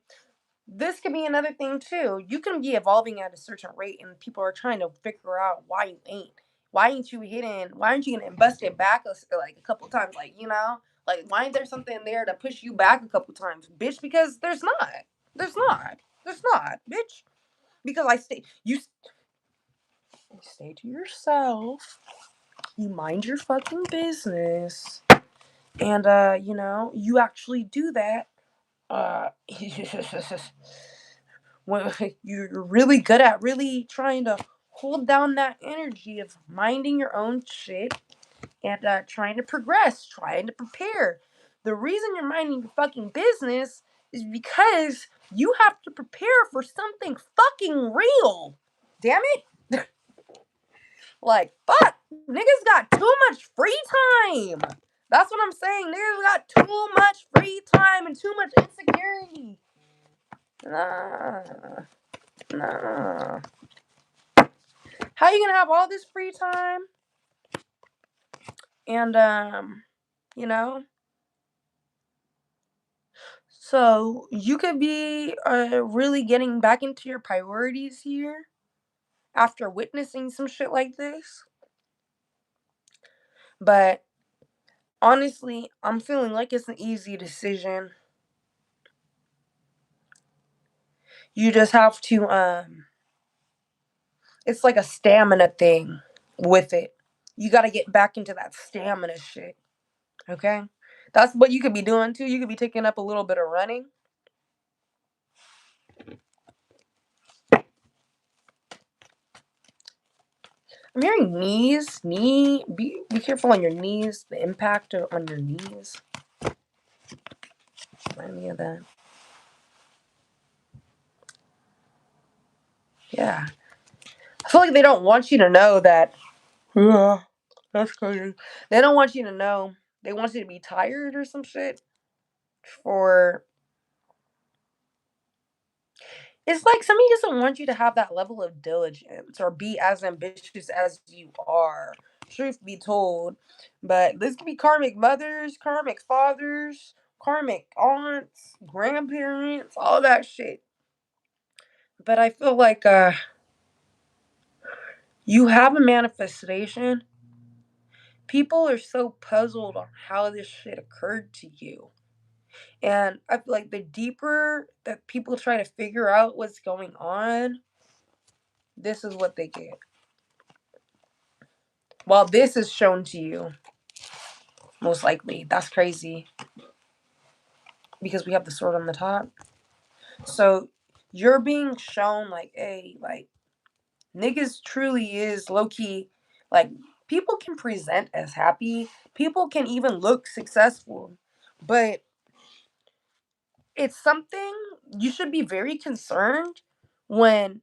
this could be another thing too. You can be evolving at a certain rate, and people are trying to figure out why you ain't. Why ain't you hitting? Why aren't you getting busted back like a couple times? Like why ain't there something there to push you back a couple times, bitch? Because there's not. There's not. There's not, bitch. Because you stay to yourself. You mind your fucking business, and you actually do that. Uh, when you're really good at really trying to hold down that energy of minding your own shit and trying to progress, trying to prepare. The reason you're minding your fucking business is because you have to prepare for something fucking real. Damn it. Like, fuck. Niggas got too much free time. That's what I'm saying. Niggas got too much free time and too much insecurity. Nah. How you gonna have all this free time? And you know, so you could be really getting back into your priorities here after witnessing some shit like this. But honestly, I'm feeling like it's an easy decision. You just have to it's like a stamina thing with it. You got to get back into that stamina shit. Okay? That's what you could be doing too. You could be taking up a little bit of running. I'm hearing knees. Be careful on your knees. The impact on your knees. Remind me of that. Yeah. I feel like they don't want you to know that. Yeah, that's crazy. They don't want you to know. They want you to be tired or some shit. For It's like somebody doesn't want you to have that level of diligence or be as ambitious as you are. Truth be told. But this could be karmic mothers, karmic fathers, karmic aunts, grandparents, all that shit. But I feel like you have a manifestation. People are so puzzled on how this shit occurred to you. And I feel like the deeper that people try to figure out what's going on, this is what they get. Well, this is shown to you, most likely. That's crazy. Because we have the sword on the top. So you're being shown like, hey, like, niggas truly is low key. Like, people can present as happy. People can even look successful. But it's something you should be very concerned when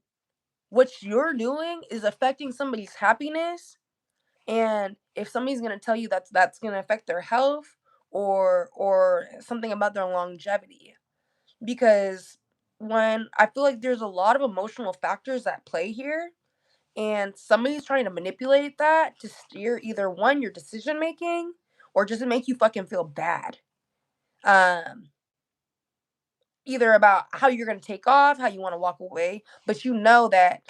what you're doing is affecting somebody's happiness, and if somebody's going to tell you that's going to affect their health or something about their longevity. Because when I feel like there's a lot of emotional factors at play here, and somebody's trying to manipulate that to steer either one, your decision making, or just to make you fucking feel bad. um Either about how you're going to take off, how you want to walk away, but you know that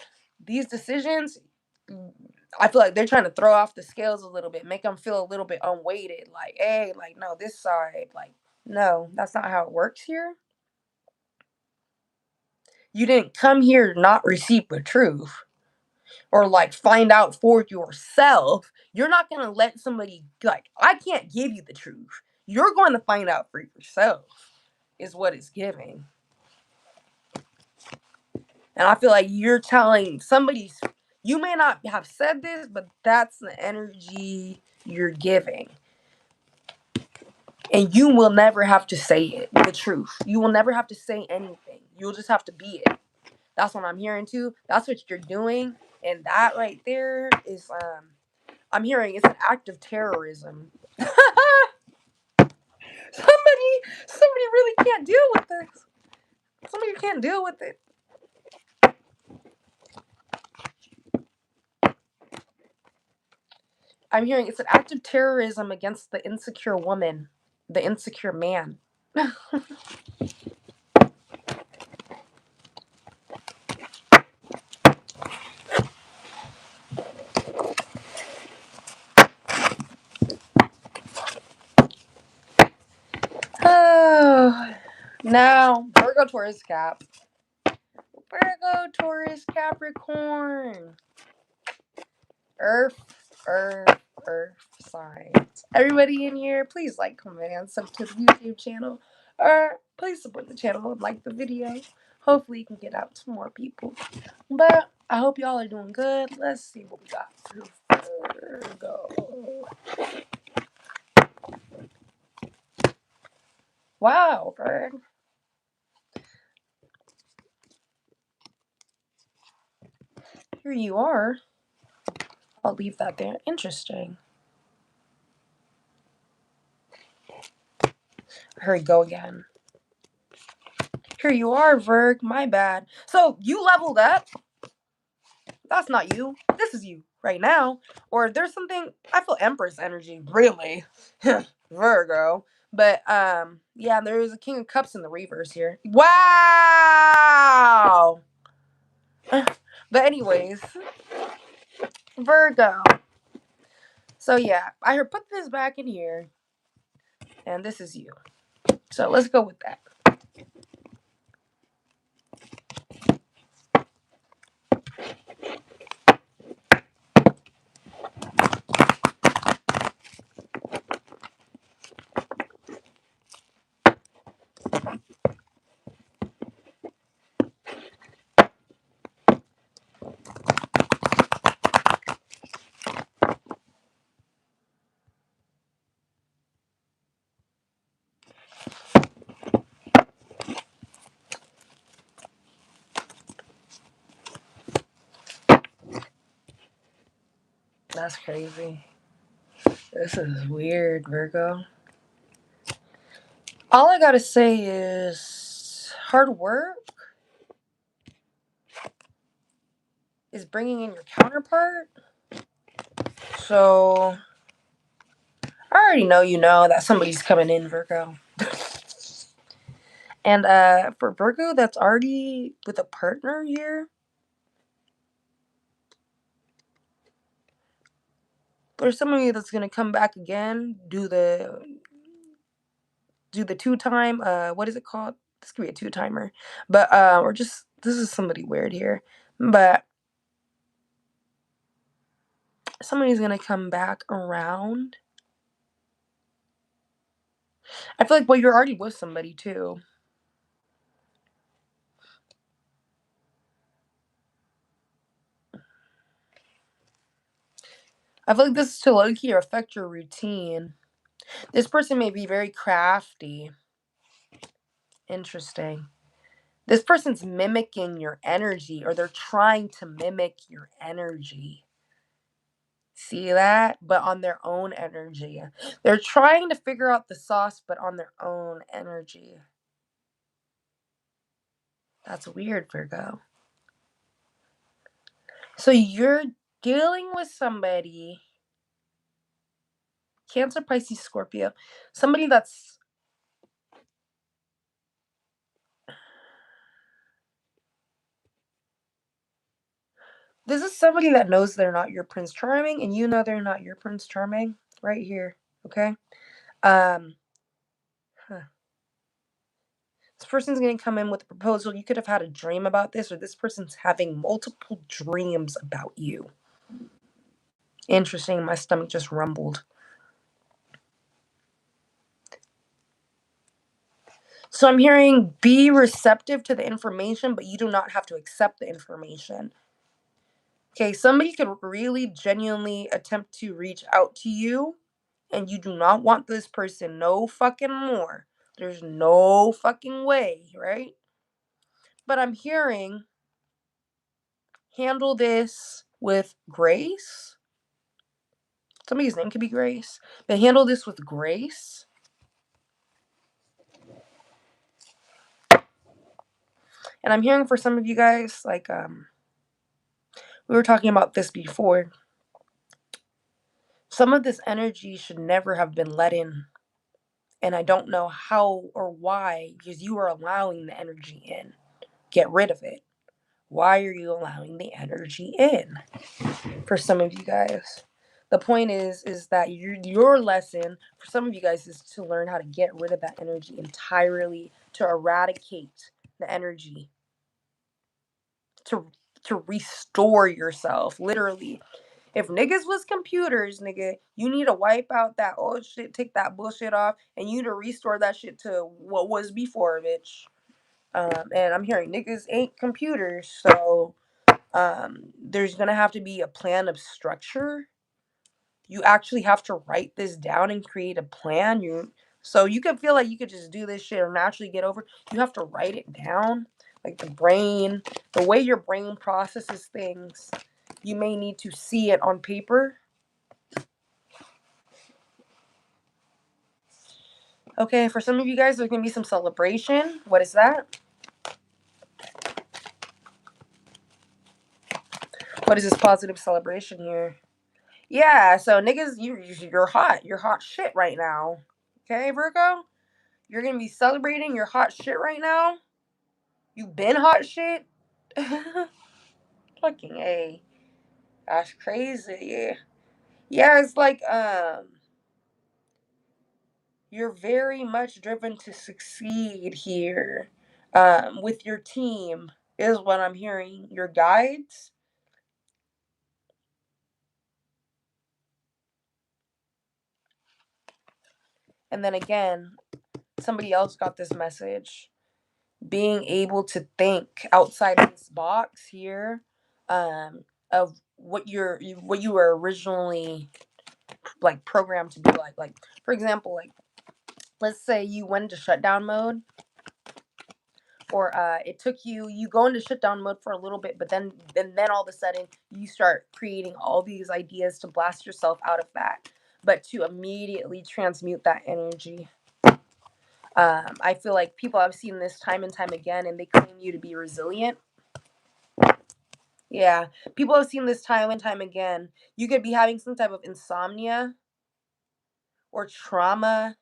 these decisions, I feel like they're trying to throw off the scales a little bit, make them feel a little bit unweighted. Like, hey, like, no, this side, like, no, that's not how it works here. You didn't come here to not receive the truth or like find out for yourself. You're not going to let somebody, like, I can't give you the truth. You're going to find out for yourself, is what it's giving. And I feel like you're telling somebody's, you may not have said this, but that's the energy you're giving. And you will never have to say it, the truth. You will never have to say anything. You'll just have to be it. That's what I'm hearing too. That's what you're doing. And that right there is I'm hearing it's an act of terrorism. Somebody really can't deal with this. Somebody can't deal with it. I'm hearing it's an act of terrorism against the insecure woman, the insecure man. Oh, now Virgo, Taurus, Cap. Virgo, Taurus, Capricorn. Earth, Earth, Earth signs. Everybody in here, please like, comment, and sub to the YouTube channel. Or please support the channel and like the video. Hopefully, you can get out to more people. But I hope y'all are doing good. Let's see what we got through Virgo. Wow, Virg. Here you are. I'll leave that there. Interesting. Here we go again. Here you are, Virg. My bad. So you leveled up. That's not you. This is you right now. Or there's something. I feel Empress energy. Really, Virgo. But yeah, there's a King of Cups in the reverse here. Wow. But anyways, Virgo. So yeah, I heard put this back in here, and this is you. So let's go with that. That's crazy. This is weird, Virgo. All I gotta say is hard work is bringing in your counterpart. So I already know that somebody's coming in, Virgo. And for Virgo that's already with a partner here, there's somebody that's gonna come back again, do the 2-time, what is it called? This could be a 2-timer. But or just this is somebody weird here. But somebody's gonna come back around. I feel like, well, you're already with somebody too. I feel like this is to low-key affect your routine. This person may be very crafty. Interesting. This person's mimicking your energy, or they're trying to mimic your energy. See that? But on their own energy. They're trying to figure out the sauce, but on their own energy. That's weird, Virgo. So you're dealing with somebody, Cancer, Pisces, Scorpio, somebody that's, this is somebody that knows they're not your Prince Charming, and you know they're not your Prince Charming right here, okay? Huh. This person's going to come in with a proposal. You could have had a dream about this, or this person's having multiple dreams about you. Interesting. My stomach just rumbled. So I'm hearing be receptive to the information, but you do not have to accept the information. Okay, somebody could really genuinely attempt to reach out to you, and you do not want this person no fucking more. There's no fucking way, right? But I'm hearing handle this with grace Somebody's name could be Grace. But handle this with grace. And I'm hearing for some of you guys, like, we were talking about this before. Some of this energy should never have been let in. And I don't know how or why, because you are allowing the energy in. Get rid of it. Why are you allowing the energy in? For some of you guys. The point is that your lesson for some of you guys is to learn how to get rid of that energy entirely, to eradicate the energy, to restore yourself, literally. If niggas was computers, nigga, you need to wipe out that old shit, take that bullshit off, and you need to restore that shit to what was before, bitch. And I'm hearing niggas ain't computers, so there's gonna have to be a plan of structure. You actually have to write this down and create a plan. So you could feel like you could just do this shit or naturally get over. You have to write it down, like the way your brain processes things. You may need to see it on paper. Okay, for some of you guys, there's gonna be some celebration. What is that? What is this positive celebration here? Yeah, so niggas, you're hot. You're hot shit right now. Okay, Virgo? You're gonna be celebrating your hot shit right now. You been hot shit? Fucking A. That's crazy. Yeah. Yeah, it's like you're very much driven to succeed here. With your team is what I'm hearing. Your guides. And then again, somebody else got this message. Being able to think outside of this box here, of what you were originally like programmed to be like. Like, for example, like, let's say you went into shutdown mode, or it took you go into shutdown mode for a little bit, but then all of a sudden you start creating all these ideas to blast yourself out of that, but to immediately transmute that energy. I feel like people have seen this time and time again, and they claim you to be resilient. Yeah, people have seen this time and time again. You could be having some type of insomnia or trauma,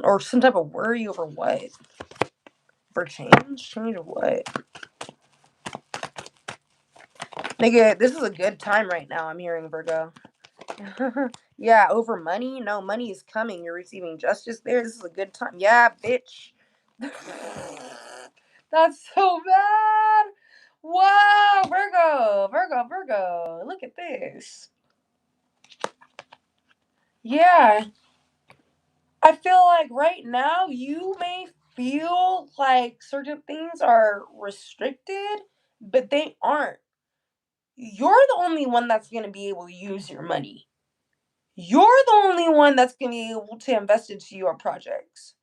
or some type of worry over what? For change? Change of what? Nigga, this is a good time right now, I'm hearing, Virgo. Yeah, over money? No, money is coming. You're receiving justice there. This is a good time. Yeah, bitch. That's so bad. Wow, Virgo, Virgo, Virgo. Look at this. Yeah. I feel like right now you may feel like certain things are restricted, but they aren't. You're the only one that's going to be able to use your money. You're the only one that's going to be able to invest into your projects.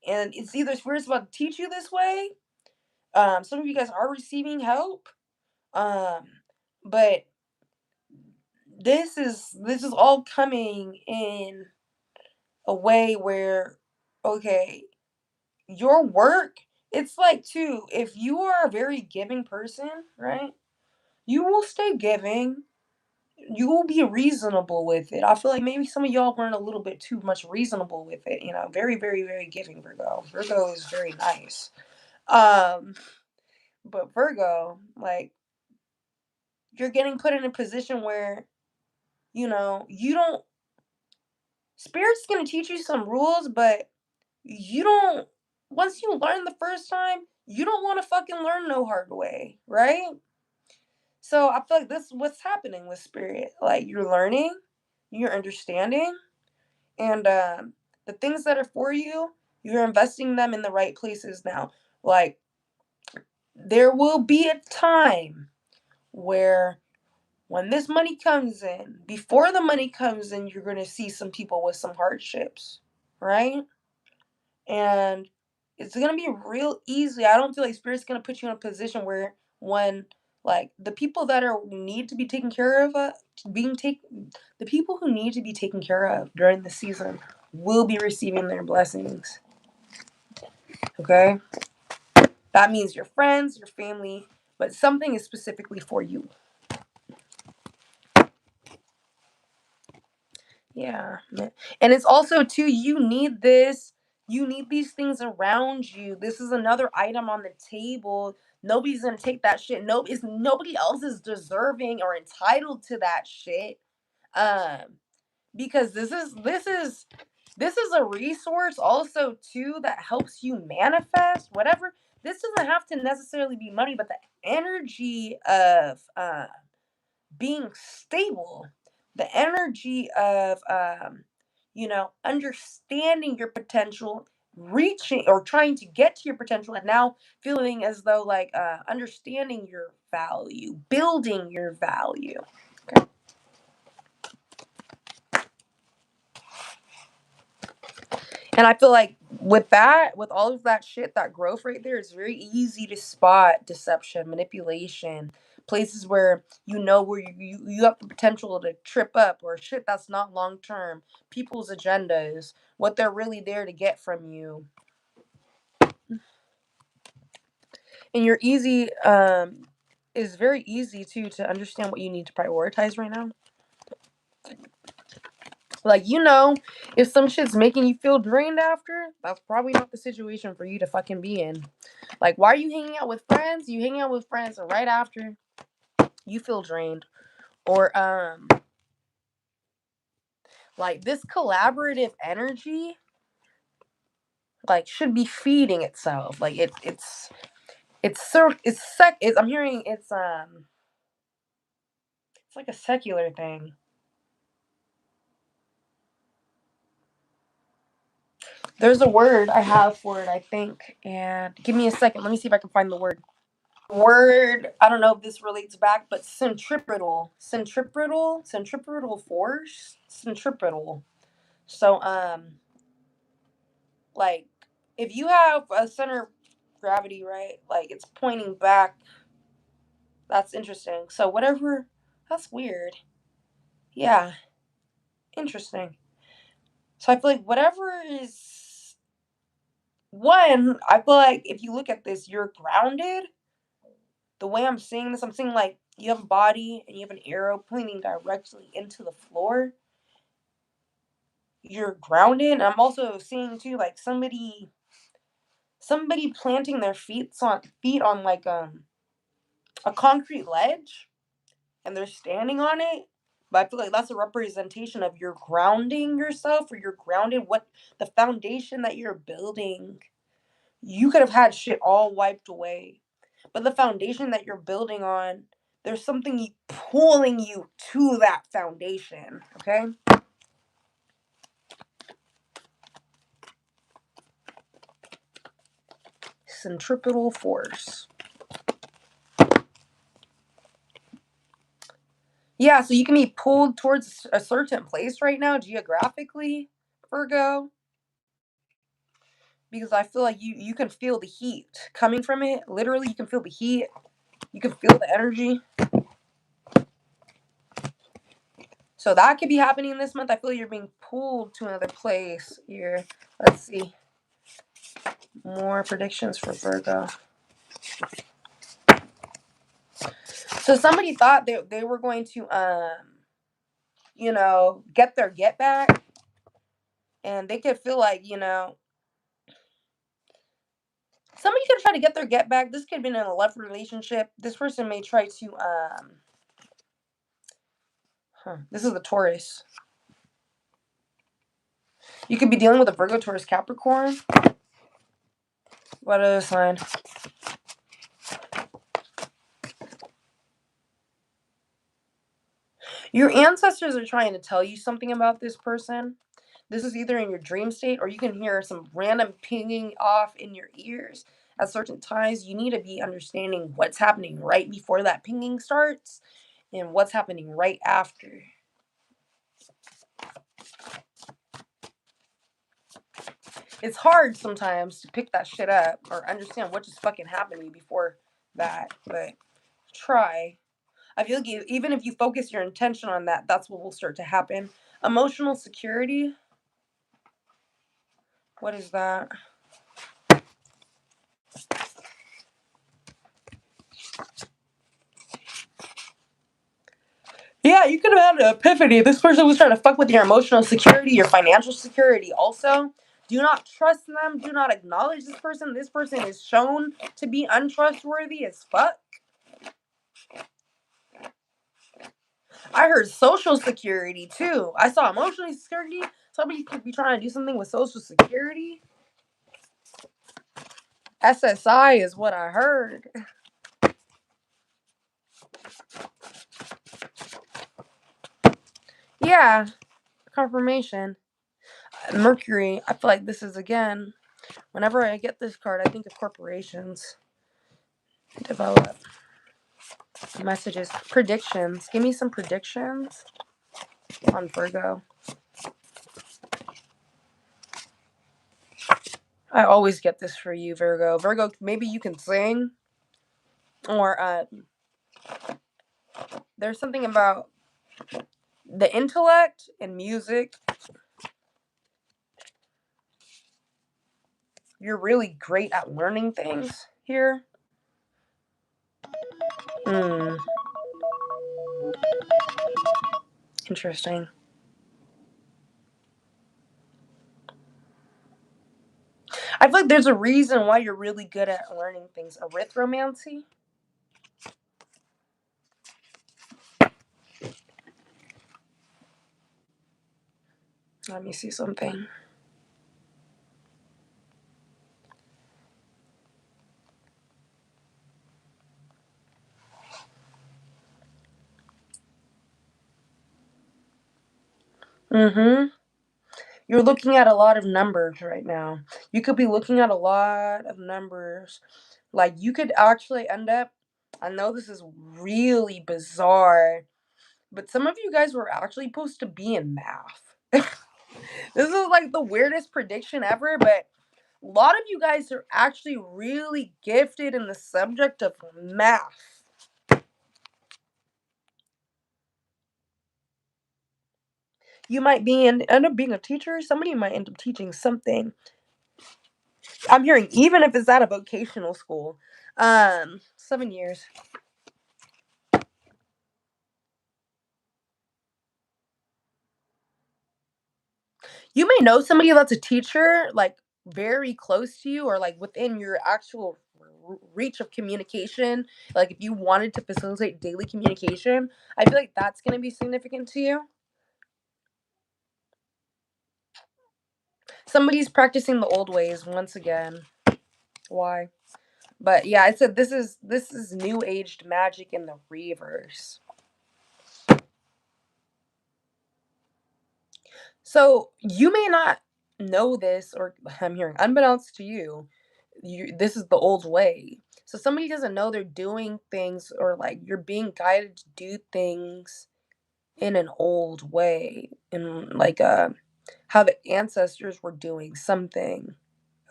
And it's either Spirit's about to teach you this way. Some of you guys are receiving help. Um, but this is all coming in a way where, okay, your work, it's like, too, if you are a very giving person, right? You will stay giving. You will be reasonable with it. I feel like maybe some of y'all weren't a little bit too much reasonable with it. Very, very, very giving, Virgo. Virgo is very nice. Um, but Virgo, like, you're getting put in a position where, you don't. Spirit's gonna teach you some rules, but you don't. Once you learn the first time, you don't want to fucking learn no hard way, right? So I feel like this is what's happening with Spirit. Like, you're learning, you're understanding, and the things that are for you, you're investing them in the right places now. Like, there will be a time where when this money comes in, before the money comes in, you're going to see some people with some hardships, right? And it's going to be real easy. I don't feel like Spirit's going to put you in a position where when Like the people that need to be taken care of, the people who need to be taken care of during the season will be receiving their blessings. Okay, that means your friends, your family, but something is specifically for you. Yeah, and it's also too. You need this. You need these things around you. This is another item on the table. Nobody's gonna take that shit. Nobody else is deserving or entitled to that shit. Um, because this is a resource also too that helps you manifest whatever. This doesn't have to necessarily be money, but the energy of being stable, the energy of understanding your potential, reaching or trying to get to your potential, and now feeling as though like understanding your value, building your value. Okay. And I feel like with all of that shit, that growth right there, it's very easy to spot deception, manipulation, places where you have the potential to trip up, or shit that's not long term, people's agendas, what they're really there to get from you. And you're easy, is very easy too to understand what you need to prioritize right now. Like, if some shit's making you feel drained after, that's probably not the situation for you to fucking be in. Like, why are you hanging out with friends? You hang out with friends and right after you feel drained. Or like this collaborative energy like should be feeding itself. Like I'm hearing it's like a secular thing. There's a word I have for it, I think. And give me a second. Let me see if I can find the word. Word, I don't know if this relates back, but centripetal force, centripetal. So like if you have a center of gravity, right, like it's pointing back. That's interesting. So whatever, that's weird. Yeah, interesting. So I feel like whatever is one, I feel like if you look at this, you're grounded. The way I'm seeing this, I'm seeing like you have a body and you have an arrow pointing directly into the floor. You're grounded. I'm also seeing too like somebody planting their feet on like a concrete ledge, and they're standing on it. But I feel like that's a representation of you're grounding yourself, or you're grounded, what the foundation that you're building. You could have had shit all wiped away, but the foundation that you're building on, there's something pulling you to that foundation. Okay. Centripetal force. Yeah, so you can be pulled towards a certain place right now geographically, Virgo, because I feel like you can feel the heat coming from it. Literally, you can feel the heat. You can feel the energy. So that could be happening this month. I feel like you're being pulled to another place here. Let's see. More predictions for Virgo. So somebody thought they were going to get their get back, and they could feel like, somebody could try to get their get back. This could have been in a love relationship. This person may try to this is the Taurus. You could be dealing with a Virgo, Taurus, Capricorn. What other sign? Your ancestors are trying to tell you something about this person. This is either in your dream state, or you can hear some random pinging off in your ears at certain times. You need to be understanding what's happening right before that pinging starts and what's happening right after. It's hard sometimes to pick that shit up or understand what just fucking happened to me before that, but Try. I feel like even if you focus your intention on that, that's what will start to happen. Emotional security. What is that? Yeah, you could have had an epiphany. This person was trying to fuck with your emotional security, your financial security. Also, do not trust them. Do not acknowledge this person. This person is shown to be untrustworthy as fuck. I heard social security too. I saw emotional security. Somebody could be trying to do something with social security. SSI is what I heard. Yeah, confirmation. Mercury. I feel like this is again. Whenever I get this card, I think of corporations. Develop messages. Predictions. Give me some predictions on Virgo. I always get this for you, Virgo. Virgo, maybe you can sing. Or there's something about the intellect and music. You're really great at learning things here. Interesting. I feel like there's a reason why you're really good at learning things. Arithromancy. Let me see something. You're looking at a lot of numbers right now. You could be looking at a lot of numbers. Like, you could actually end up, I know this is really bizarre, but some of you guys were actually supposed to be in math. This is like the weirdest prediction ever, but a lot of you guys are actually really gifted in the subject of math. You might end up being a teacher. Somebody might end up teaching something. I'm hearing even if it's at a vocational school. 7 years. You may know somebody that's a teacher, like very close to you or like within your actual reach of communication. Like if you wanted to facilitate daily communication, I feel like that's going to be significant to you. Somebody's practicing the old ways once again. Why? But yeah, I said this is new aged magic in the reverse. So you may not know this, or I'm hearing unbeknownst to you, this is the old way. So somebody doesn't know they're doing things, or like you're being guided to do things in an old way, in like how the ancestors were doing something.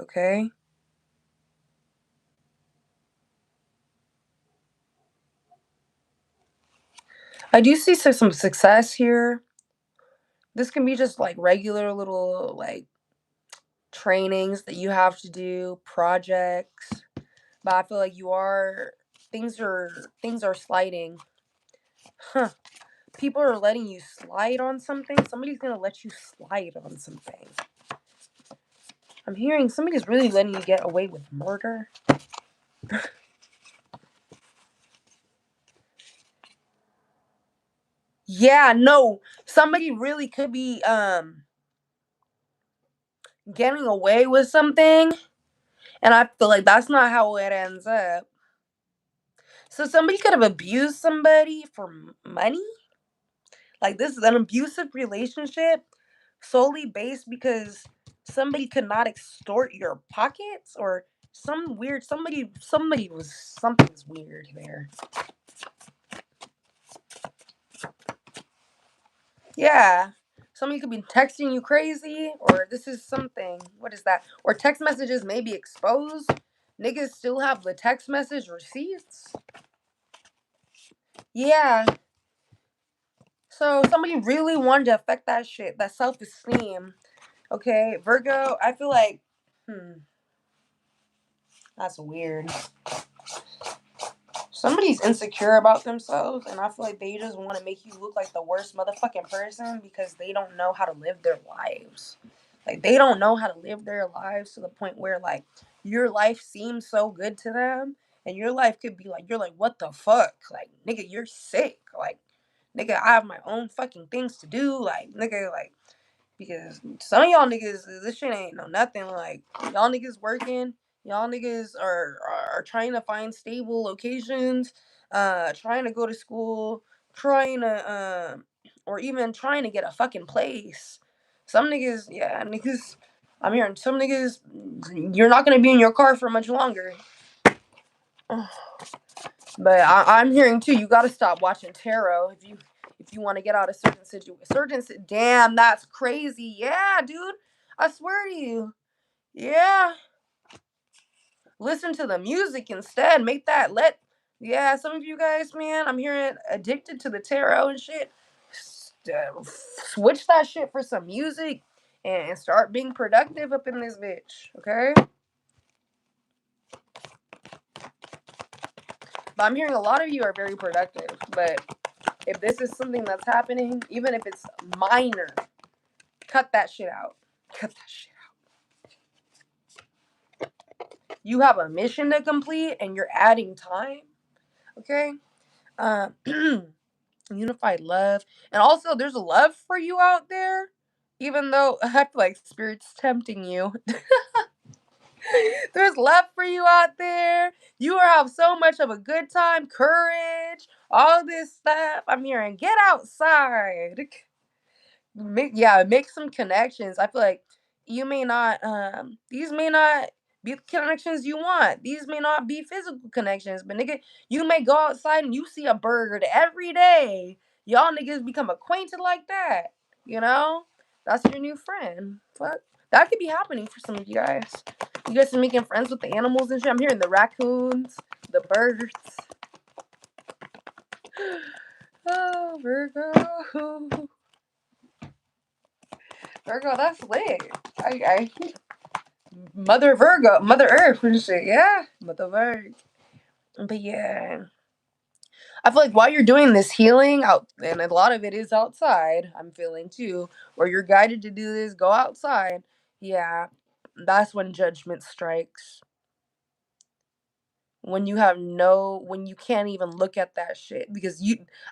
Okay. I do see some success here. This can be just like regular little like trainings that you have to do, projects. But I feel like things are sliding. Huh. People are letting you slide on something. Somebody's gonna let you slide on something. I'm hearing somebody's really letting you get away with murder. Yeah, no. Somebody really could be getting away with something, and I feel like that's not how it ends up. So somebody could have abused somebody for money. Like this is an abusive relationship solely based because somebody could not extort your pockets or some weird something's weird there. Yeah. Somebody could be texting you crazy, or this is something. What is that? Or text messages may be exposed. Niggas still have the text message receipts. Yeah. So somebody really wanted to affect that shit, that self-esteem. Okay, Virgo, I feel like, that's weird. Somebody's insecure about themselves, and I feel like they just want to make you look like the worst motherfucking person because they don't know how to live their lives. Like, they don't know how to live their lives to the point where, like, your life seems so good to them, and your life could be like, you're like, what the fuck? Like, nigga, you're sick. Like, nigga, I have my own fucking things to do. Like, nigga, like, because some of y'all niggas, this shit ain't no nothing. Like, y'all niggas working, y'all niggas are trying to find stable locations, trying to go to school, trying to or even trying to get a fucking place. Some niggas, yeah, niggas. I'm hearing some niggas, you're not gonna be in your car for much longer. But I'm hearing too, you gotta stop watching tarot if you want to get out of certain situations. Damn, that's crazy. Yeah, dude. I swear to you. Yeah. Listen to the music instead. Make that yeah, some of you guys, man, I'm hearing addicted to the tarot and shit. Switch that shit for some music and start being productive up in this bitch. Okay? But I'm hearing a lot of you are very productive. But if this is something that's happening, even if it's minor, cut that shit out. Cut that shit out. You have a mission to complete and you're adding time. Okay? Unified love. And also, there's love for you out there. Even though I feel like spirit's tempting you. There's love for you out there. You have so much of a good time, courage, all this stuff. I'm hearing get outside. Make some connections. I feel like you may not these may not be the connections you want. These may not be physical connections, but nigga, you may go outside and you see a bird every day. Y'all niggas become acquainted like that. You know? That's your new friend. Fuck. That could be happening for some of you guys. You guys are making friends with the animals and shit. I'm hearing the raccoons, the birds. Oh, Virgo. Virgo, that's lit. I Mother Virgo, Mother Earth and shit. Yeah, Mother Virgo. But yeah, I feel like while you're doing this healing out, and a lot of it is outside. I'm feeling too, where you're guided to do this. Go outside. Yeah, that's when judgment strikes. When you have when you can't even look at that shit because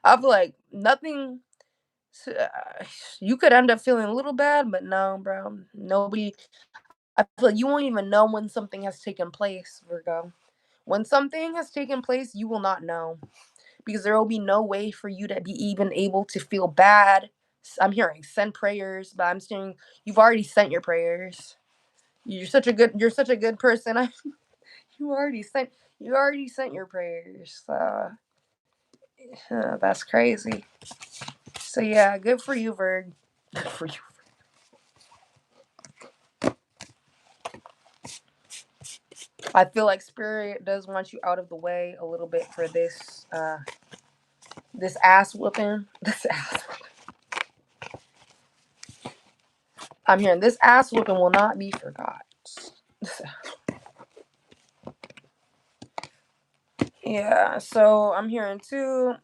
I feel like nothing. You could end up feeling a little bad, but no, bro. Nobody. I feel like you won't even know when something has taken place, Virgo. When something has taken place, you will not know because there will be no way for you to be even able to feel bad. I'm hearing send prayers, but I'm saying you've already sent your prayers. You're such a good person. You already sent you already sent your prayers. That's crazy. So yeah, good for you, Virg. Good for you. I feel like spirit does want you out of the way a little bit for this ass whooping. This ass. I'm hearing this ass whooping will not be forgot. Yeah, so I'm hearing too.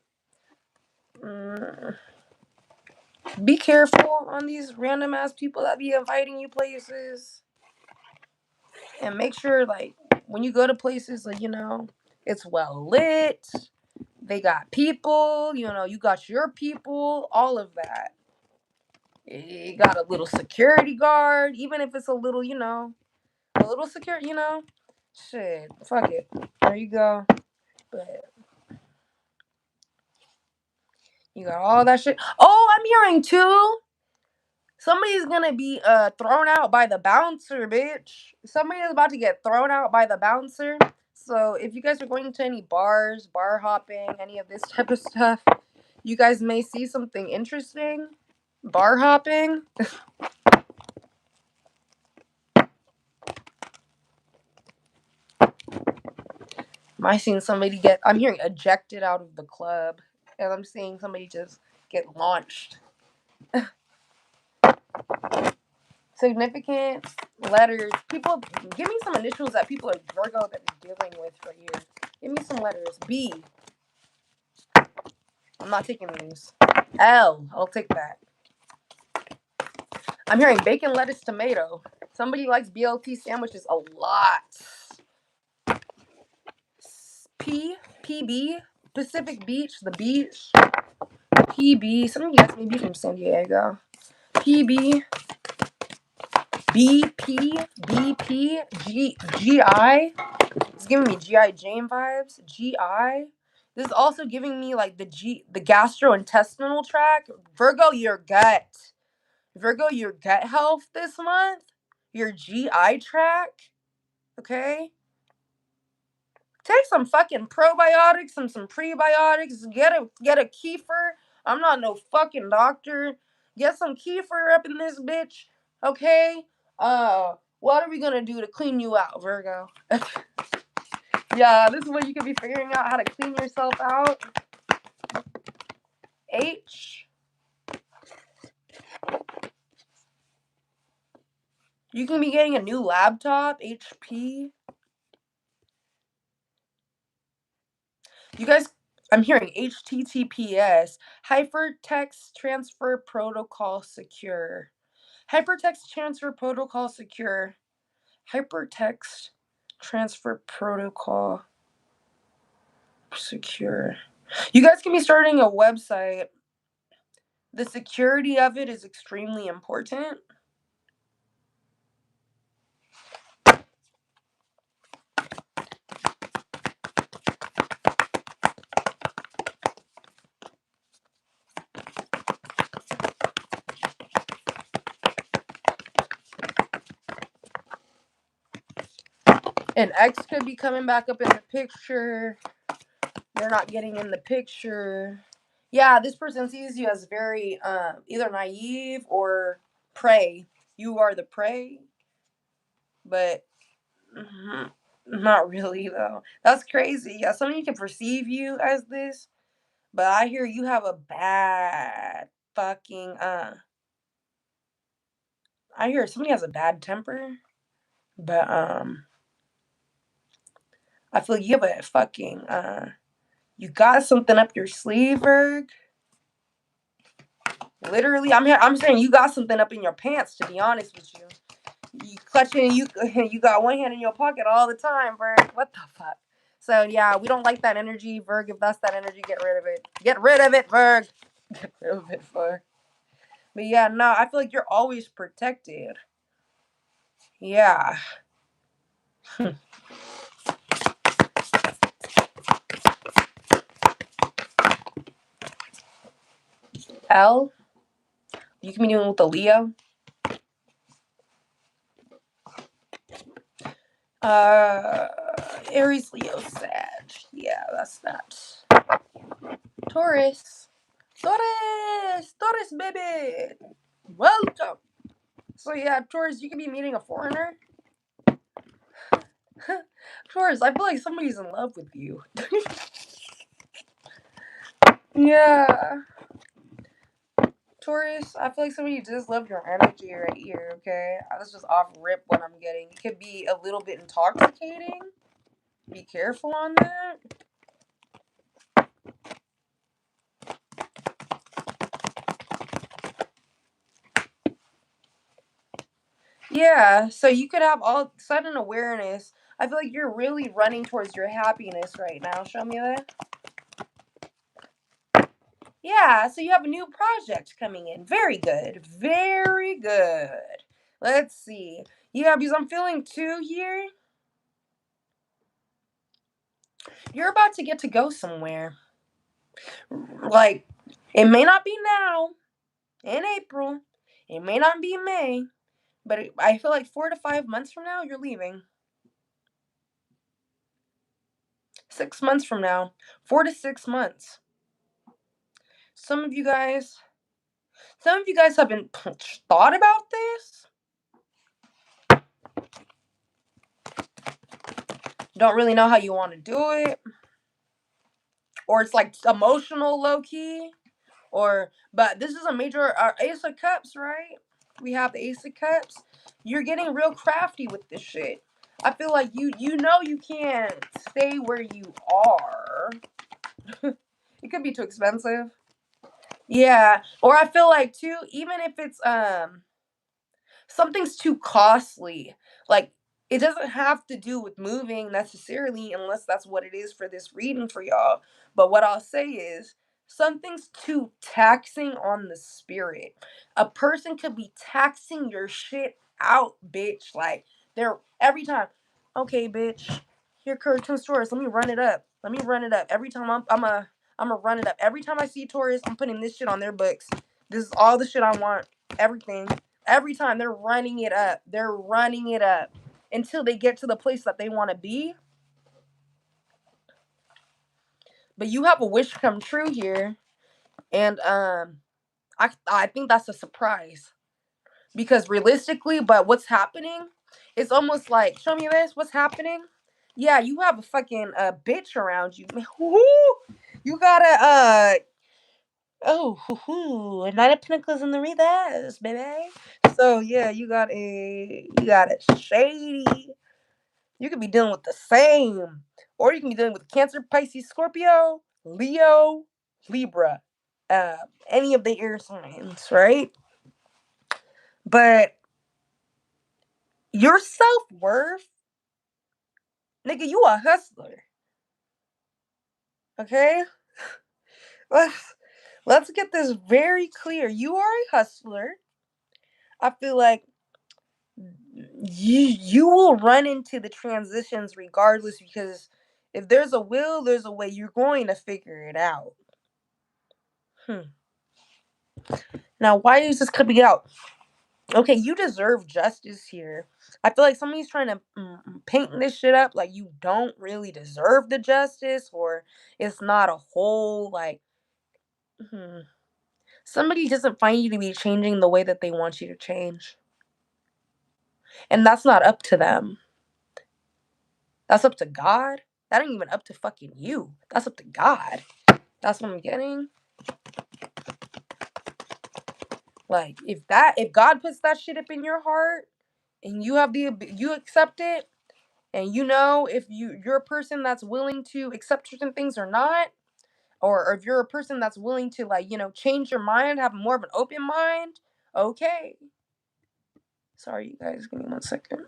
Be careful on these random ass people that be inviting you places, and make sure like when you go to places, like it's well lit. They got people. You got your people. All of that. You got a little security guard, even if it's a little, a little secure, shit, fuck it. There you go. But you got all that shit. Oh, I'm hearing too. Somebody's gonna be thrown out by the bouncer, bitch. Somebody is about to get thrown out by the bouncer. So if you guys are going to any bars, bar hopping, any of this type of stuff, you guys may see something interesting. Bar hopping. Am I seeing somebody I'm hearing ejected out of the club. and I'm seeing somebody just get launched. Significant letters. People, give me some initials that people are Virgo that are dealing with right here. Give me some letters. B. I'm not taking these. L. I'll take that. I'm hearing bacon, lettuce, tomato. Somebody likes BLT sandwiches a lot. P. PB. Pacific Beach. The beach. PB. Some of you guys may be from San Diego. PB. BP. BP. GI. It's giving me G.I. Jane vibes. GI. This is also giving me like the gastrointestinal tract. Virgo, your gut. Virgo, your gut health this month. Your GI tract. Okay? Take some fucking probiotics and some prebiotics. Get a kefir. I'm not no fucking doctor. Get some kefir up in this bitch. Okay? What are we gonna do to clean you out, Virgo? Yeah, this is what you could be figuring out how to clean yourself out. H. You can be getting a new laptop. HP. You guys, I'm hearing HTTPS. Hypertext Transfer Protocol Secure. Hypertext Transfer Protocol Secure. Hypertext Transfer Protocol Secure. You guys can be starting a website. The security of it is extremely important. An ex could be coming back up in the picture. They're not getting in the picture. Yeah, this person sees you as very either naive or prey. You are the prey, but not really though. That's crazy. Yeah, some of you can perceive you as this, but I hear you have a bad fucking I hear somebody has a bad temper, but I feel you have a fucking you got something up your sleeve, Virg. Literally, I'm saying you got something up in your pants. To be honest with you, you clutching you got one hand in your pocket all the time, Virg. What the fuck? So yeah, we don't like that energy, Virg. If that's that energy, get rid of it. Get rid of it, Virg. Get rid of it, Virg. But yeah, no, I feel like you're always protected. Yeah. L. You can be dealing with a Leo. Aries, Leo, Sag. Yeah, that's that. Taurus. Taurus, baby. Welcome. So yeah, Taurus, you could be meeting a foreigner. Taurus, I feel like somebody's in love with you. Yeah. Taurus, I feel like somebody just loved your energy right here, okay? That's just off rip what I'm getting. It could be a little bit intoxicating. Be careful on that. Yeah, so you could have all sudden awareness. I feel like you're really running towards your happiness right now. Show me that. Yeah, so you have a new project coming in. Very good. Very good. Let's see. Yeah, because I'm feeling too here. You're about to get to go somewhere. Like, it may not be now in April. It may not be May. But I feel like 4 to 5 months from now, you're leaving. 6 months from now. 4 to 6 months. Some of you guys haven't thought about this. Don't really know how you want to do it. or it's like emotional low key, but this is a major Ace of Cups, right? We have the Ace of Cups. You're getting real crafty with this shit. I feel like you know you can't stay where you are. It could be too expensive. Yeah, or I feel like too, even if it's something's too costly. Like it doesn't have to do with moving necessarily, unless that's what it is for this reading for y'all. But what I'll say is something's too taxing on the spirit. A person could be taxing your shit out, bitch. Like they're every time, okay, bitch, here cartoon stores. Let me run it up. Let me run it up. Every time I'm a run it up. Every time I see tourists, I'm putting this shit on their books. This is all the shit I want. Everything. Every time they're running it up. They're running it up until they get to the place that they want to be. But you have a wish come true here. And I think that's a surprise. Because realistically, but what's happening? It's almost like, show me this, what's happening? Yeah, you have a fucking bitch around you. You gotta oh, Knight of Pentacles in the reverse, baby. So yeah, you got a shady. You could be dealing with the same, or you can be dealing with Cancer, Pisces, Scorpio, Leo, Libra, uh, any of the air signs, right? But your self worth, nigga, you a hustler, okay? Let's let's get this very clear. You are a hustler. I feel like you will run into the transitions regardless, because if there's a will, there's a way. You're going to figure it out. Now, why is this coming out? Okay, you deserve justice here. I feel like somebody's trying to paint this shit up like you don't really deserve the justice, or it's not a whole like. Hmm. Somebody doesn't find you to be changing the way that they want you to change, and that's not up to them. That's up to God. That ain't even up to fucking you. That's up to God. That's what I'm getting. Like if God puts that shit up in your heart and you accept it, and you know if you're a person that's willing to accept certain things or not, or if you're a person that's willing to like, change your mind, have more of an open mind, okay. Sorry you guys, give me 1 second.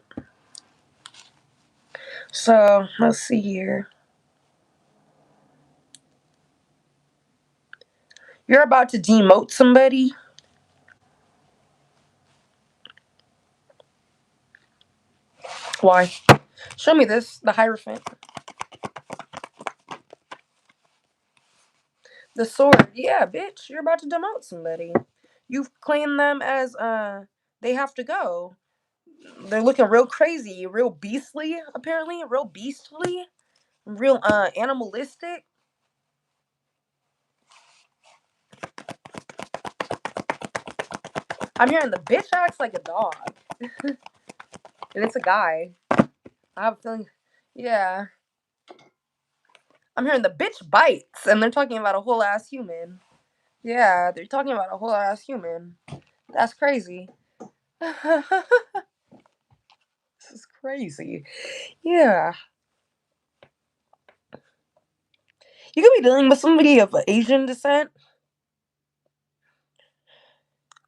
So let's see here. You're about to demote somebody. Why? Show me this, the Hierophant. The sword. Yeah, bitch, you're about to demote somebody. You've claimed them as they have to go. They're looking real crazy, real beastly, apparently, real beastly, real animalistic. I'm hearing the bitch acts like a dog. And it's a guy. I have a feeling, yeah. I'm hearing the bitch bites, and they're talking about a whole ass human. Yeah, they're talking about a whole ass human. That's crazy. This is crazy. Yeah. You could be dealing with somebody of Asian descent.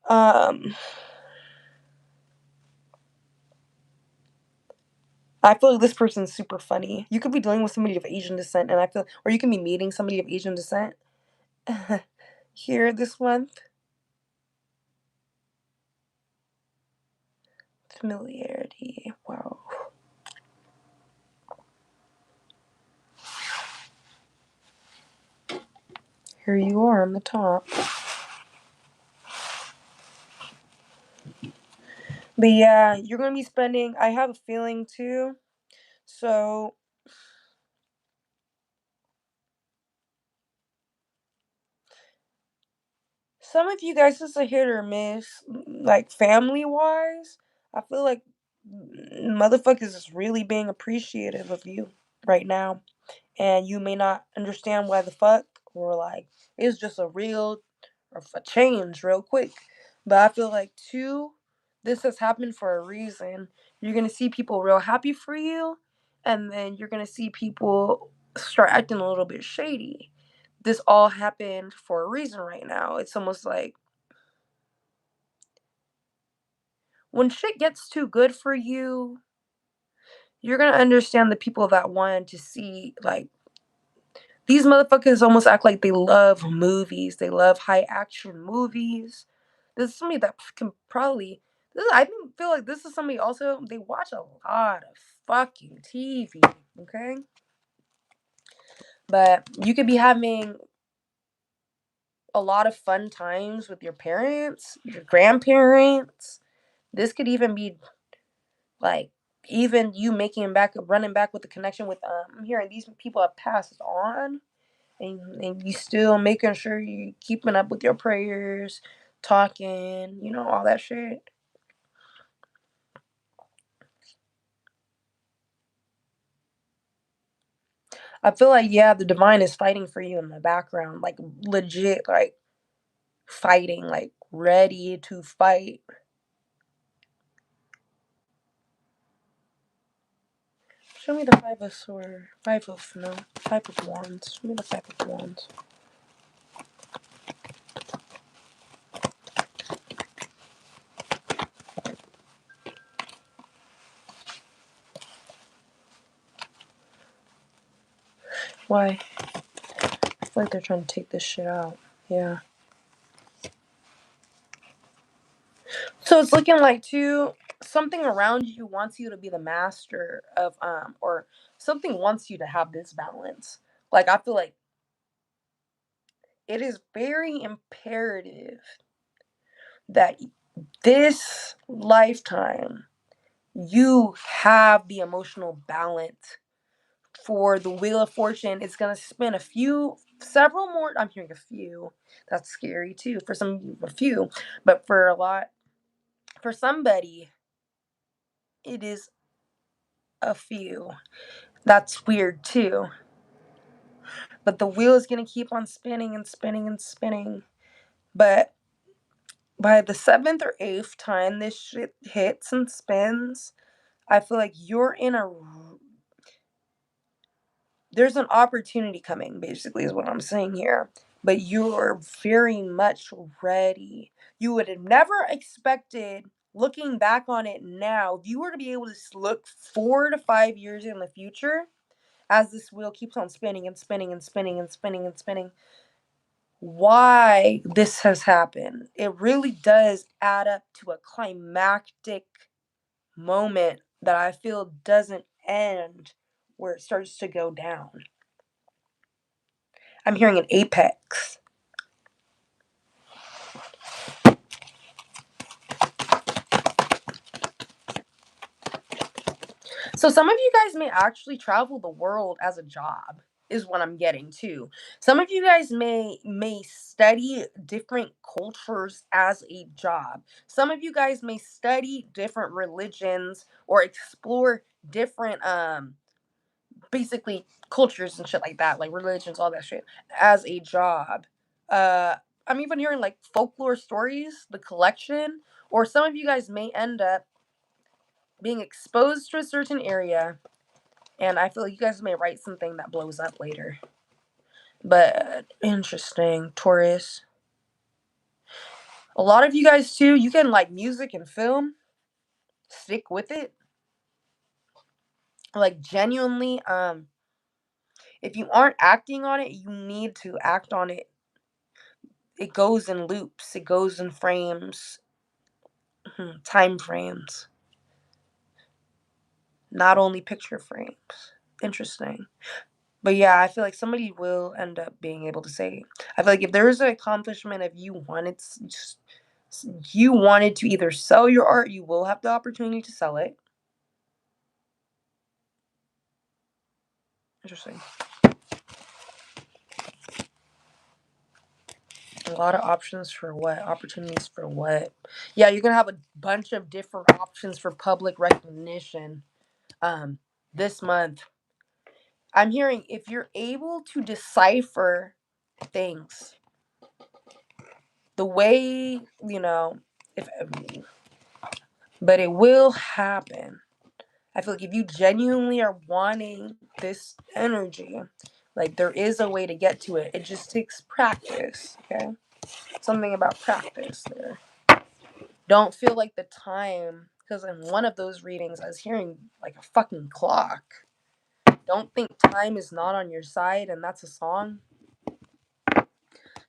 Um, I feel like this person's super funny. You could be dealing with somebody of Asian descent, and or you can be meeting somebody of Asian descent here this month. Familiarity. Wow. Here you are on the top. But yeah, you're gonna be spending. I have a feeling too. So some of you guys is a hit or miss, like family wise. I feel like motherfuckers is really being appreciative of you right now. and you may not understand why the fuck, or like it's just a real or a change real quick. But I feel like too, this has happened for a reason. You're gonna see people real happy for you, and then you're gonna see people start acting a little bit shady. This all happened for a reason right now. It's almost like when shit gets too good for you, you're gonna understand the people that wanted to see like these motherfuckers almost act like they love movies. They love high action movies. This is somebody that can probably. I feel like this is somebody also. They watch a lot of fucking TV. Okay, but you could be having a lot of fun times with your parents, your grandparents. This could even be like even you making back, running back with the connection with. I'm hearing these people have passed on, and you still making sure you keeping up with your prayers, talking, all that shit. I feel like yeah, the divine is fighting for you in the background, like legit, like fighting, like ready to fight. Show me the five of sword, five of no, five of wands. Show me the five of wands. Why? I feel like they're trying to take this shit out. Yeah. So it's looking like too something around you wants you to be the master of or something wants you to have this balance. Like I feel like it is very imperative that this lifetime you have the emotional balance for the wheel of fortune. It's gonna spin several more. I'm hearing a few. That's scary too. For some, a few, but for a lot, for somebody, it is a few. That's weird too. But the wheel is going to keep on spinning and spinning and spinning. But by the seventh or eighth time this shit hits and spins, I feel like there's an opportunity coming, basically, is what I'm saying here. But you're very much ready. You would have never expected, looking back on it now, if you were to be able to look 4 to 5 years in the future, as this wheel keeps on spinning and spinning and spinning and spinning and spinning, why this has happened. It really does add up to a climactic moment that I feel doesn't end where it starts to go down. I'm hearing an apex. So some of you guys may actually travel the world as a job is what I'm getting to. Some of you guys may study different cultures as a job. Some of you guys may study different religions or explore different basically cultures and shit like that, like religions, all that shit as a job. Uh I'm even hearing like folklore stories, the collection, or some of you guys may end up being exposed to a certain area, and I feel like you guys may write something that blows up later. But interesting, Taurus. A lot of you guys too, you can like music and film, stick with it. Like genuinely, if you aren't acting on it, you need to act on it. It goes in loops, it goes in frames, time frames, not only picture frames. Interesting. But yeah, I feel like somebody will end up being able to say. I feel like if there is an accomplishment, if you wanted to either sell your art, you will have the opportunity to sell it. Interesting. A lot of options for what? Opportunities for what? Yeah, you're gonna have a bunch of different options for public recognition. Um, this month, I'm hearing if you're able to decipher things the way, if but it will happen. I feel like if you genuinely are wanting this energy, like there is a way to get to it. It just takes practice, okay? Something about practice there. Don't feel like the time, because in one of those readings, I was hearing like a fucking clock. Don't think time is not on your side, and that's a song.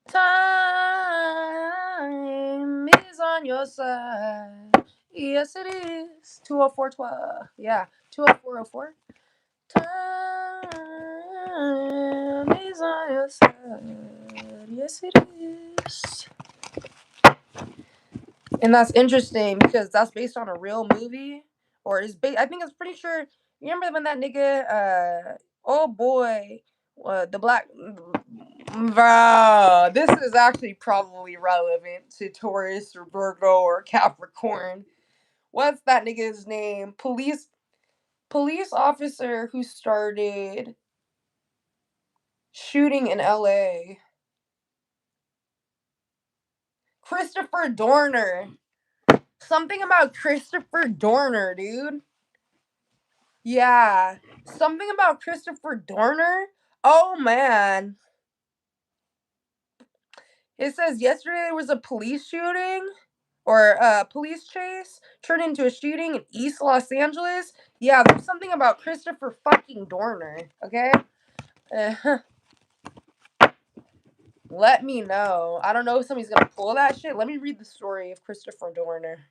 Time is on your side. Yes, it is. 20412. Yeah, 20404. Time is on your side. Yes, it is. And that's interesting because that's based on a real movie, or is based. I think it's pretty sure. You remember when that nigga, oh boy, the black, bro. This is actually probably relevant to Taurus or Virgo or Capricorn. What's that nigga's name? Police officer who started shooting in LA. Christopher Dorner. Something about Christopher Dorner, dude. Yeah. Something about Christopher Dorner. Oh man. It says yesterday there was a police shooting or a police chase turned into a shooting in East Los Angeles. Yeah, there's something about Christopher fucking Dorner, okay? Let me know. I don't know if somebody's gonna pull that shit. Let me read the story of Christopher Dorner.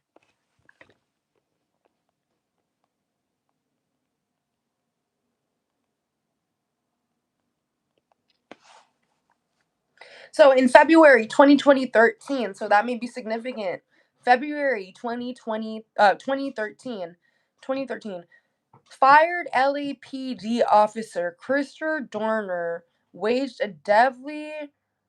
So in February 2013, so that may be significant. February 2013, fired LAPD officer Christopher Dorner waged a deadly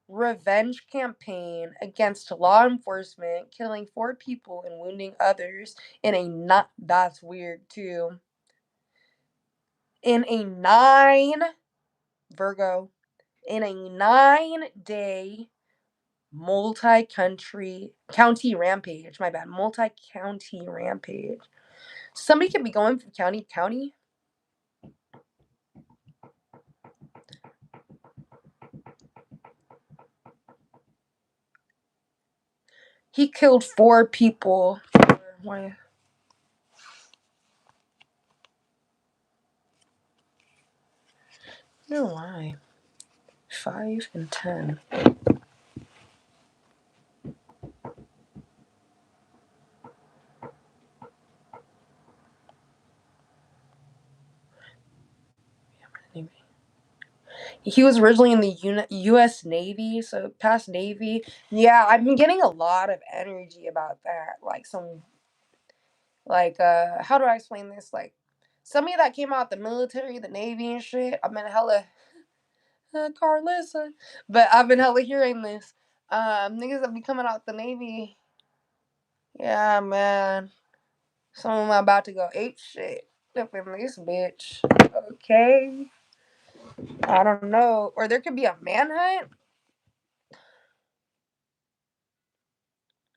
revenge campaign against law enforcement, killing 4 people and wounding others in a that's weird too. In a 9-day multi-county rampage. My bad. Multi-county rampage. Somebody could be going from county to county. He killed 4 people. Why? No, why? 5 and 10. He was originally in the U.S. Navy, so past Navy. Yeah, I've been getting a lot of energy about that. Like how do I explain this? Like, somebody that came out the military, the Navy and shit. I've been hella, Carlissa, but I've been hella hearing this. Niggas that be coming out the Navy. Yeah, man. Some of them about to go ape shit up in this bitch. Okay. I don't know. Or there could be a manhunt.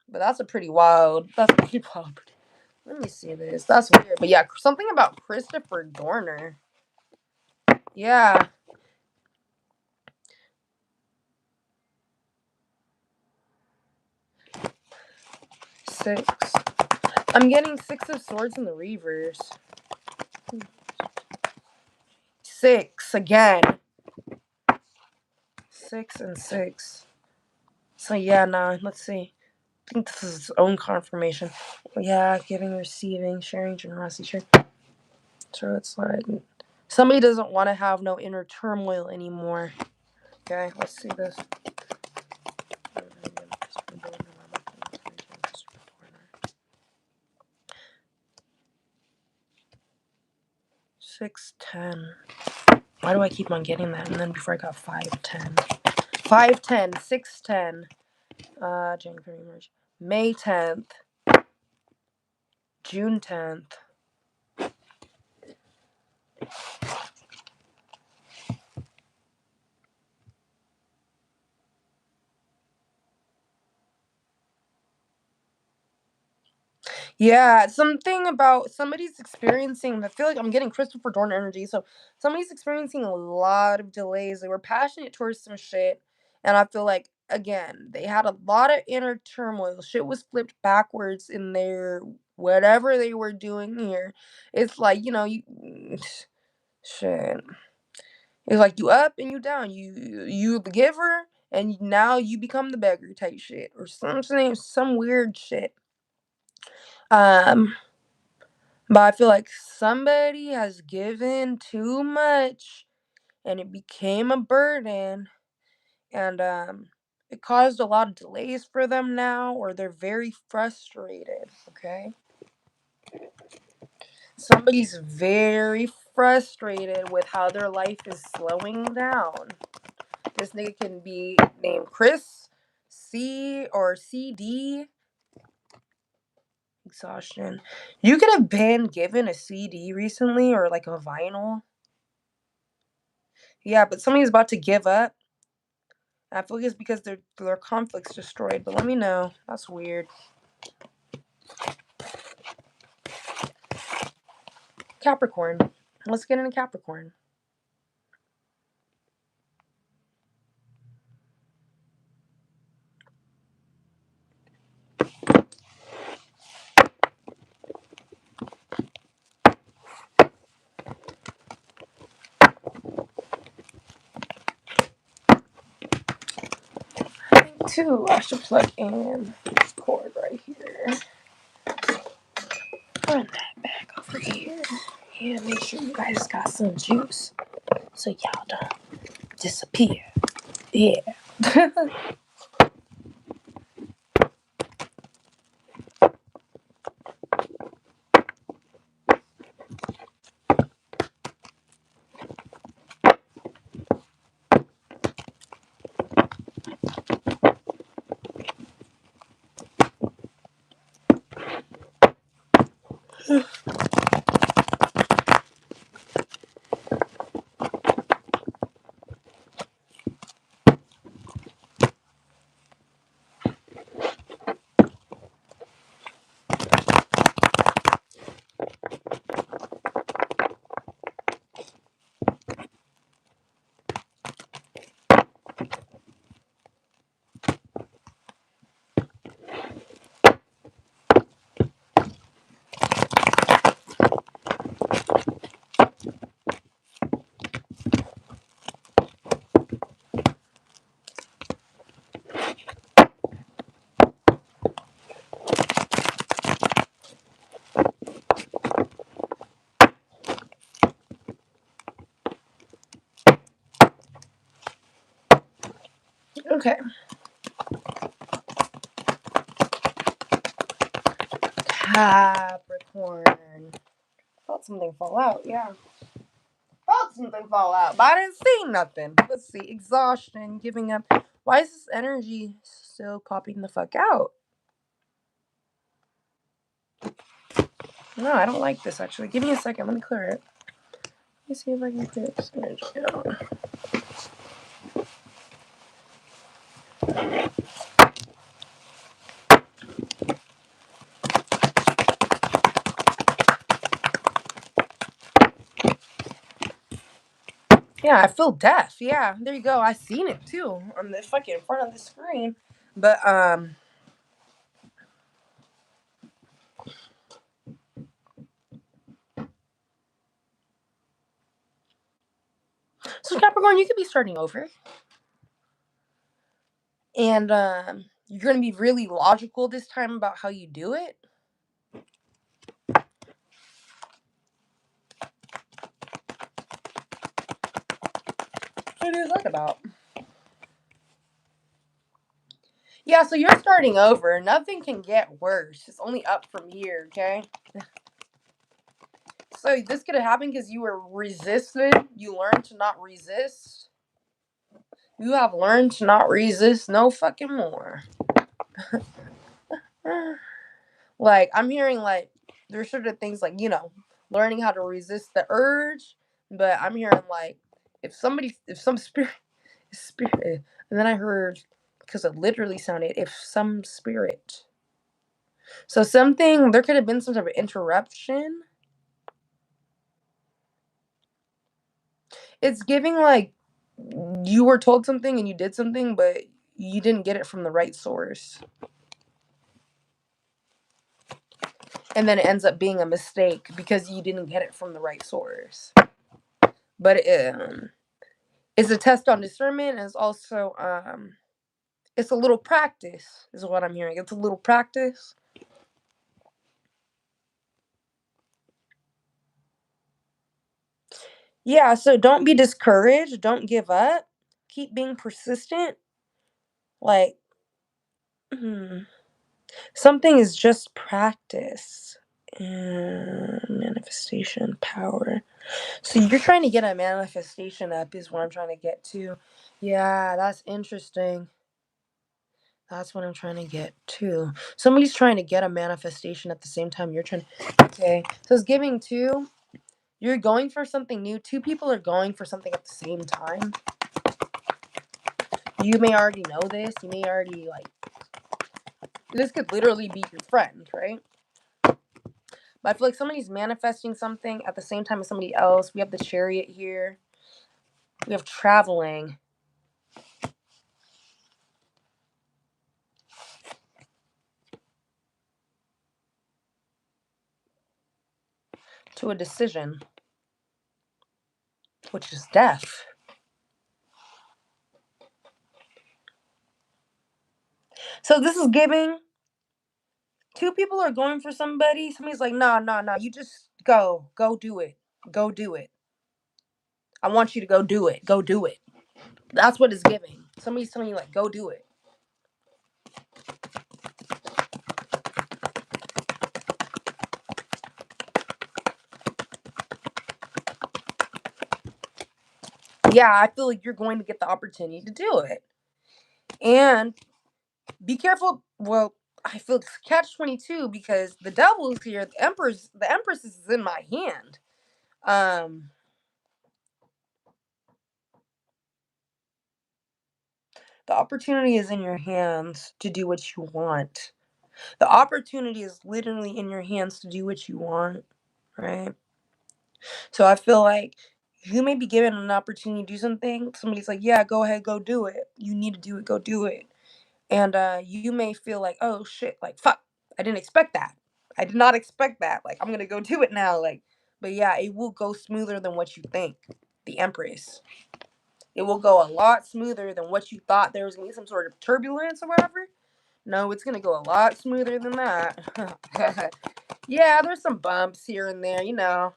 But that's pretty wild. Let me see this. That's weird. But yeah, something about Christopher Dorner. Yeah. Six. I'm getting 6 of swords in the reverse. 6 again. 6 and 6. So yeah, nah, let's see. I think this is its own confirmation. Yeah, giving, receiving, sharing, generosity, sharing. So it's like somebody doesn't want to have no inner turmoil anymore. Okay, let's see this. 610. Why do I keep on getting that? And then before I got 510. 510, 610. January, March. May 10th. June 10th. Yeah, something about somebody's experiencing. I feel like I'm getting Christopher Dorn energy. So somebody's experiencing a lot of delays. They were passionate towards some shit, and I feel like again they had a lot of inner turmoil. Shit was flipped backwards in their whatever they were doing here. It's like you shit. It's like you up and you down. You the giver, and now you become the beggar type shit or something. Some weird shit. Um. But I feel like somebody has given too much and it became a burden and it caused a lot of delays for them now or they're very frustrated, okay? Somebody's very frustrated with how their life is slowing down. This nigga can be named Chris C or CD. Exhaustion. You could have been given a CD recently or like a vinyl. Yeah, but somebody's about to give up. I feel like it's because their conflict's destroyed, but let me know. That's weird. Capricorn. Let's get into Capricorn. I think too, I should plug in this cord right here. Run that back over here. Yeah, make sure you guys got some juice so y'all don't disappear. Yeah. Okay. Capricorn. Felt something fall out, yeah. Felt something fall out, but I didn't see nothing. Let's see. Exhaustion, giving up. Why is this energy still popping the fuck out? No, I don't like this actually. Give me a second. Let me clear it. Let me see if I can clear this energy out. Yeah, I feel deaf. Yeah, there you go. I seen it too on the fucking front of the screen. But so Capricorn, you could be starting over, and you're gonna be really logical this time about how you do it. What is that about? Yeah, so you're starting over. Nothing can get worse. It's only up from here, okay? So this could have happened because you were resisted. You learned to not resist. You have learned to not resist no fucking more. Like I'm hearing like there's certain things like learning how to resist the urge, but I'm hearing like if some and then I heard because it literally sounded if some spirit So there could have been some type of interruption. It's giving like you were told something and you did something, but you didn't get it from the right source. And then it ends up being a mistake because you didn't get it from the right source. But it's a test on discernment, and it's also it's a little practice, is what I'm hearing. It's a little practice. Yeah, so don't be discouraged. Don't give up. Keep being persistent. Like, something is just practice. Manifestation power. So you're trying to get a manifestation up, is what I'm trying to get to. Yeah, that's interesting. That's what I'm trying to get to. Somebody's trying to get a manifestation at the same time you're trying to. Okay. So it's giving two. You're going for something new. Two people are going for something at the same time. You may already know this. You may already, like, this could literally be your friend, right? But I feel like somebody's manifesting something at the same time as somebody else. We have the Chariot here. We have traveling. To a decision, which is death. So this is giving two people are going for somebody. Somebody's like, nah, nah, nah. You just go do it. Go do it. I want you to go do it. Go do it. That's what it's giving. Somebody's telling you, like, go do it. Yeah, I feel like you're going to get the opportunity to do it. And be careful. Well, I feel it's catch-22 because the devil is here. The Empress is in my hand. The opportunity is in your hands to do what you want. The opportunity is literally in your hands to do what you want, right? So I feel like you may be given an opportunity to do something. Somebody's like, yeah, go ahead, go do it. You need to do it, go do it. And you may feel like, oh shit, like fuck, I didn't expect that. I did not expect that. Like, I'm gonna go do it now. Like, but yeah, it will go smoother than what you think. The Empress. It will go a lot smoother than what you thought there was gonna be some sort of turbulence or whatever. No, it's gonna go a lot smoother than that. Yeah, there's some bumps here and there, you know.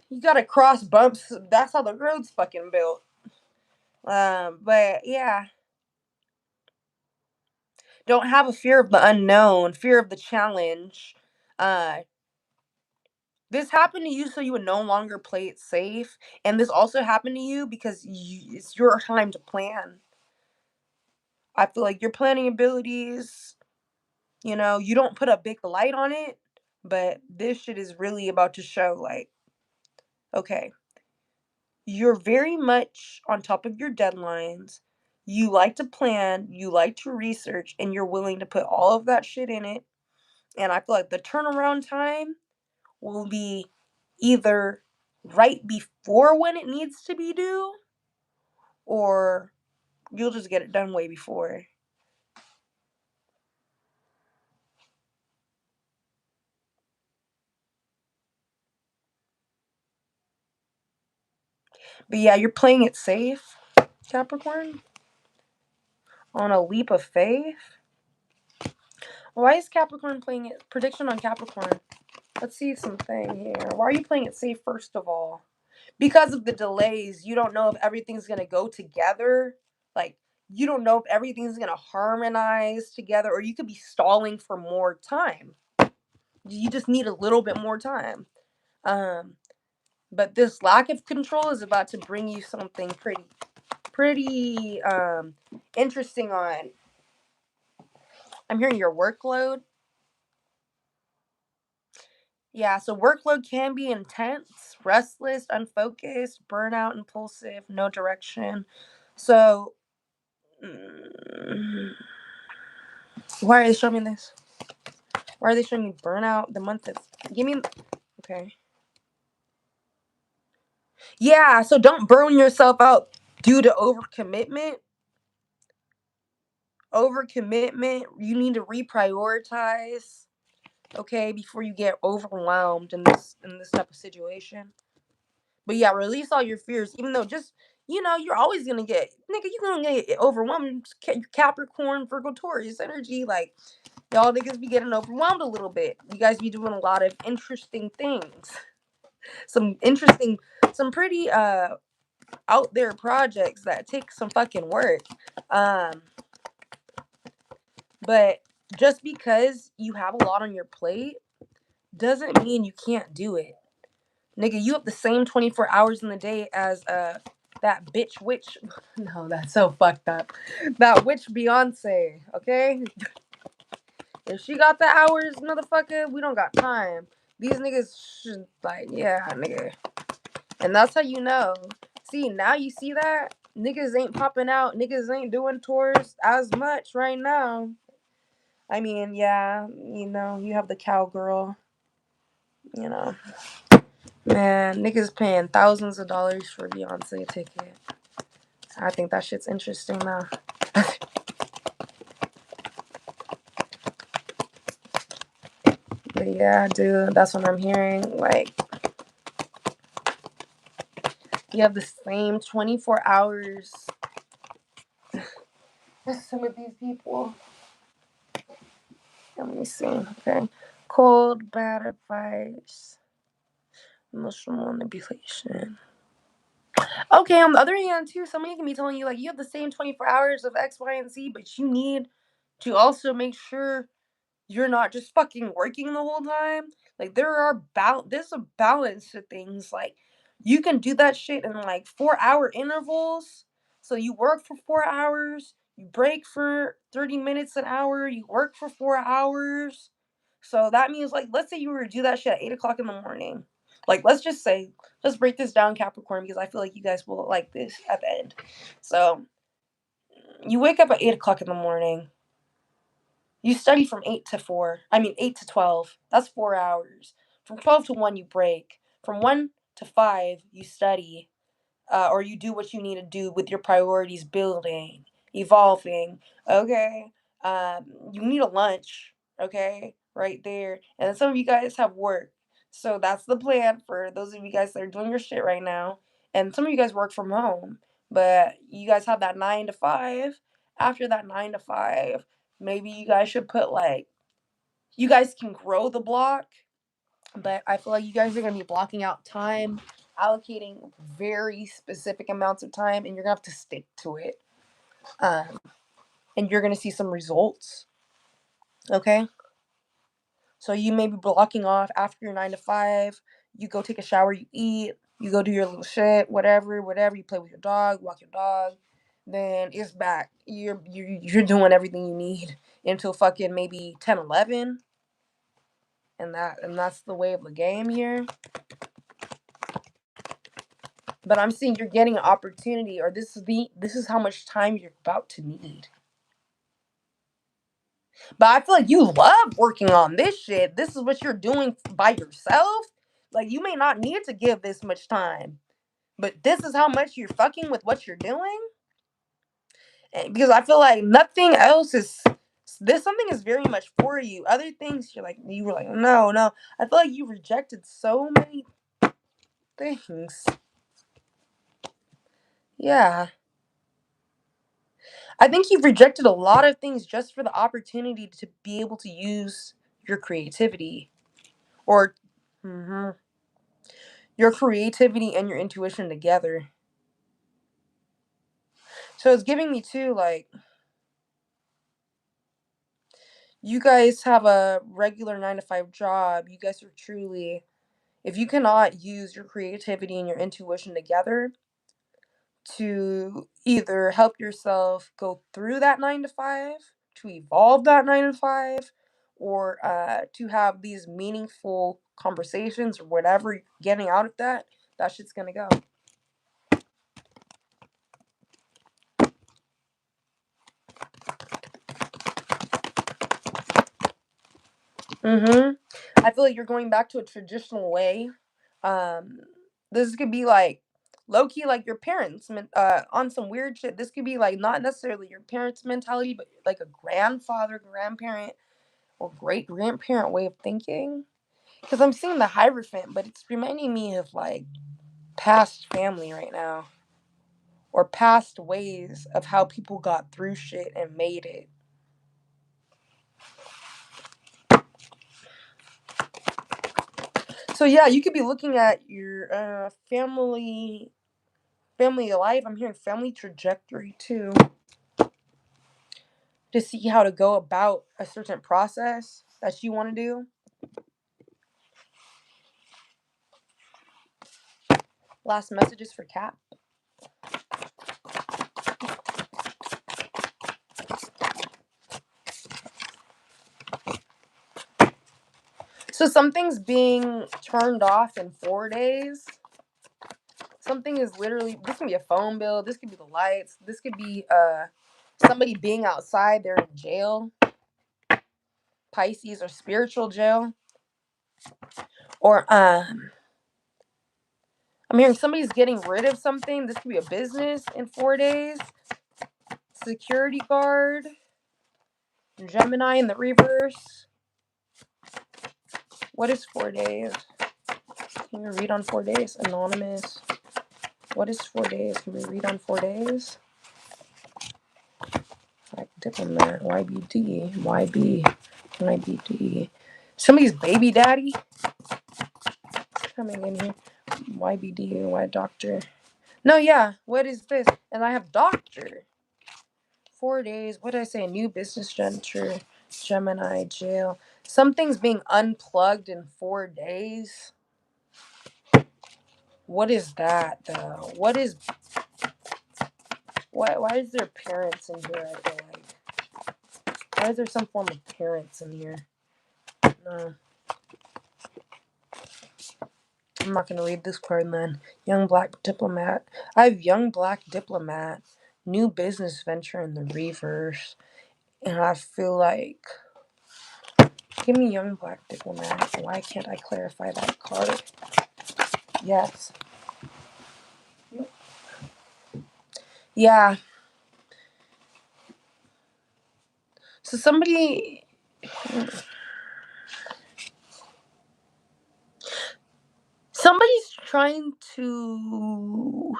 You gotta cross bumps. That's how the road's fucking built. But yeah, don't have a fear of the unknown, fear of the challenge. Uh, this happened to you so you would no longer play it safe, and this also happened to you because it's your time to plan. I feel like your planning abilities, you don't put a big light on it, but this shit is really about to show, like, okay, you're very much on top of your deadlines. You like to plan, you like to research, and you're willing to put all of that shit in it. And I feel like the turnaround time will be either right before when it needs to be due, or you'll just get it done way before. But yeah, you're playing it safe, Capricorn, on a leap of faith. Why is Capricorn playing it? Prediction on Capricorn. Let's see something here. Why are you playing it safe, first of all? Because of the delays. You don't know if everything's going to go together. Like, you don't know if everything's going to harmonize together, or you could be stalling for more time. You just need a little bit more time. Um, but this lack of control is about to bring you something pretty interesting on. I'm hearing your workload. Yeah, so workload can be intense, restless, unfocused, burnout, impulsive, no direction. So, why are they showing me this? Why are they showing me burnout? The month is... Give me... Okay. Yeah, so don't burn yourself out due to overcommitment. You need to reprioritize, okay, before you get overwhelmed in this type of situation. But yeah, release all your fears, even though just, you're always gonna get, nigga, you're gonna get overwhelmed. Capricorn, Virgo, Taurus energy, like, y'all niggas be getting overwhelmed a little bit. You guys be doing a lot of interesting things. Some pretty out there projects that take some fucking work. But just because you have a lot on your plate doesn't mean you can't do it. Nigga, you have the same 24 hours in the day as that bitch witch. No, that's so fucked up. That witch Beyonce, okay? If she got the hours, motherfucker, we don't got time. These niggas should, like, yeah, nigga. And that's how you know. See, now you see that? Niggas ain't popping out. Niggas ain't doing tours as much right now. I mean, yeah, you have the cowgirl, you know. Man, niggas paying thousands of dollars for a Beyonce ticket. I think that shit's interesting now. But yeah, dude, that's what I'm hearing. Like, you have the same 24 hours as some of these people. Let me see. Okay. Cold, bad advice. Emotional manipulation. Okay, on the other hand, too, somebody can be telling you, like, you have the same 24 hours of X, Y, and Z, but you need to also make sure you're not just fucking working the whole time. Like, there's a balance to things. Like, you can do that shit in, like, 4-hour intervals. So you work for 4 hours, you break for 30 minutes an hour, you work for 4 hours. So that means, like, let's say you were to do that shit at 8 o'clock in the morning. Like, let's break this down, Capricorn, because I feel like you guys will like this at the end. So you wake up at 8 o'clock in the morning. You study from 8 to 4. I mean, 8 to 12. That's 4 hours. From 12 to 1, you break. From 1 to 5, you study. Or you do what you need to do with your priorities building, evolving. Okay. You need a lunch. Okay. Right there. And then some of you guys have work. So that's the plan for those of you guys that are doing your shit right now. And some of you guys work from home. But you guys have that 9 to 5. After that 9 to 5, maybe you guys should put, like, you guys can grow the block, but I feel like you guys are going to be blocking out time, allocating very specific amounts of time, and you're going to have to stick to it. And you're going to see some results. Okay? So you may be blocking off after your 9 to 5. You go take a shower, you eat, you go do your little shit, whatever. You play with your dog, walk your dog. Then it's back. You're doing everything you need until fucking maybe 10, 11. And that's the way of the game here. But I'm seeing you're getting an opportunity, or this is how much time you're about to need. But I feel like you love working on this shit. This is what you're doing by yourself. Like, you may not need to give this much time, but this is how much you're fucking with what you're doing. Because I feel like nothing else is. This something is very much for you. Other things you were like, no. I feel like you rejected so many things. Yeah. I think you've rejected a lot of things just for the opportunity to be able to use your creativity, or your creativity and your intuition together. So it's giving me too, like, you guys have a regular 9 to 5 job. You guys are truly, if you cannot use your creativity and your intuition together to either help yourself go through that 9 to 5, to evolve that 9 to 5, or to have these meaningful conversations or whatever you're getting out of that shit's gonna go. I feel like you're going back to a traditional way. Um, this could be like low key like your parents on some weird shit. This could be like not necessarily your parents' mentality, but like a grandfather, grandparent, or great grandparent way of thinking. Because I'm seeing the Hierophant, but it's reminding me of like past family right now, or past ways of how people got through shit and made it. So yeah, you could be looking at your family life. I'm hearing family trajectory too, to see how to go about a certain process that you want to do. Last messages for Cap. So something's being turned off in 4 days. Something is literally, this can be a phone bill, this could be the lights, this could be somebody being outside, they're in jail. Pisces or spiritual jail. Or I'm hearing somebody's getting rid of something. This could be a business in 4 days. Security guard. Gemini in the reverse. What is 4 days? Can we read on 4 days? Anonymous. What is 4 days? Can we read on 4 days? Like diplomat. YBD. YBD. Somebody's baby daddy coming in here. YBD. Y doctor. No, yeah. What is this? And I have doctor. 4 days. What did I say? A new business venture. Gemini jail. Something's being unplugged in 4 days. What is that though? Why is there parents in here? I feel like. Why is there some form of parents in here? No. I'm not gonna read this card then. Young black diplomat. I have young black diplomat. New business venture in the reverse. And I feel like, give me young black diplomat. Why can't I clarify that card? Yes. Yeah. So somebody's trying to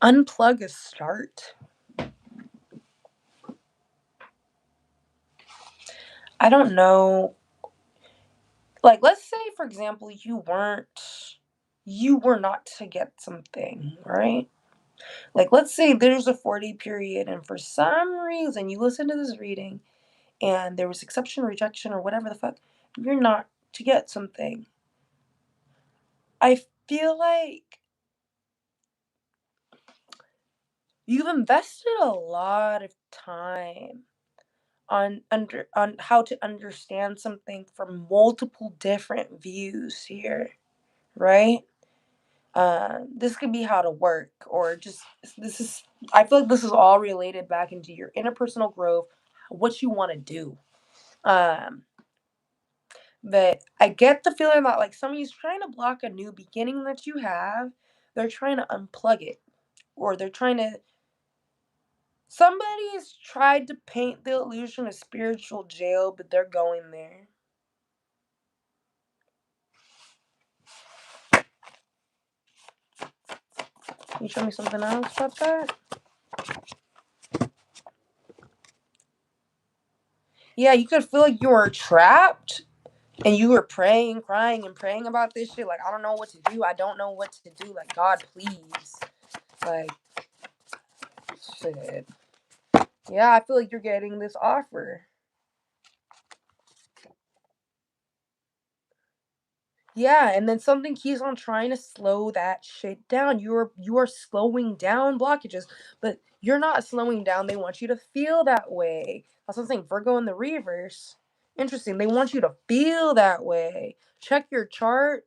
unplug a start. I don't know. Like, let's say, for example, you were not to get something, right? Like, let's say there's a 4-day period, and for some reason you listen to this reading and there was exception, rejection, or whatever the fuck, you're not to get something. I feel like you've invested a lot of time on how to understand something from multiple different views here, right? This could be how to work, or just this is. I feel like this is all related back into your interpersonal growth, what you want to do. Um, but I get the feeling that like somebody's trying to block a new beginning that you have. They're trying to unplug it, or they're trying to. Somebody's tried to paint the illusion of spiritual jail, but they're going there. Can you show me something else about that? Yeah, you could feel like you were trapped and you were praying, crying, and praying about this shit. Like, I don't know what to do. I don't know what to do. Like, God, please. Like, shit. Yeah, I feel like you're getting this offer. Yeah, and then something keeps on trying to slow that shit down. You are slowing down blockages, but you're not slowing down. They want you to feel that way. That's what I'm saying. Virgo in the reverse. Interesting. They want you to feel that way. Check your chart.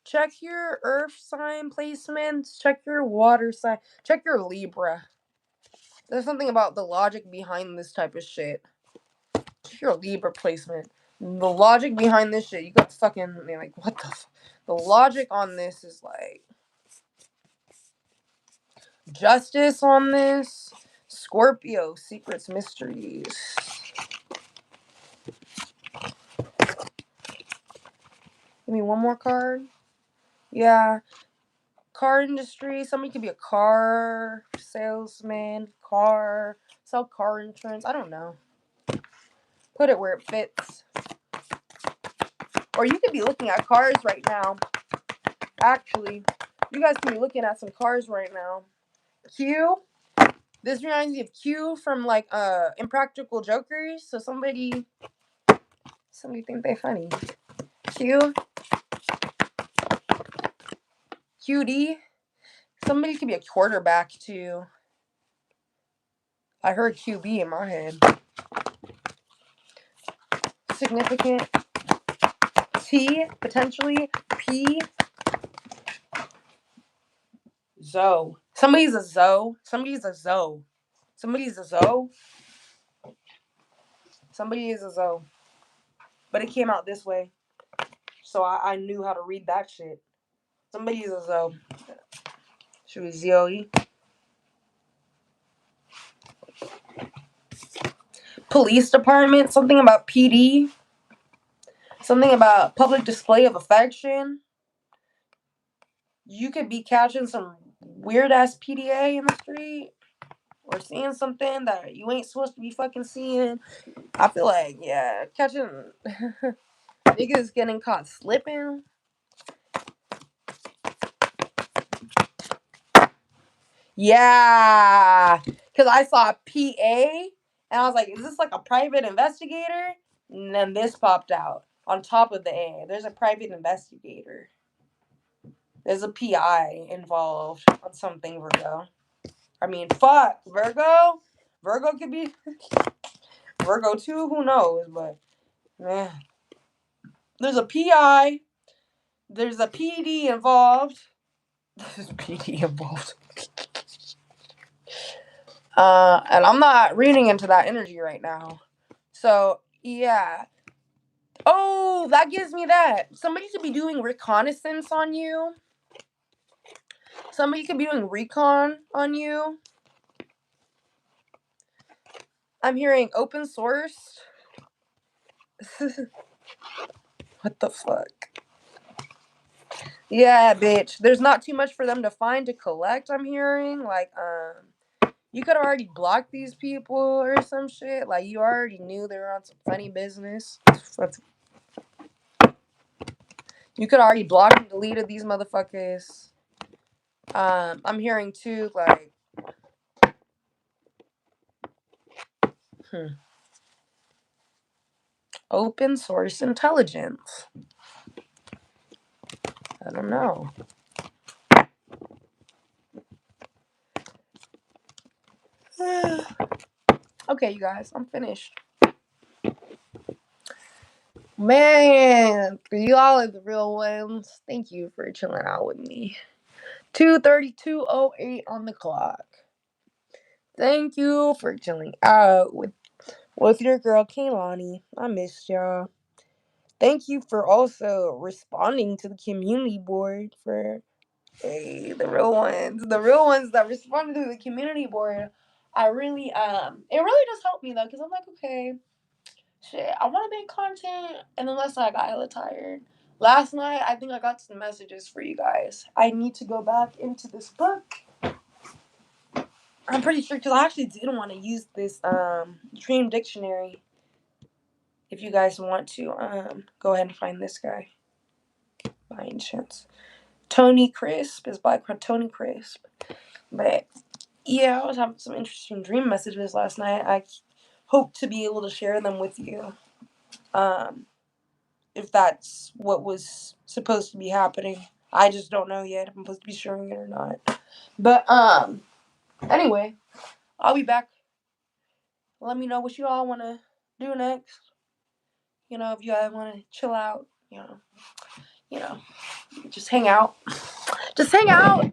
Check your earth sign placements. Check your water sign. Check your Libra. There's something about the logic behind this type of shit. You're a Libra placement. The logic behind this shit, you got fucking, like, what the logic on this is like justice on this. Scorpio, secrets, mysteries. Give me one more card. Yeah. Car industry. Somebody could be a car salesman, sell car insurance. I don't know. Put it where it fits. Or you could be looking at cars right now. Actually, you guys can be looking at some cars right now. Q. This reminds me of Q from like Impractical Jokers. So somebody think they funny. Q. QD. Somebody could be a quarterback too. I heard QB in my head. Significant. T, potentially. P. Zoe. Somebody's a Zoe. Somebody's a Zoe. Somebody's a Zoe. Somebody is a Zoe. But it came out this way. So I knew how to read that shit. Somebody's a Zoe. Should be Zoe. Police department. Something about PD. Something about public display of affection. You could be catching some weird ass PDA in the street. Or seeing something that you ain't supposed to be fucking seeing. I feel like, yeah, catching niggas getting caught slipping. Yeah, because I saw PA and I was like, is this like a private investigator? And then this popped out on top of the A. There's a private investigator. There's a PI involved on something, Virgo. I mean, fuck, Virgo? Virgo could be Virgo too, who knows? But, man. There's a PI. There's a PD involved. There's PD involved. And I'm not reading into that energy right now. So, yeah. Oh, that gives me that. Somebody could be doing reconnaissance on you. Somebody could be doing recon on you. I'm hearing open source. What the fuck? Yeah, bitch. There's not too much for them to find to collect, I'm hearing. Like, you could already block these people or some shit. Like, you already knew they were on some funny business. You could already block and deleted these motherfuckers. I'm hearing too, like, open source intelligence. I don't know. Okay, you guys, I'm finished. Man, you all are the real ones. Thank you for chilling out with me. 2:32:08 on the clock. Thank you for chilling out with your girl Kaylani. I missed y'all. Thank you for also responding to the community board for the real ones that responded to the community board. I really it really just helped me though, because I'm like, okay, shit, I want to make content, and then last night I got hella tired. Last night I think I got some messages for you guys. I need to go back into this book. I'm pretty sure, because I actually did want to use this dream dictionary. If you guys want to go ahead and find this guy by any chance. Tony Crisp is by Tony Crisp. But yeah, I was having some interesting dream messages last night. I hope to be able to share them with you. If that's what was supposed to be happening. I just don't know yet if I'm supposed to be sharing it or not. But anyway, I'll be back. Let me know what you all want to do next. You know, if you guys want to chill out, you know, just hang out. Just hang out.